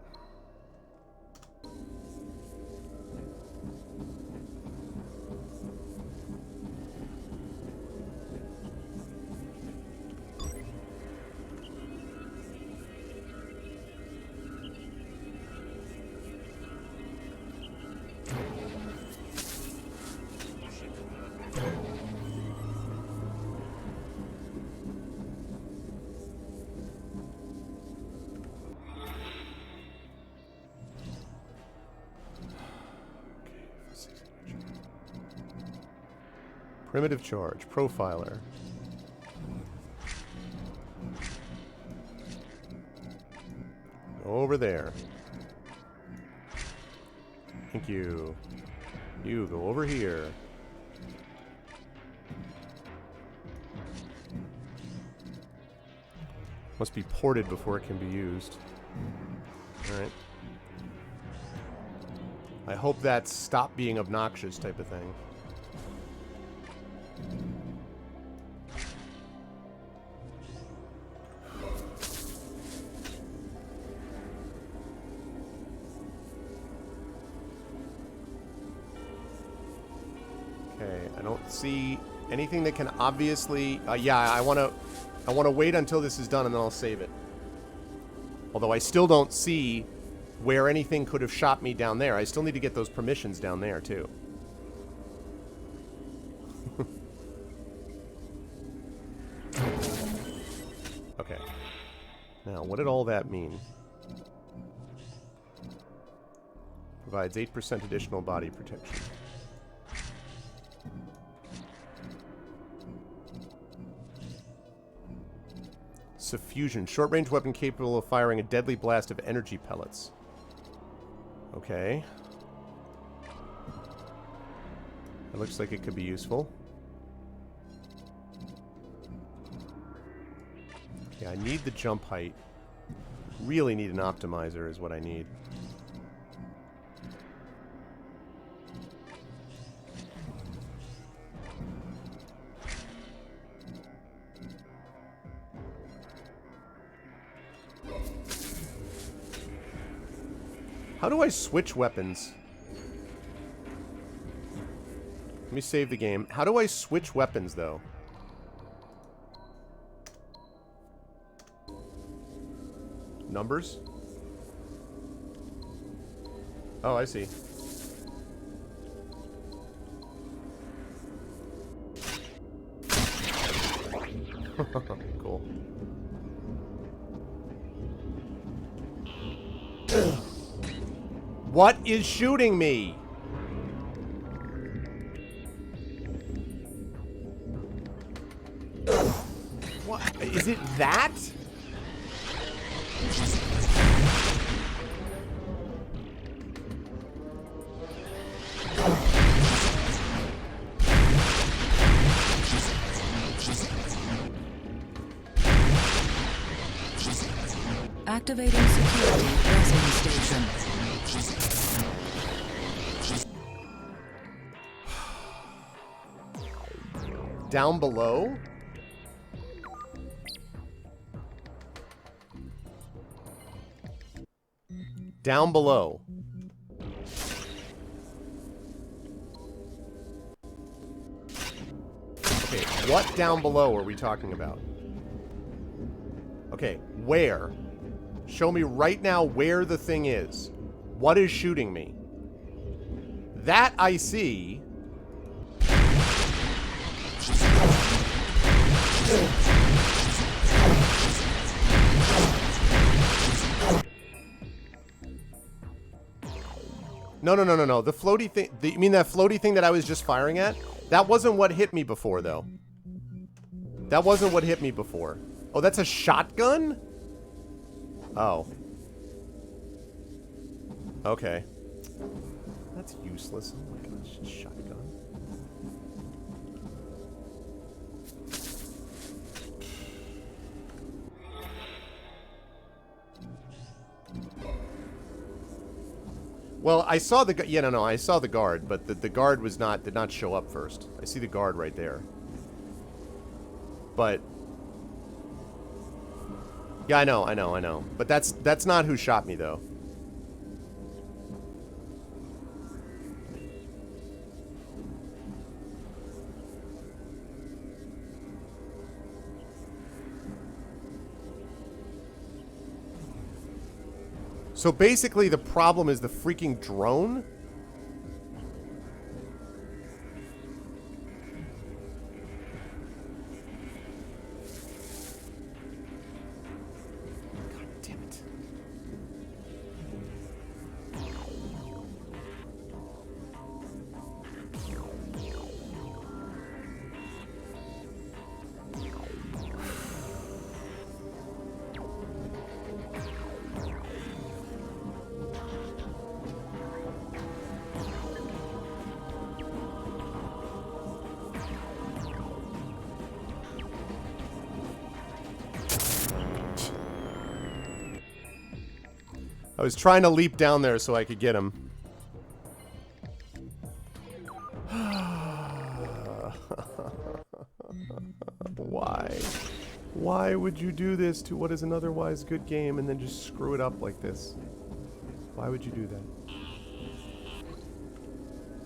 Primitive charge, profiler. Go over there. Thank you. You go over here. Must be ported before it can be used. Alright. I hope that's stop being obnoxious type of thing. See anything that can obviously yeah, I want to wait until this is done and then I'll save it. Although I still don't see where anything could have shot me down there. I still need to get those permissions down there too. Okay. Now, what did all that mean? Provides 8% additional body protection. Suffusion. Short-range weapon capable of firing a deadly blast of energy pellets. Okay. It looks like it could be useful. Okay, I need the jump height. Really need an optimizer is what I need. How do I switch weapons? Let me save the game. How do I switch weapons, though? Numbers? Oh, I see. Cool. What is shooting me? What? Is it that? Activating security resin station. Down below? Down below. Okay, what down below are we talking about? Okay, where? Show me right now where the thing is. What is shooting me? That I see. No. The floaty thing. You mean that floaty thing that I was just firing at? That wasn't what hit me before, though. That wasn't what hit me before. Oh, that's a shotgun? Oh. Okay. That's useless. Oh my gosh, shotgun. Well, I saw the... Yeah, no, I saw the guard, but the guard was did not show up first. I see the guard right there. But... Yeah, I know. But that's not who shot me, though. So basically, the problem is the freaking drone? God damn it. I was trying to leap down there so I could get him. Why? Why would you do this to what is an otherwise good game and then just screw it up like this? Why would you do that?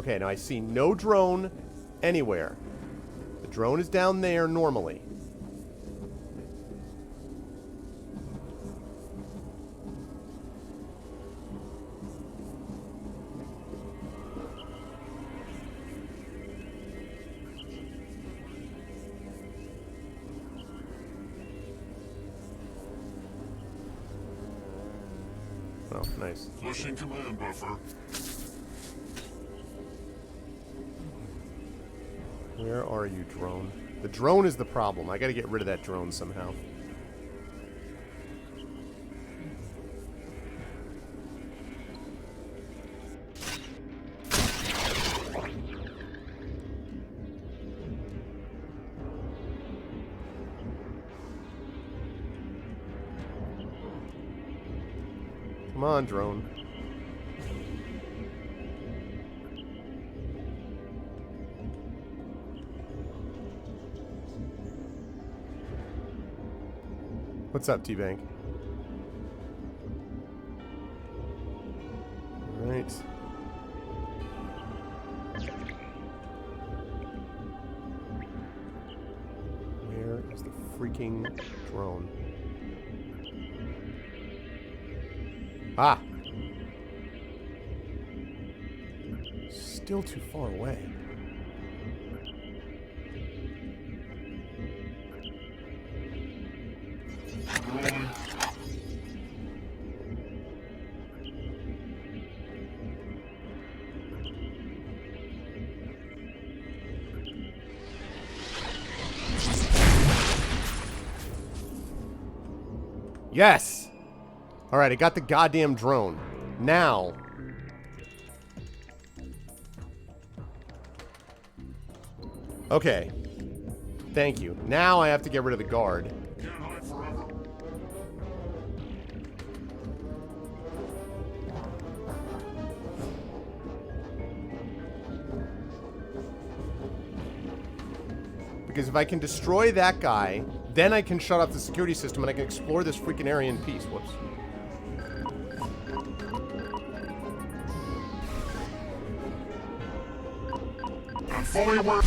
Okay, now I see no drone anywhere. The drone is down there normally. Oh, nice. Pushing command buffer. Where are you, drone? The drone is the problem. I gotta get rid of that drone somehow. Come on, drone. What's up, T-Bank? Alright. Where is the freaking drone? Ah! Still too far away. Yes! Alright, I got the goddamn drone. Now... Okay. Thank you. Now I have to get rid of the guard. Because if I can destroy that guy, then I can shut off the security system and I can explore this freaking area in peace. Whoops. I'm fully aware.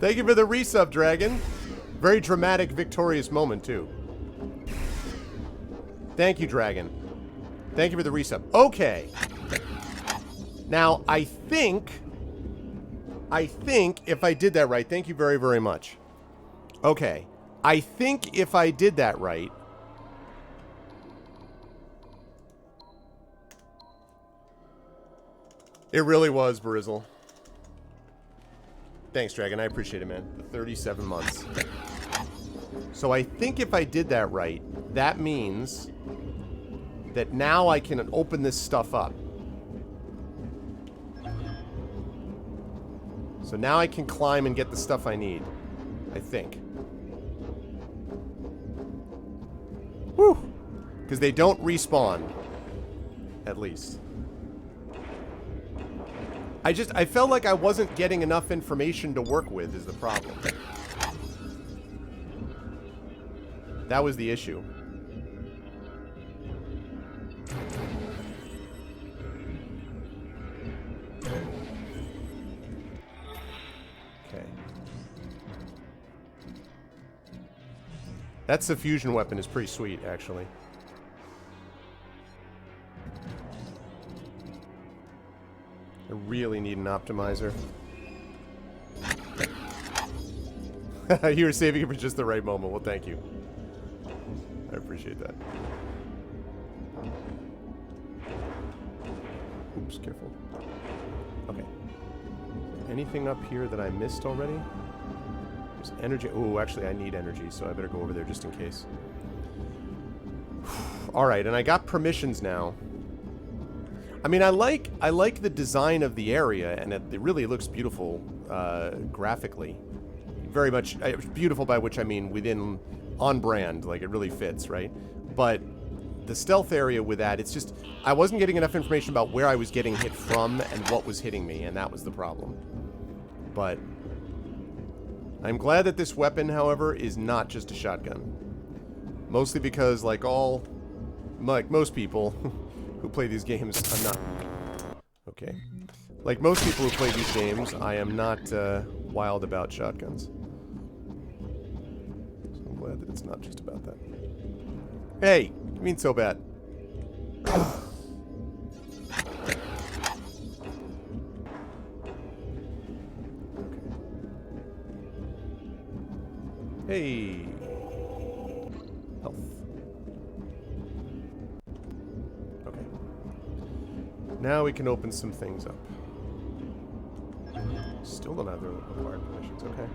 Thank you for the resub, Dragon. Very dramatic, victorious moment, too. Thank you, Dragon. Thank you for the resub. Okay. Now, I think if I did that right, thank you very, very much. Okay. I think if I did that right... It really was, Brizzle. Thanks, Dragon. I appreciate it, man. The 37 months. So I think if I did that right, that means that now I can open this stuff up. So now I can climb and get the stuff I need. I think. Whew! Because they don't respawn. At least. I felt like I wasn't getting enough information to work with is the problem. That was the issue. Okay. That suffusion weapon is pretty sweet, actually. I really need an optimizer. You were saving it for just the right moment. Well, thank you. I appreciate that. Oops, careful. Okay. Anything up here that I missed already? There's energy. Oh, actually, I need energy, so I better go over there just in case. Alright, and I got permissions now. I mean, I like the design of the area, and it really looks beautiful graphically. Very much beautiful, by which I mean within on brand, like it really fits, right? But the stealth area with that, it's just I wasn't getting enough information about where I was getting hit from and what was hitting me, and that was the problem. But I'm glad that this weapon, however, is not just a shotgun. Mostly because, like most people who play these games, I'm not... Okay. Like most people who play these games, I am not wild about shotguns. So I'm glad that it's not just about that. Hey! You mean so bad? Hey! Health. Okay. Now we can open some things up. Still don't have the required permissions, okay. I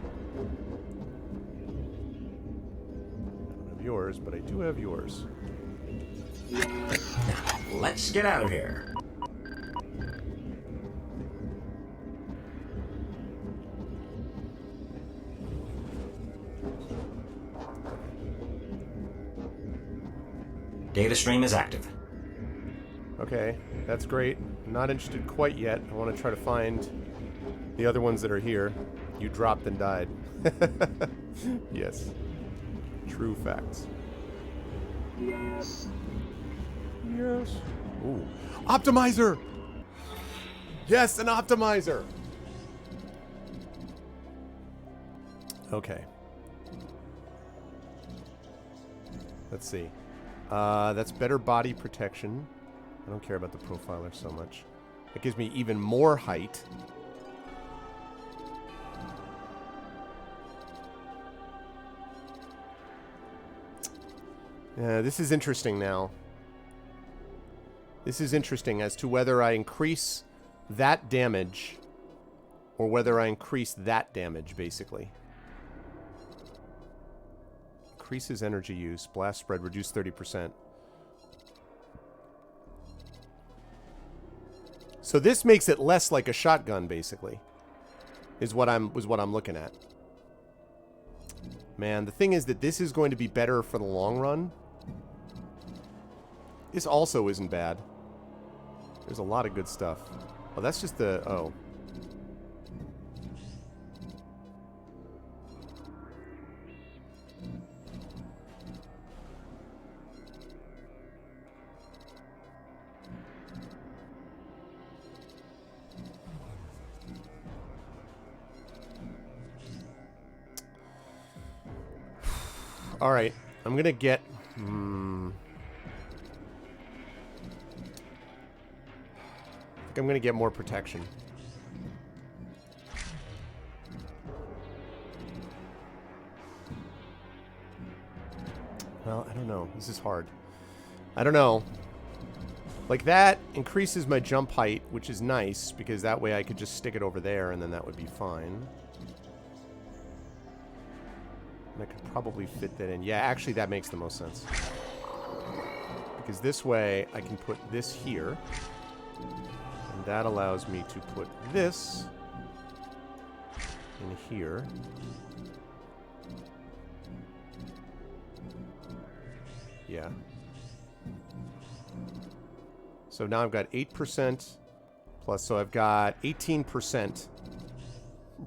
don't have yours, but I do have yours. Let's get out of here. Data stream is active. Okay, that's great. I'm not interested quite yet. I want to try to find the other ones that are here. You dropped and died. Yes. True facts. Yes. Yes. Ooh. Optimizer! Yes, an optimizer! Okay. Let's see. That's better body protection. I don't care about the profiler so much. That gives me even more height. This is interesting now. This is interesting as to whether I increase that damage or whether I increase that damage, basically. Increases energy use. Blast spread reduced 30%. So this makes it less like a shotgun, basically. Is what I'm looking at. Man, the thing is that this is going to be better for the long run. This also isn't bad. There's a lot of good stuff. Oh, that's just the... Oh. All right. I'm going to get... I think I'm going to get more protection. Well, I don't know. This is hard. I don't know. Like, that increases my jump height, which is nice, because that way I could just stick it over there, and then that would be fine. And I could probably fit that in. Yeah, actually, that makes the most sense. Because this way, I can put this here. And that allows me to put this in here. Yeah. So now I've got 8% plus, so I've got 18%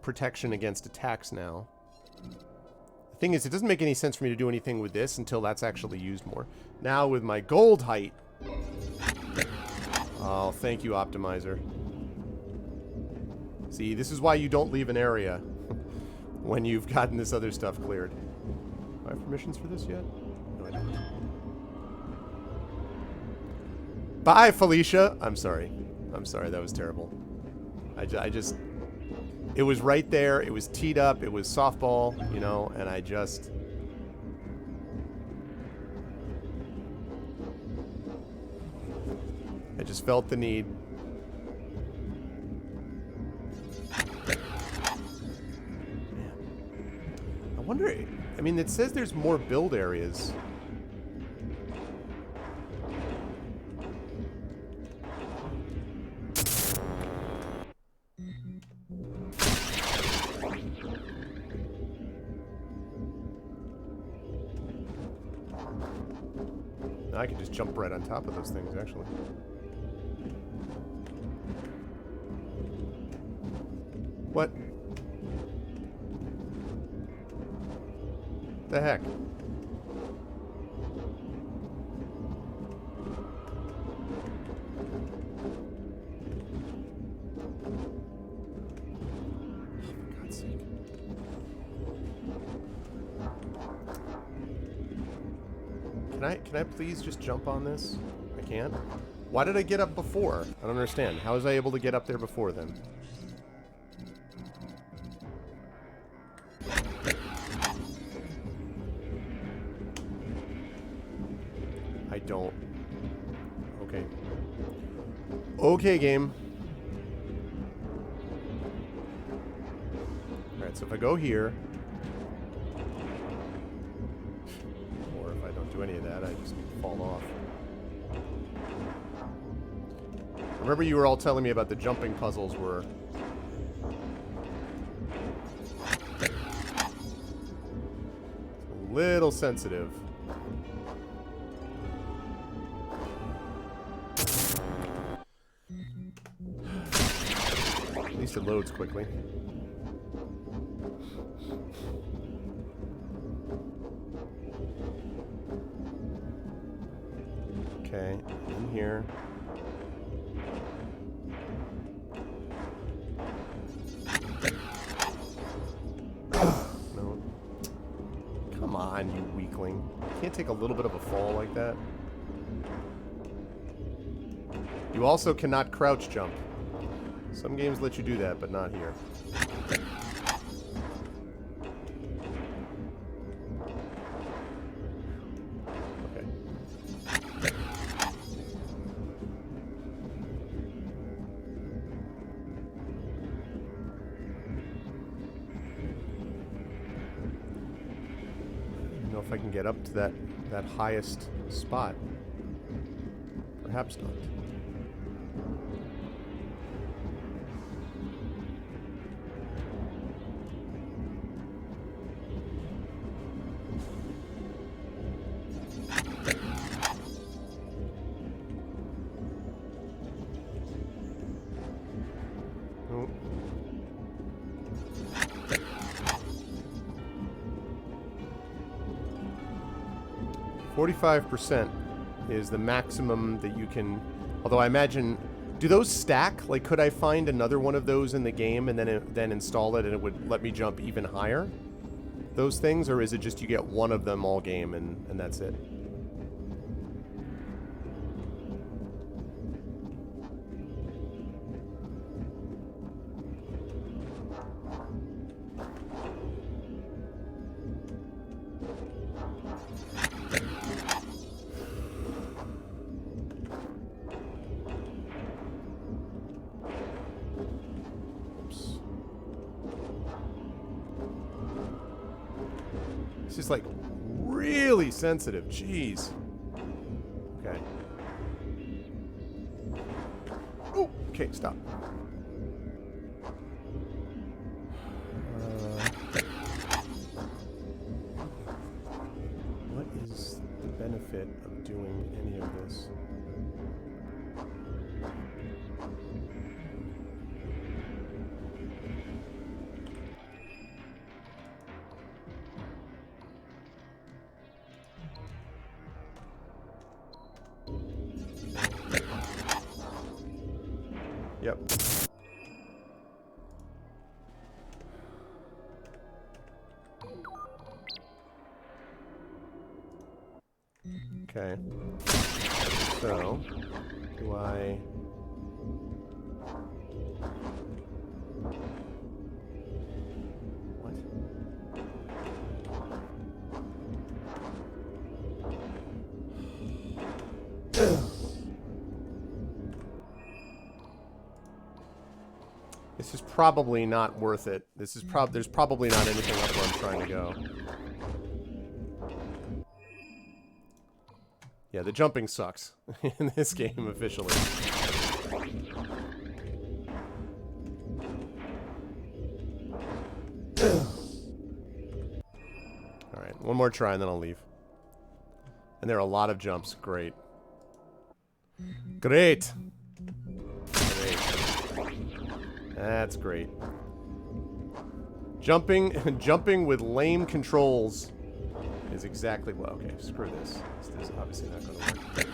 protection against attacks now. The thing is, it doesn't make any sense for me to do anything with this until that's actually used more. Now with my gold height... Oh, thank you, Optimizer. See, this is why you don't leave an area when you've gotten this other stuff cleared. Do I have permissions for this yet? No, I don't. Bye, Felicia! I'm sorry. I'm sorry, that was terrible. I just... It was right there, it was teed up, it was softball, you know, and I just... I just felt the need. Man. I wonder... I mean, it says there's more build areas. I can just jump right on top of those things, actually. What? The heck? For God's sake. Can I please just jump on this? I can't? Why did I get up before? I don't understand. How was I able to get up there before then? I don't. Okay. Okay, game. Alright, so if I go here... do any of that, I just fall off. Remember you were all telling me about the jumping puzzles were... a little sensitive. At least it loads quickly. here. No. Come on, you weakling. Can't take a little bit of a fall like that. You also cannot crouch jump. Some games let you do that, but not here. Okay. I don't know if I can get up to that highest spot. Perhaps not. Oh. 45% is the maximum that you can. Although I imagine, do those stack? Like, could I find another one of those in the game and then install it and it would let me jump even higher? Those things, or is it just you get one of them all game and that's it? It's just like really sensitive. Jeez. Okay. Oh, okay, stop. What is the benefit of doing any of this? Yep. Okay. So, do I... What? This is probably not worth it. This is there's probably not anything up where I'm trying to go. Yeah, the jumping sucks in this game officially. Alright, one more try and then I'll leave. And there are a lot of jumps. Great. Great! Great. That's great. Jumping with lame controls is exactly well. Okay, screw this. This is obviously not going to work.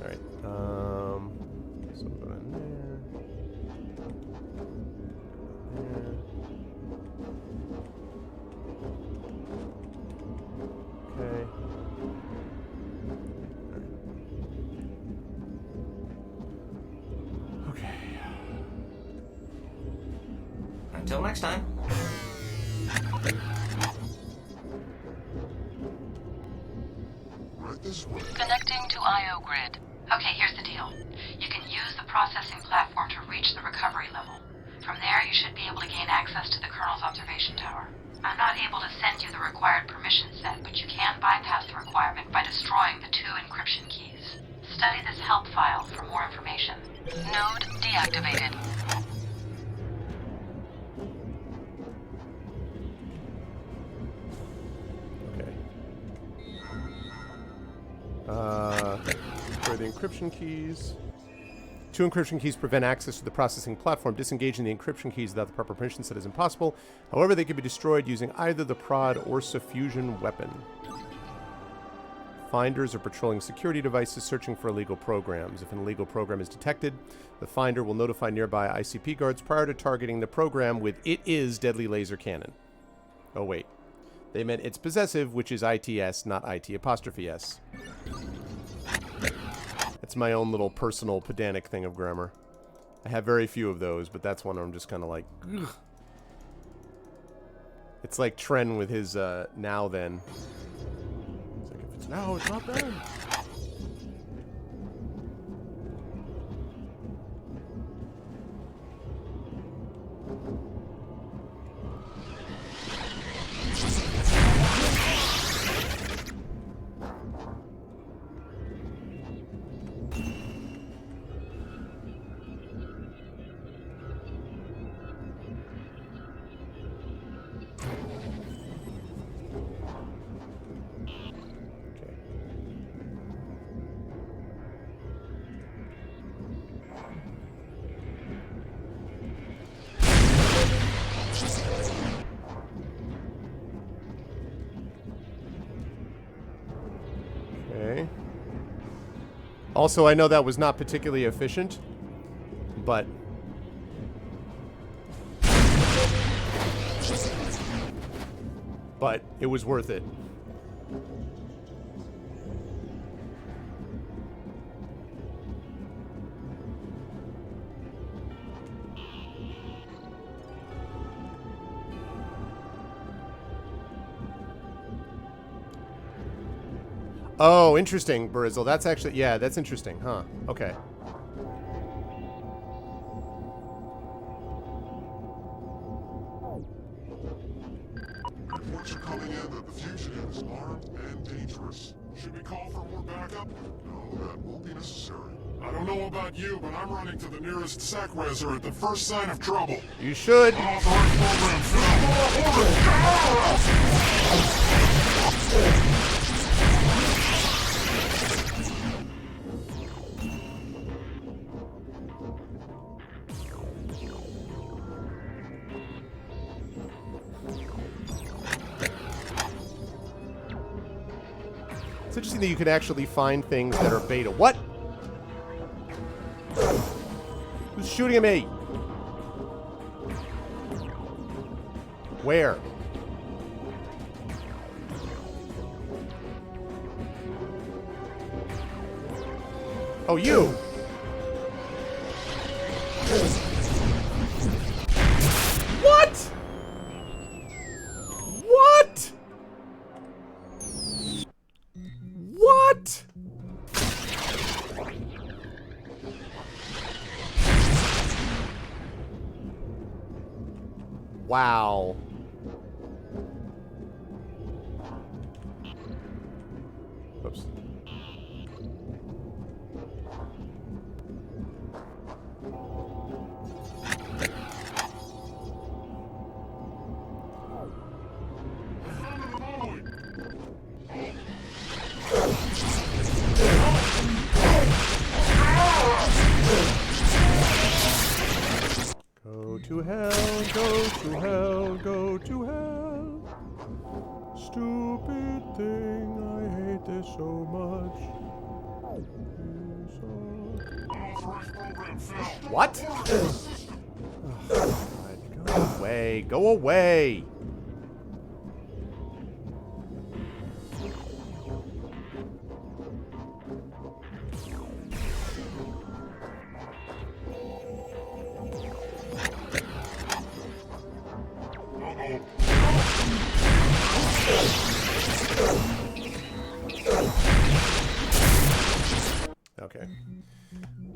All right. So we'll go in there. Okay. Okay. Until next time. Right this way. Connecting to IO grid. Okay, here's the deal. You can use the processing platform to reach the recovery level. From there, you should be able to gain access to the Colonel's observation tower. I'm not able to send you the required permission set, but you can bypass the requirement by destroying the 2 encryption keys. Study this help file for more information. Node deactivated. For the encryption keys. 2 encryption keys prevent access to the processing platform. Disengaging the encryption keys without the proper permission set is impossible. However, they can be destroyed using either the prod or suffusion weapon. Finders are patrolling security devices searching for illegal programs. If an illegal program is detected, the finder will notify nearby ICP guards prior to targeting the program with "It is deadly laser cannon." Oh, wait. They meant its possessive, which is ITS, not IT''S. That's my own little personal pedantic thing of grammar. I have very few of those, but that's one where I'm just kind of like, ugh. It's like Tren with his now then. It's like, if it's now, it's not then. Okay. Also, I know that was not particularly efficient, but it was worth it. Oh, interesting, Burizzle. That's actually, yeah, that's interesting, huh? Okay. Reports are coming in that the fugitive is armed and dangerous. Should we call for more backup? No, that won't be necessary. I don't know about you, but I'm running to the nearest sec reser at the first sign of trouble. You should. Unauthorized program It's interesting that you can actually find things that are beta. What? Who's shooting at me? Where? Oh, you! What? What? What? Wow. Oops. Go to hell, go to hell, go to hell. Stupid thing, I hate this so much. What? Oh, God, go away, go away. Okay.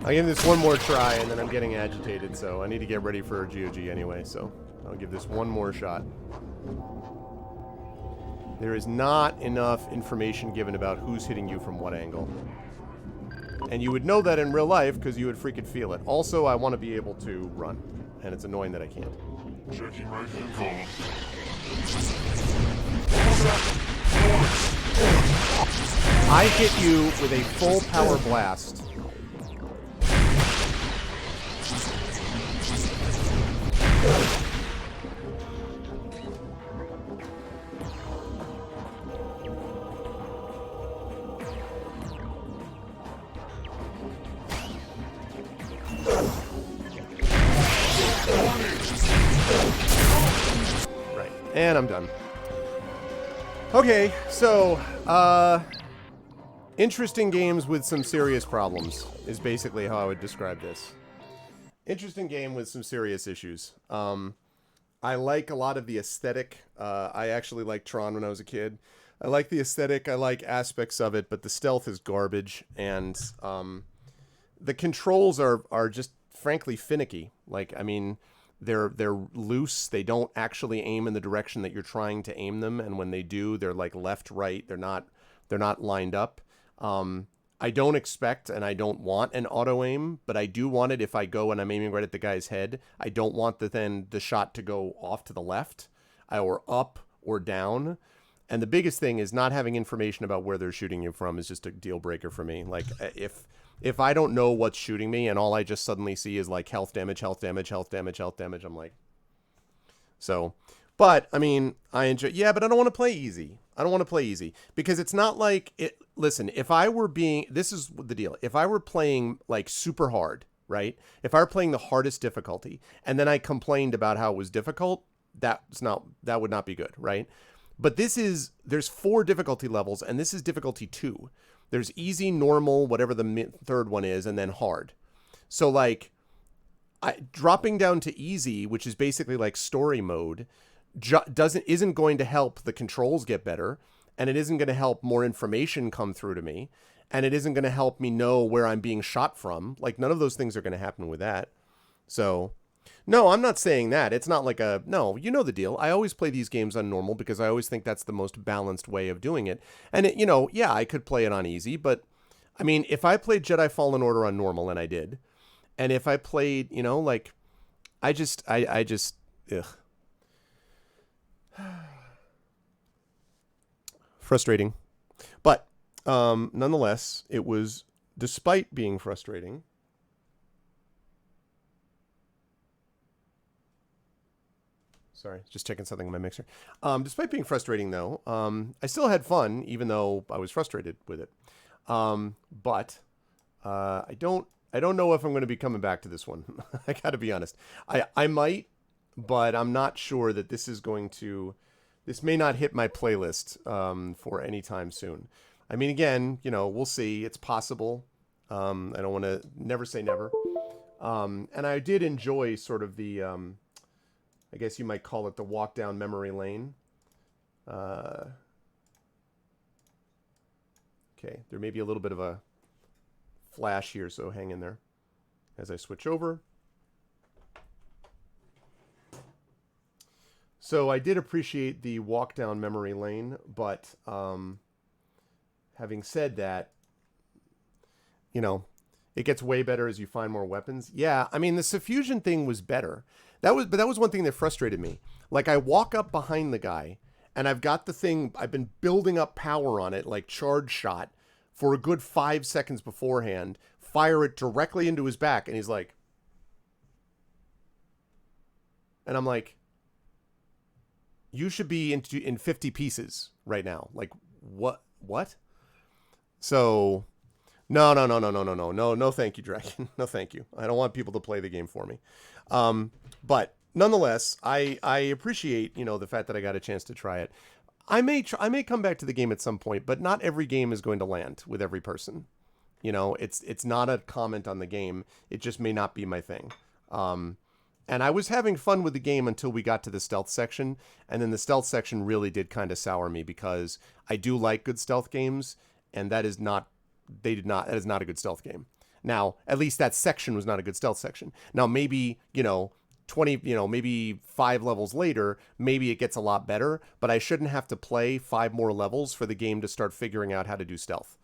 I'll give this one more try, and then I'm getting agitated, so I need to get ready for GOG anyway, so I'll give this one more shot. There is not enough information given about who's hitting you from what angle. And you would know that in real life, because you would freaking feel it. Also, I want to be able to run, and it's annoying that I can't. Checking right hand column. I hit you with a full power blast. And I'm done. Okay, so, interesting games with some serious problems is basically how I would describe this. Interesting game with some serious issues. I like a lot of the aesthetic. I actually liked Tron when I was a kid. I like the aesthetic. I like aspects of it, but the stealth is garbage, and the controls are just frankly finicky. Like, I mean, they're loose. They don't actually aim in the direction that you're trying to aim them, and when they do, they're like left, right. They're not lined up. I don't expect and I don't want an auto aim, but I do want it if I go and I'm aiming right at the guy's head. I don't want the shot to go off to the left or up or down. And the biggest thing is not having information about where they're shooting you from is just a deal breaker for me. Like, if I don't know what's shooting me and all I just suddenly see is like health damage, health damage, health damage, health damage, I'm like, so, but I mean, I enjoy, yeah, but I don't want to play easy. I don't want to play easy because it's not like it. Listen, if I were this is the deal. If I were playing like super hard, right? If I were playing the hardest difficulty and then I complained about how it was difficult, that would not be good, right? But there's 4 difficulty levels and this is difficulty 2. There's easy, normal, whatever the third one is, and then hard. So like dropping down to easy, which is basically like story mode, isn't going to help the controls get better, and it isn't going to help more information come through to me, and it isn't going to help me know where I'm being shot from. Like, none of those things are going to happen with that. So, no, I'm not saying that. It's not like no, you know the deal. I always play these games on normal because I always think that's the most balanced way of doing it. And, yeah, I could play it on easy, but, I mean, if I played Jedi Fallen Order on normal, and I did, and if I played, like, I just, ugh. Frustrating. But nonetheless, it was, despite being frustrating, sorry, just checking something in my mixer. Despite being frustrating, though, I still had fun, even though I was frustrated with it. But I don't know if I'm going to be coming back to this one. I got to be honest. I might, but I'm not sure that this may not hit my playlist for any time soon. I mean, again, we'll see. It's possible. I don't want to never say never. And I did enjoy sort of the, I guess you might call it the walk down memory lane. Okay, there may be a little bit of a flash here, so hang in there as I switch over. So I did appreciate the walk down memory lane, but having said that, it gets way better as you find more weapons. Yeah, I mean, the suffusion thing was better. That was one thing that frustrated me. Like, I walk up behind the guy, and I've got the thing, I've been building up power on it, like charge shot, for a good 5 seconds beforehand, fire it directly into his back, and he's like... And I'm like... You should be in 50 pieces right now. Like, what? So, no, thank you, Dragon. No, thank you. I don't want people to play the game for me. But nonetheless, I appreciate, the fact that I got a chance to try it. I may come back to the game at some point, but not every game is going to land with every person. It's not a comment on the game. It just may not be my thing. And I was having fun with the game until we got to the stealth section. And then the stealth section really did kind of sour me because I do like good stealth games. And that is not a good stealth game. Now, at least that section was not a good stealth section. Now, maybe, 20, maybe 5 levels later, maybe it gets a lot better. But I shouldn't have to play 5 more levels for the game to start figuring out how to do stealth.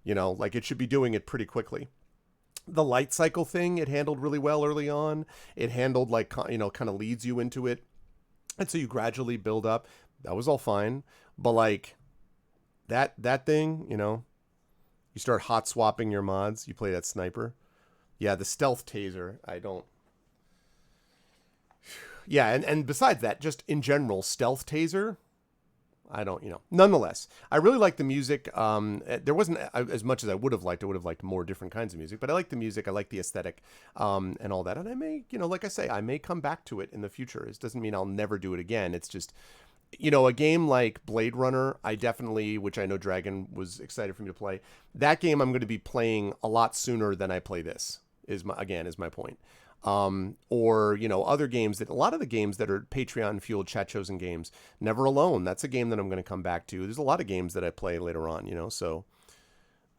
Like, it should be doing it pretty quickly. The light cycle thing, it handled really well early on. It handled like, kind of leads you into it. And so you gradually build up. That was all fine. But like that thing, you start hot swapping your mods. You play that sniper. Yeah, the stealth taser. Yeah, and besides that, just in general, stealth taser. I don't, nonetheless, I really like the music. There wasn't as much as I would have liked. I would have liked more different kinds of music, but I like the music. I like the aesthetic, and all that. And I may, like I say, I may come back to it in the future. It doesn't mean I'll never do it again. It's just, a game like Blade Runner, I definitely, which I know Dragon was excited for me to play. That game I'm going to be playing a lot sooner than I play this. Is my point. Or, other games a lot of the games that are Patreon fueled chat chosen games, Never Alone. That's a game that I'm going to come back to. There's a lot of games that I play later on, so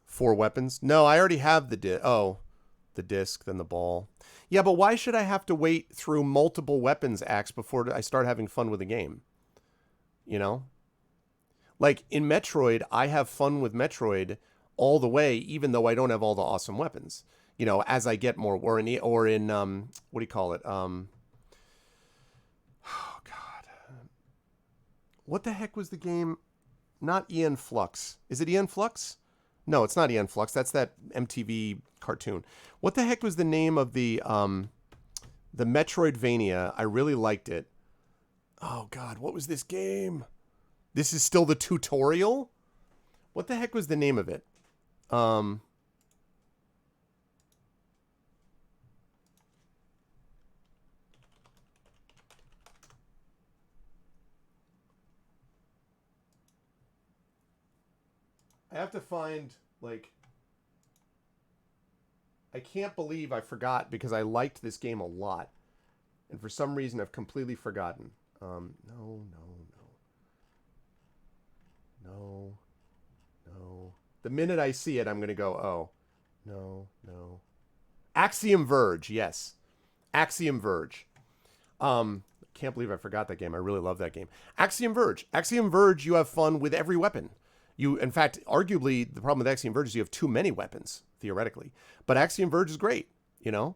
4 weapons. No, I already have the disc, then the ball. Yeah, but why should I have to wait through multiple weapons acts before I start having fun with the game? Like in Metroid, I have fun with Metroid all the way, even though I don't have all the awesome weapons. As I get more, or in what do you call it? Oh God, what the heck was the game? Not Ian Flux. Is it Ian Flux? No, it's not Ian Flux. That's that MTV cartoon. What the heck was the name of the Metroidvania? I really liked it. Oh God, what was this game? This is still the tutorial? What the heck was the name of it? I have to find, I can't believe I forgot because I liked this game a lot. And for some reason, I've completely forgotten. No. The minute I see it, I'm going to go, oh, no. Axiom Verge, yes. Axiom Verge. Can't believe I forgot that game. I really love that game. Axiom Verge. Axiom Verge, you have fun with every weapon. In fact, arguably, the problem with Axiom Verge is you have too many weapons, theoretically. But Axiom Verge is great, And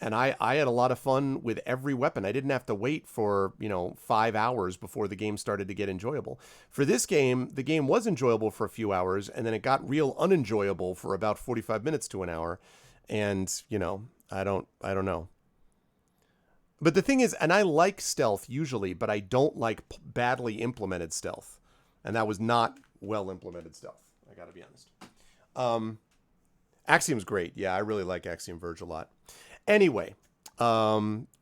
I had a lot of fun with every weapon. I didn't have to wait for, 5 hours before the game started to get enjoyable. For this game, the game was enjoyable for a few hours, and then it got real unenjoyable for about 45 minutes to an hour. And, I don't know. But the thing is, and I like stealth usually, but I don't like badly implemented stealth. And that was not well implemented stealth. I got to be honest. Axiom's great. Yeah, I really like Axiom Verge a lot. Anyway,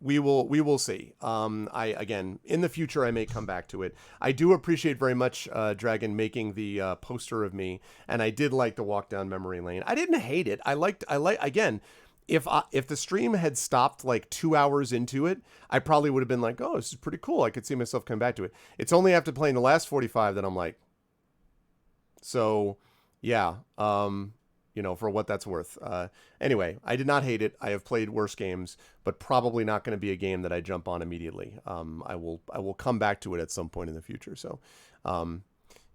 we will see. Again, in the future, I may come back to it. I do appreciate very much Dragon making the poster of me, and I did like the walk down memory lane. I didn't hate it. I like again. If the stream had stopped 2 hours into it, I probably would have been like, oh, this is pretty cool. I could see myself come back to it. It's only after playing the last 45 that I'm like, so yeah, for what that's worth. Anyway, I did not hate it. I have played worse games, but probably not going to be a game that I jump on immediately. I will come back to it at some point in the future. So,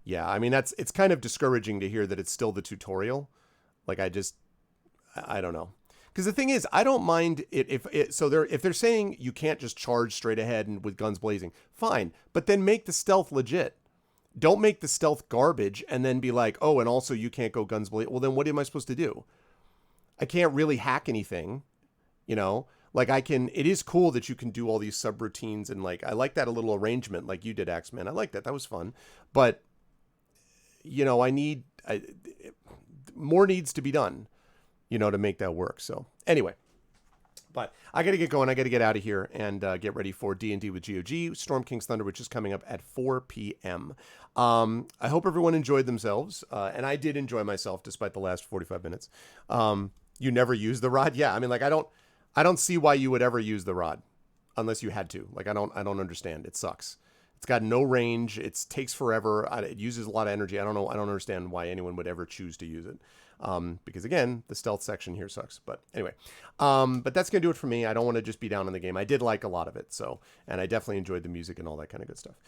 yeah, I mean, it's kind of discouraging to hear that it's still the tutorial. I don't know. Because the thing is, I don't mind it if they're saying you can't just charge straight ahead and with guns blazing, fine. But then make the stealth legit. Don't make the stealth garbage and then be like, oh, and also you can't go guns blazing. Well, then what am I supposed to do? I can't really hack anything, it is cool that you can do all these subroutines and I like that a little arrangement like you did, Axeman. I like that. That was fun. But, more needs to be done. To make that work. So anyway, but I got to get going. I got to get out of here and get ready for D&D with GOG, Storm King's Thunder, which is coming up at 4 p.m. I hope everyone enjoyed themselves. And I did enjoy myself despite the last 45 minutes. You never use the rod? Yeah. I mean, I don't see why you would ever use the rod unless you had to. I don't understand. It sucks. It's got no range. It takes forever. It uses a lot of energy. I don't know. I don't understand why anyone would ever choose to use it. Because again, the stealth section here sucks. But anyway, but that's going to do it for me. I don't want to just be down in the game. I did like a lot of it. And I definitely enjoyed the music and all that kind of good stuff.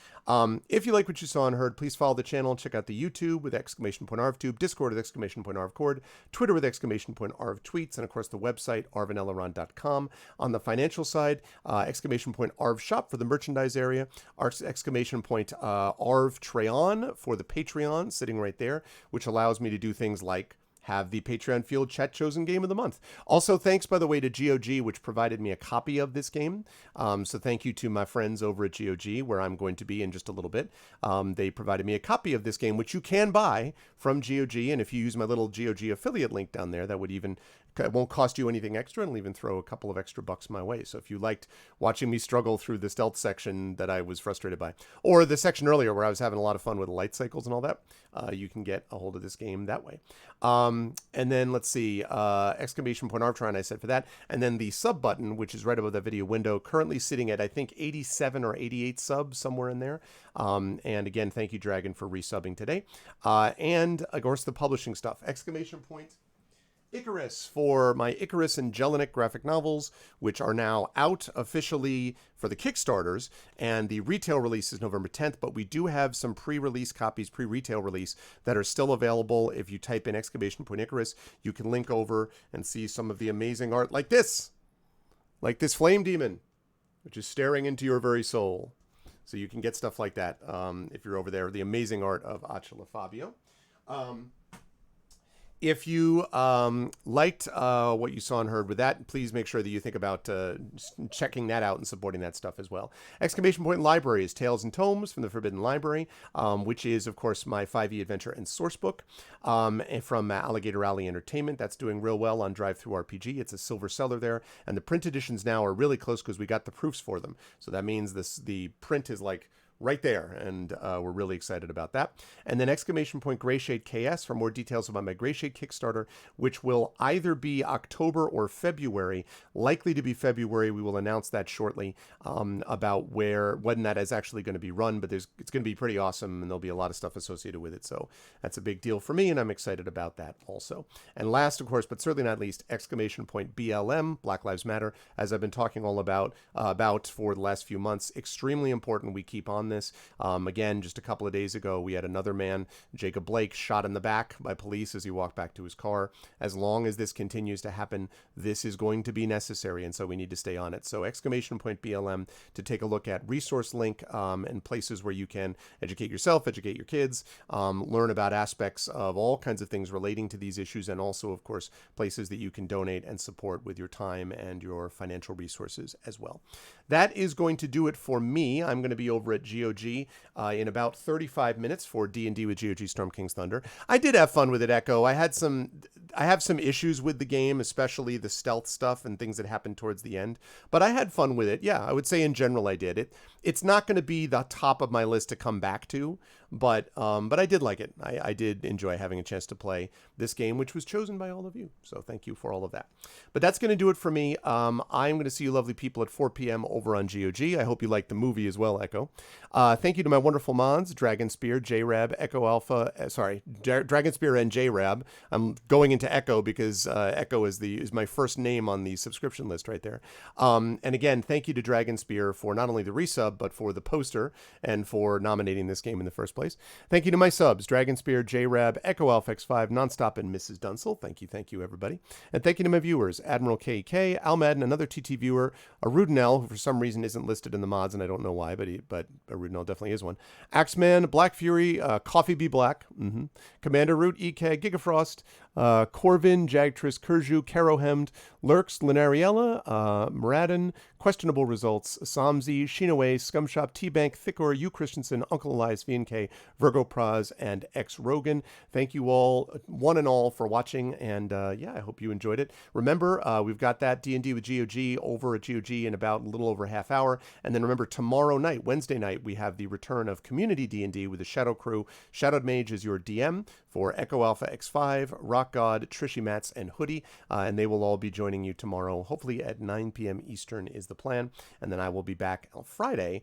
If you like what you saw and heard, please follow the channel. Check out the YouTube with !ArvTube, Discord with !ArvCord, Twitter with !ArvTweets, and of course the website, arvanelaron.com. On the financial side, !ArvShop for the merchandise area, !ArvTreon for the Patreon, sitting right there, which allows me to do things like have the Patreon field chat chosen game of the month. Also, thanks, by the way, to GOG, which provided me a copy of this game. So thank you to my friends over at GOG, where I'm going to be in just a little bit. They provided me a copy of this game, which you can buy from GOG. And if you use my little GOG affiliate link down there, that would even... It won't cost you anything extra, and it'll even throw a couple of extra bucks my way. So if you liked watching me struggle through the stealth section that I was frustrated by, or the section earlier where I was having a lot of fun with the light cycles and all that, you can get a hold of this game that way. And then let's see, exclamation point Arbitron, I said for that. And then the sub button, which is right above that video window, currently sitting at, I think, 87 or 88 subs, somewhere in there. And again, thank you, Dragon, for resubbing today. And of course, the publishing stuff, exclamation point Icarus, for my Icarus and Jelinek graphic novels, which are now out officially for the Kickstarters, and the retail release is November 10th, but we do have some pre-release copies, pre-retail release, that are still available. If you type in exclamation point Icarus, you can link over and see some of the amazing art like this flame demon, which is staring into your very soul. So you can get stuff like that if you're over there. The amazing art of Acela Fabio. If you liked what you saw and heard with that, please make sure that you think about checking that out and supporting that stuff as well. Exclamation point Library is Tales and Tomes from the Forbidden Library, which is, of course, my 5e adventure and source book from Alligator Alley Entertainment. That's doing real well on Drive-Thru-RPG. It's a silver seller there, and the print editions now are really close because we got the proofs for them. So that means the print is like right there, and we're really excited about that. And then exclamation point Greyshade KS for more details about my Greyshade Kickstarter, which will either be October or February. Likely to be February. We will announce that shortly about when that is actually going to be run, but it's going to be pretty awesome, and there'll be a lot of stuff associated with it. So that's a big deal for me, and I'm excited about that also. And last, of course, but certainly not least, exclamation point BLM, Black Lives Matter, as I've been talking all about for the last few months. Extremely important we keep on this. Again, just a couple of days ago, we had another man, Jacob Blake, shot in the back by police as he walked back to his car. As long as this continues to happen, this is going to be necessary, and so we need to stay on it. So exclamation point BLM to take a look at resource link and places where you can educate yourself, educate your kids, learn about aspects of all kinds of things relating to these issues, and also, of course, places that you can donate and support with your time and your financial resources as well. That is going to do it for me. I'm going to be over at GOG in about 35 minutes for D&D with GOG Storm King's Thunder. I did have fun with it, Echo. I have some issues with the game, especially the stealth stuff and things that happened towards the end, but I had fun with it. Yeah, I would say in general I did. It's not going to be the top of my list to come back to, but I did like it. I did enjoy having a chance to play this game, which was chosen by all of you. So thank you for all of that. But that's going to do it for me. I'm going to see you lovely people at 4 p.m. over on GOG. I hope you liked the movie as well, Echo. Thank you to my wonderful mods, Dragon Spear, J-Rab, Echo Alpha, Dragon Spear and J-Rab. I'm going into Echo because Echo is my first name on the subscription list right there. And again, thank you to Dragon Spear for not only the resub, but for the poster and for nominating this game in the first place. Thank you to my subs, Dragon Spear, J-Rab, Echo Alpha X5, Nonstop, and Mrs. Dunsel. Thank you, everybody. And thank you to my viewers, Admiral KK, Al Madden, another TT viewer, Arudinel, who for some reason isn't listed in the mods, and I don't know why, but Arudinel definitely is one. Axeman, Black Fury, Coffee Be Black, Commander Root, EK, Gigafrost, Corvin, Jagtris, Kurju, Carohemd, Lurks, Linariella, Muradin, Questionable Results, Samzi, Shinaway, Scumshop, T-Bank, Thickor, U Christensen, Uncle Elias, VNK, Virgo Praz, and X Rogan. Thank you all, one and all, for watching, and I hope you enjoyed it. Remember, we've got that D&D with GOG over at GOG in about a little over a half hour, and then remember, tomorrow night, Wednesday night, we have the return of Community D&D with the Shadow Crew. Shadowed Mage is your DM for Echo Alpha X5, Rock God, Trishy Mats, and Hoodie, and they will all be joining you tomorrow, hopefully at 9 p.m. Eastern is the plan, and then I will be back on Friday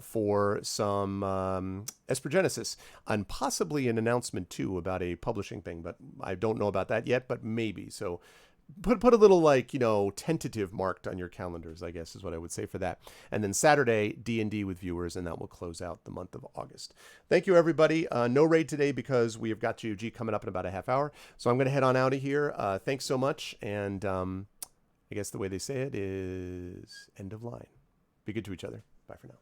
for some Espergenesis, and possibly an announcement too about a publishing thing, but I don't know about that yet, but maybe. So put a little tentative marked on your calendars, I guess is what I would say for that. And then Saturday, D&D with viewers, and that will close out the month of August. Thank you, everybody. No raid today because we have got GOG coming up in about a half hour. So I'm going to head on out of here. Thanks so much. And I guess the way they say it is end of line. Be good to each other. Bye for now.